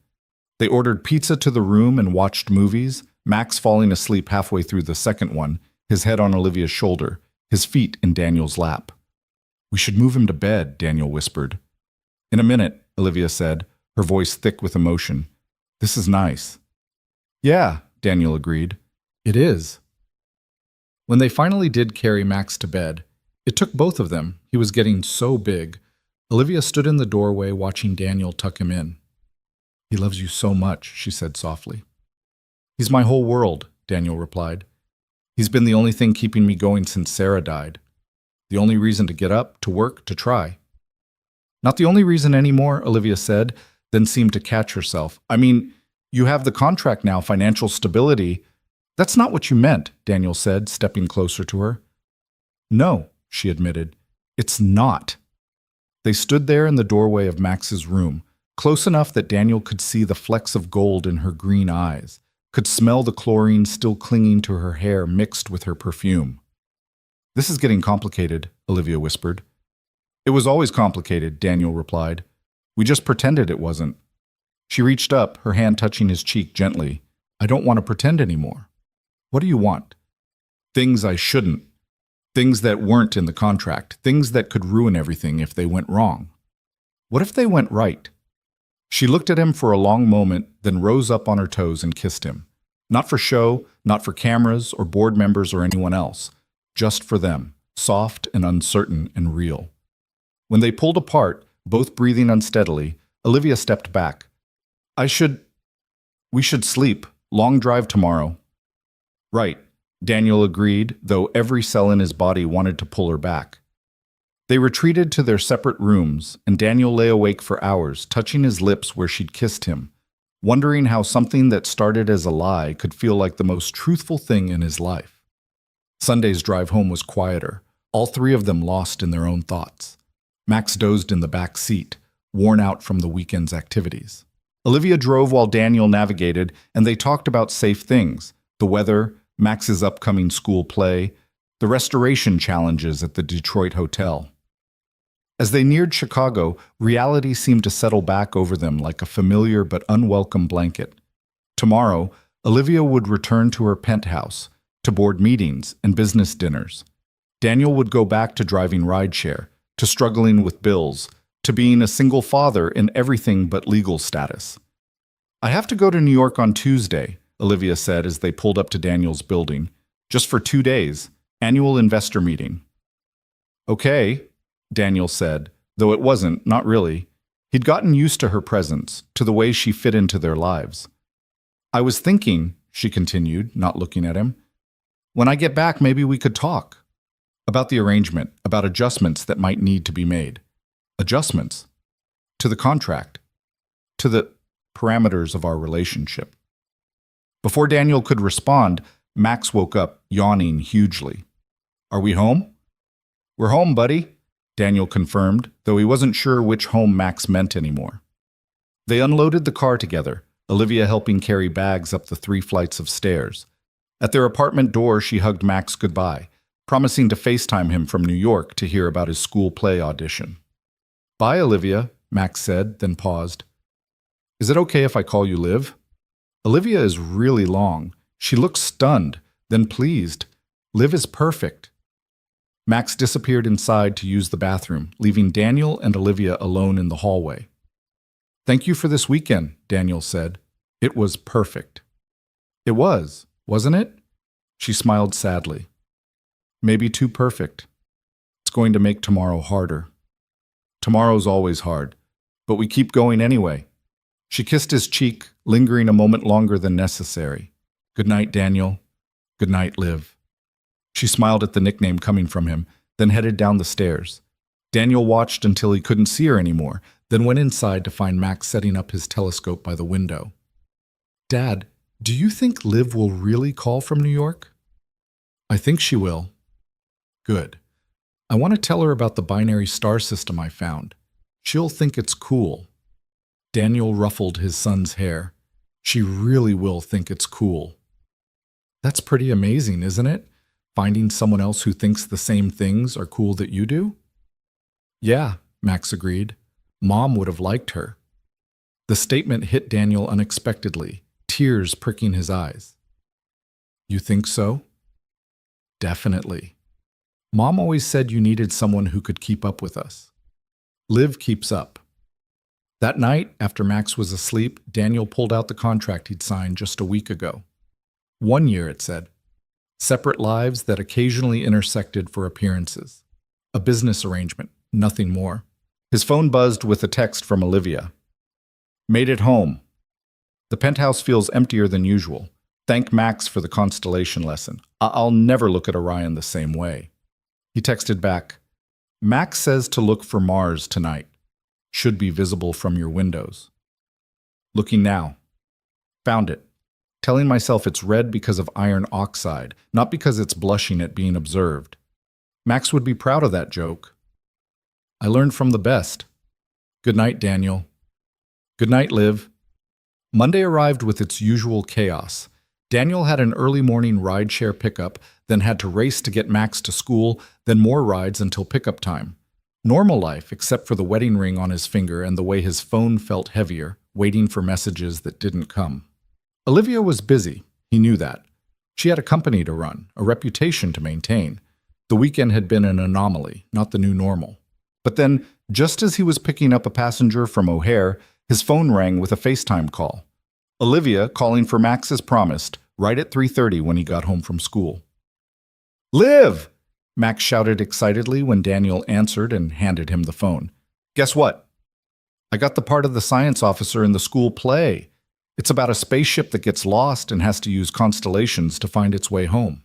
They ordered pizza to the room and watched movies, Max falling asleep halfway through the second one, his head on Olivia's shoulder, his feet in Daniel's lap. "We should move him to bed," Daniel whispered. "In a minute," Olivia said, her voice thick with emotion. "This is nice." "Yeah," Daniel agreed. "It is." When they finally did carry Max to bed, it took both of them. He was getting so big. Olivia stood in the doorway watching Daniel tuck him in. "He loves you so much," she said softly. "He's my whole world," Daniel replied. "He's been the only thing keeping me going since Sarah died. The only reason to get up, to work, to try." "Not the only reason anymore," Olivia said, then seemed to catch herself. "I mean, you have the contract now, financial stability." "That's not what you meant," Daniel said, stepping closer to her. "No," she admitted. "It's not." They stood there in the doorway of Max's room, close enough that Daniel could see the flecks of gold in her green eyes, could smell the chlorine still clinging to her hair mixed with her perfume. "This is getting complicated," Olivia whispered. "It was always complicated," Daniel replied. "We just pretended it wasn't." She reached up, her hand touching his cheek gently. "I don't want to pretend anymore." "What do you want?" "Things I shouldn't. Things that weren't in the contract. Things that could ruin everything if they went wrong." "What if they went right?" She looked at him for a long moment, then rose up on her toes and kissed him. Not for show, not for cameras or board members or anyone else. Just for them, soft and uncertain and real. When they pulled apart, both breathing unsteadily, Olivia stepped back. We should sleep. Long drive tomorrow." "Right," Daniel agreed, though every cell in his body wanted to pull her back. They retreated to their separate rooms, and Daniel lay awake for hours, touching his lips where she'd kissed him, wondering how something that started as a lie could feel like the most truthful thing in his life. Sunday's drive home was quieter, all three of them lost in their own thoughts. Max dozed in the back seat, worn out from the weekend's activities. Olivia drove while Daniel navigated, and they talked about safe things: the weather, Max's upcoming school play, the restoration challenges at the Detroit hotel. As they neared Chicago, reality seemed to settle back over them like a familiar but unwelcome blanket. Tomorrow, Olivia would return to her penthouse, to board meetings and business dinners. Daniel would go back to driving rideshare, to struggling with bills, to being a single father in everything but legal status. "I have to go to New York on Tuesday," Olivia said as they pulled up to Daniel's building. "Just for 2 days. Annual investor meeting." "Okay," Daniel said, though it wasn't, not really. He'd gotten used to her presence, to the way she fit into their lives. "I was thinking," she continued, not looking at him, "when I get back, maybe we could talk. About the arrangement, about adjustments that might need to be made." "Adjustments? To the contract? To the parameters of our relationship?" Before Daniel could respond, Max woke up, yawning hugely. "Are we home?" "We're home, buddy," Daniel confirmed, though he wasn't sure which home Max meant anymore. They unloaded the car together, Olivia helping carry bags up the 3 flights of stairs. At their apartment door, she hugged Max goodbye, promising to FaceTime him from New York to hear about his school play audition. "Bye, Olivia," Max said, then paused. "Is it okay if I call you Liv?" Olivia is really long. She looked stunned, then pleased. Liv is perfect. Max disappeared inside to use the bathroom, leaving Daniel and Olivia alone in the hallway. "Thank you for this weekend," Daniel said. "It was perfect." "It was, wasn't it?" She smiled sadly. "Maybe too perfect. It's going to make tomorrow harder." "Tomorrow's always hard, but we keep going anyway." She kissed his cheek, lingering a moment longer than necessary. "Good night, Daniel. Good night, Liv." She smiled at the nickname coming from him, then headed down the stairs. Daniel watched until he couldn't see her anymore, then went inside to find Max setting up his telescope by the window. "Dad, do you think Liv will really call from New York?" "I think she will." "Good. I want to tell her about the binary star system I found. She'll think it's cool." Daniel ruffled his son's hair. "She really will think it's cool." "That's pretty amazing, isn't it? Finding someone else who thinks the same things are cool that you do?" "Yeah," Max agreed. "Mom would have liked her." The statement hit Daniel unexpectedly, tears pricking his eyes. "You think so?" "Definitely. Mom always said you needed someone who could keep up with us. Liv keeps up." That night, after Max was asleep, Daniel pulled out the contract he'd signed just a week ago. 1 year, it said. Separate lives that occasionally intersected for appearances. A business arrangement, nothing more. His phone buzzed with a text from Olivia. "Made it home. The penthouse feels emptier than usual. Thank Max for the constellation lesson. I'll never look at Orion the same way." He texted back, "Max says to look for Mars tonight. Should be visible from your windows." Looking now. Found it. Telling myself it's red because of iron oxide, not because it's blushing at being observed. Max would be proud of that joke. I learned from the best. Good night, Daniel. Good night, Liv. Monday arrived with its usual chaos. Daniel had an early morning rideshare pickup, then had to race to get Max to school, then more rides until pickup time. Normal life, except for the wedding ring on his finger and the way his phone felt heavier, waiting for messages that didn't come. Olivia was busy. He knew that. She had a company to run, a reputation to maintain. The weekend had been an anomaly, not the new normal. But then, just as he was picking up a passenger from O'Hare, his phone rang with a FaceTime call. Olivia calling for Max as promised, right at 3:30 when he got home from school. "Liv!" Max shouted excitedly when Daniel answered and handed him the phone. "Guess what? I got the part of the science officer in the school play. It's about a spaceship that gets lost and has to use constellations to find its way home."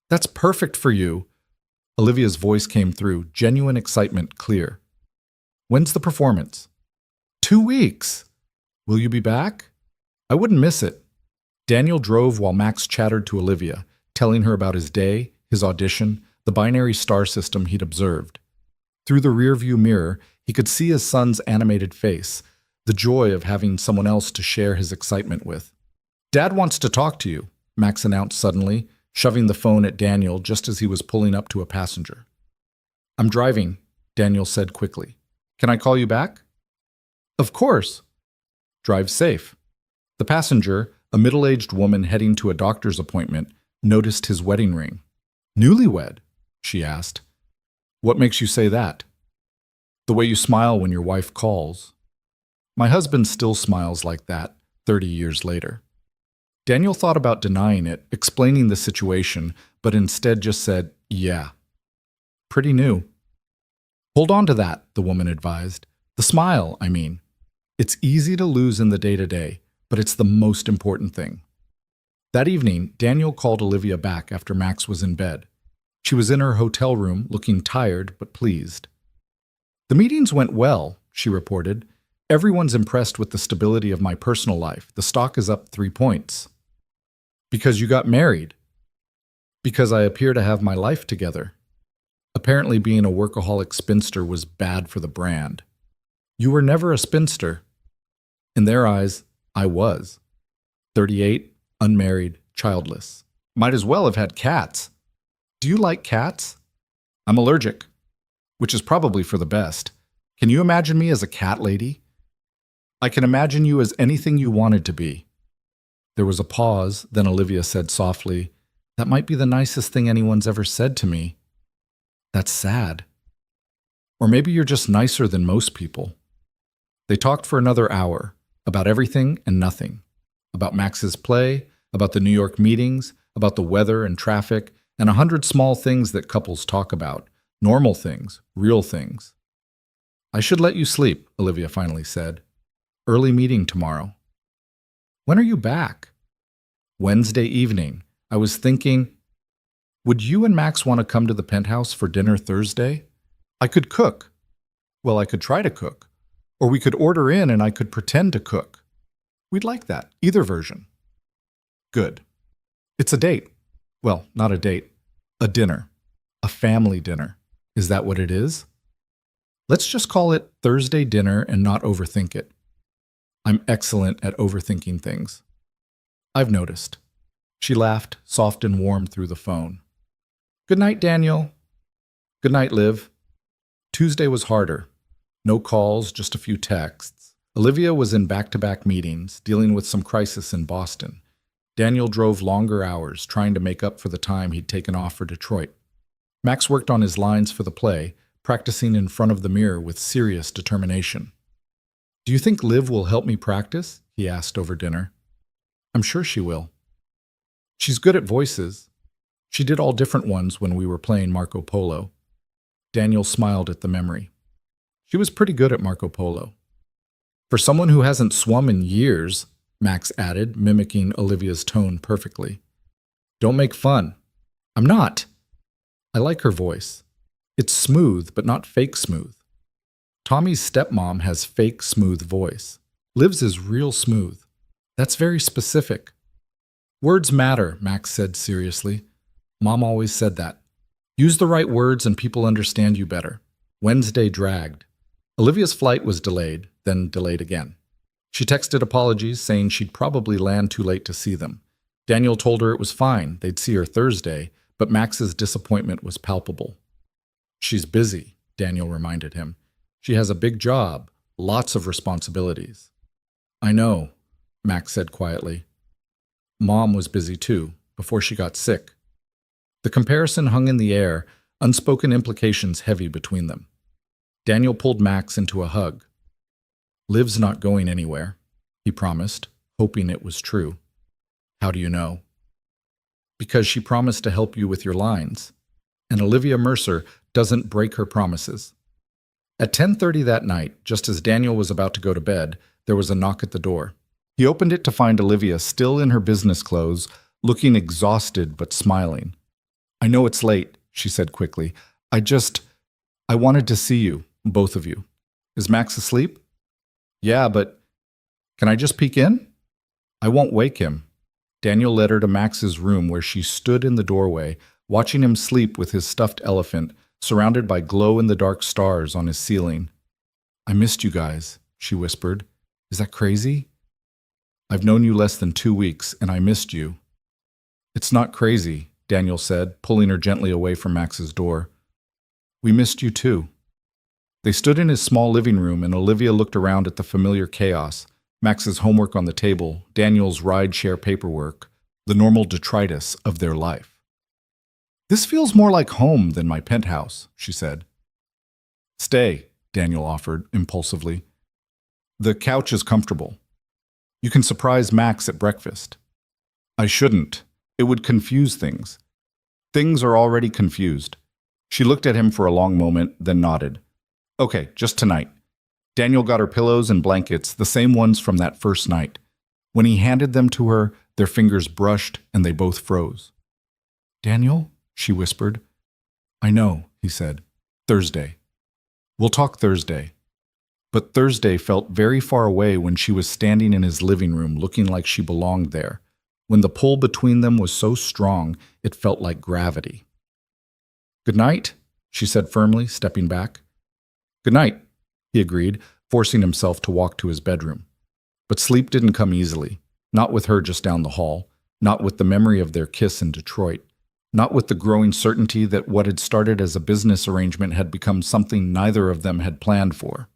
"That's perfect for you." Olivia's voice came through, genuine excitement clear. "When's the performance?" 2 weeks. "Will you be back?" "I wouldn't miss it." Daniel drove while Max chattered to Olivia, telling her about his day, his audition, the binary star system he'd observed. Through the rearview mirror, he could see his son's animated face, the joy of having someone else to share his excitement with. "Dad wants to talk to you," Max announced suddenly, shoving the phone at Daniel just as he was pulling up to a passenger. "I'm driving," Daniel said quickly. "Can I call you back?" "Of course." "Drive safe." The passenger, a middle-aged woman heading to a doctor's appointment, noticed his wedding ring. "Newlywed?" she asked. "What makes you say that?" "The way you smile when your wife calls." "My husband still smiles like that, 30 years later." Daniel thought about denying it, explaining the situation, but instead just said, "Yeah." "Pretty new." "Hold on to that," the woman advised. "The smile, I mean. It's easy to lose in the day-to-day, but it's the most important thing." That evening, Daniel called Olivia back after Max was in bed. She was in her hotel room, looking tired but pleased. "The meetings went well," she reported. "Everyone's impressed with the stability of my personal life. The stock is up 3 points." "Because you got married." "Because I appear to have my life together." Apparently being a workaholic spinster was bad for the brand. "You were never a spinster." In their eyes, I was. 38, unmarried, childless. Might as well have had cats. "Do you like cats?" "I'm allergic." "Which is probably for the best. Can you imagine me as a cat lady?" "I can imagine you as anything you wanted to be." There was a pause, then Olivia said softly, "That might be the nicest thing anyone's ever said to me." "That's sad." "Or maybe you're just nicer than most people." They talked for another hour, about everything and nothing. About Max's play, about the New York meetings, about the weather and traffic, and 100 small things that couples talk about. Normal things, real things. "I should let you sleep," Olivia finally said. "Early meeting tomorrow." "When are you back?" "Wednesday evening. I was thinking, would you and Max want to come to the penthouse for dinner Thursday? I could cook." "Well, I could try to cook. Or we could order in and I could pretend to cook." "We'd like that. Either version." "Good. It's a date." "Well, not a date. A dinner. A family dinner. Is that what it is?" "Let's just call it Thursday dinner and not overthink it." "I'm excellent at overthinking things." "I've noticed." She laughed, soft and warm through the phone. "Good night, Daniel." "Good night, Liv." Tuesday was harder. No calls, just a few texts. Olivia was in back-to-back meetings, dealing with some crisis in Boston. Daniel drove longer hours, trying to make up for the time he'd taken off for Detroit. Max worked on his lines for the play, practicing in front of the mirror with serious determination. "Do you think Liv will help me practice?" he asked over dinner. "I'm sure she will. She's good at voices. She did all different ones when we were playing Marco Polo." Daniel smiled at the memory. "She was pretty good at Marco Polo." "For someone who hasn't swum in years," Max added, mimicking Olivia's tone perfectly. "Don't make fun." "I'm not." "I like her voice. It's smooth, but not fake smooth. Tommy's stepmom has fake smooth voice. Liv's is real smooth. That's very specific." "Words matter," Max said seriously. "Mom always said that. Use the right words and people understand you better." Wednesday dragged. Olivia's flight was delayed, then delayed again. She texted apologies, saying she'd probably land too late to see them. Daniel told her it was fine, they'd see her Thursday, but Max's disappointment was palpable. "She's busy," Daniel reminded him. "She has a big job, lots of responsibilities." "I know," Max said quietly. Mom was busy too, before she got sick. The comparison hung in the air, unspoken implications heavy between them. Daniel pulled Max into a hug. "Liv's not going anywhere," he promised, hoping it was true. "How do you know?" "Because she promised to help you with your lines. And Olivia Mercer doesn't break her promises." At 10:30 that night, just as Daniel was about to go to bed, there was a knock at the door. He opened it to find Olivia still in her business clothes, looking exhausted but smiling. "I know it's late," she said quickly. I wanted to see you, both of you." "Is Max asleep?" "Yeah, but can I just peek in?" "I won't wake him." Daniel led her to Max's room where she stood in the doorway, watching him sleep with his stuffed elephant, surrounded by glow-in-the-dark stars on his ceiling. "I missed you guys," she whispered. "Is that crazy? I've known you less than 2 weeks, and I missed you." "It's not crazy," Daniel said, pulling her gently away from Max's door. "We missed you too." They stood in his small living room, and Olivia looked around at the familiar chaos: Max's homework on the table, Daniel's ride-share paperwork, the normal detritus of their life. "This feels more like home than my penthouse," she said. "Stay," Daniel offered, impulsively. "The couch is comfortable. You can surprise Max at breakfast." "I shouldn't. It would confuse things." "Things are already confused." She looked at him for a long moment, then nodded. "Okay, just tonight." Daniel got her pillows and blankets, the same ones from that first night. When he handed them to her, their fingers brushed and they both froze. "Daniel?" she whispered. "I know," he said. "Thursday. We'll talk Thursday." But Thursday felt very far away when she was standing in his living room looking like she belonged there, when the pull between them was so strong it felt like gravity. "Good night," she said firmly, stepping back. "Good night," he agreed, forcing himself to walk to his bedroom. But sleep didn't come easily, not with her just down the hall, not with the memory of their kiss in Detroit, not with the growing certainty that what had started as a business arrangement had become something neither of them had planned for.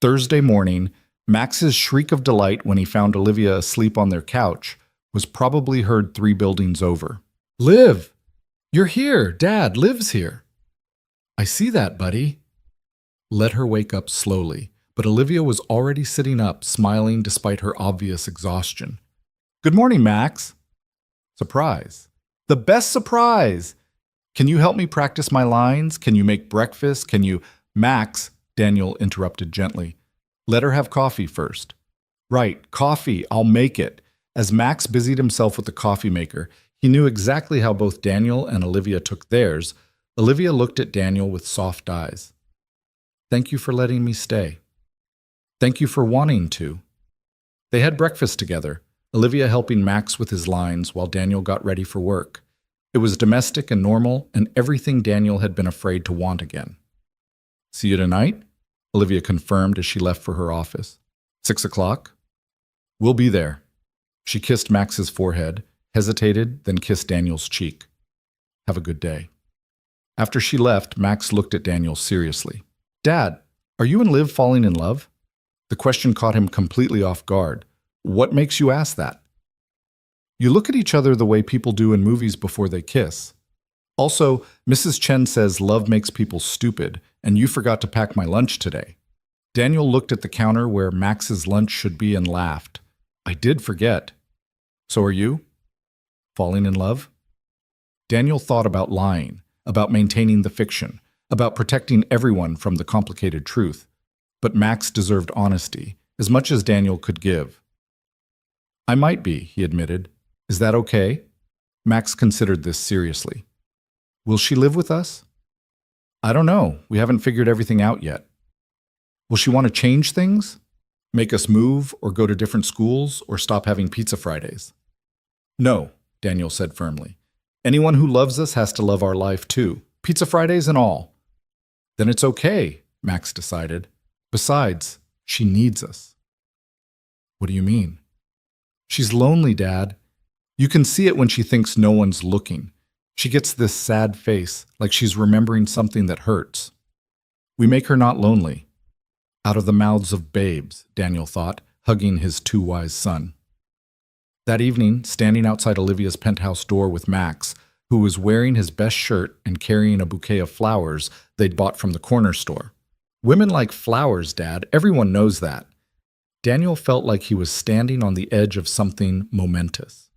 Thursday morning, Max's shriek of delight when he found Olivia asleep on their couch was probably heard 3 buildings over. "Liv! You're here! Dad, Liv's here!" "I see that, buddy." Let her wake up slowly, but Olivia was already sitting up, smiling despite her obvious exhaustion. "Good morning, Max." Surprise. The best surprise! "Can you help me practice my lines? Can you make breakfast? Can you—" "Max," Daniel interrupted gently. "Let her have coffee first." "Right, coffee, I'll make it." As Max busied himself with the coffee maker, he knew exactly how both Daniel and Olivia took theirs. Olivia looked at Daniel with soft eyes. "Thank you for letting me stay." "Thank you for wanting to." They had breakfast together, Olivia helping Max with his lines while Daniel got ready for work. It was domestic and normal, and everything Daniel had been afraid to want again. "See you tonight?" Olivia confirmed as she left for her office. 6 o'clock? "We'll be there." She kissed Max's forehead, hesitated, then kissed Daniel's cheek. "Have a good day." After she left, Max looked at Daniel seriously. "Dad, are you and Liv falling in love?" The question caught him completely off guard. "What makes you ask that?" "You look at each other the way people do in movies before they kiss. Also, Mrs. Chen says love makes people stupid, and you forgot to pack my lunch today." Daniel looked at the counter where Max's lunch should be and laughed. "I did forget." "So are you? Falling in love?" Daniel thought about lying, about maintaining the fiction, about protecting everyone from the complicated truth. But Max deserved honesty, as much as Daniel could give. "I might be," he admitted. "Is that okay?" Max considered this seriously. "Will she live with us?" "I don't know. We haven't figured everything out yet." "Will she want to change things? Make us move, or go to different schools, or stop having pizza Fridays?" "No," Daniel said firmly. "Anyone who loves us has to love our life too, pizza Fridays and all." "Then it's okay," Max decided. "Besides, she needs us." "What do you mean?" "She's lonely, Dad. You can see it when she thinks no one's looking. She gets this sad face, like she's remembering something that hurts. We make her not lonely." Out of the mouths of babes, Daniel thought, hugging his too-wise son. That evening, standing outside Olivia's penthouse door with Max, who was wearing his best shirt and carrying a bouquet of flowers they'd bought from the corner store. "Women like flowers, Dad. Everyone knows that." Daniel felt like he was standing on the edge of something momentous.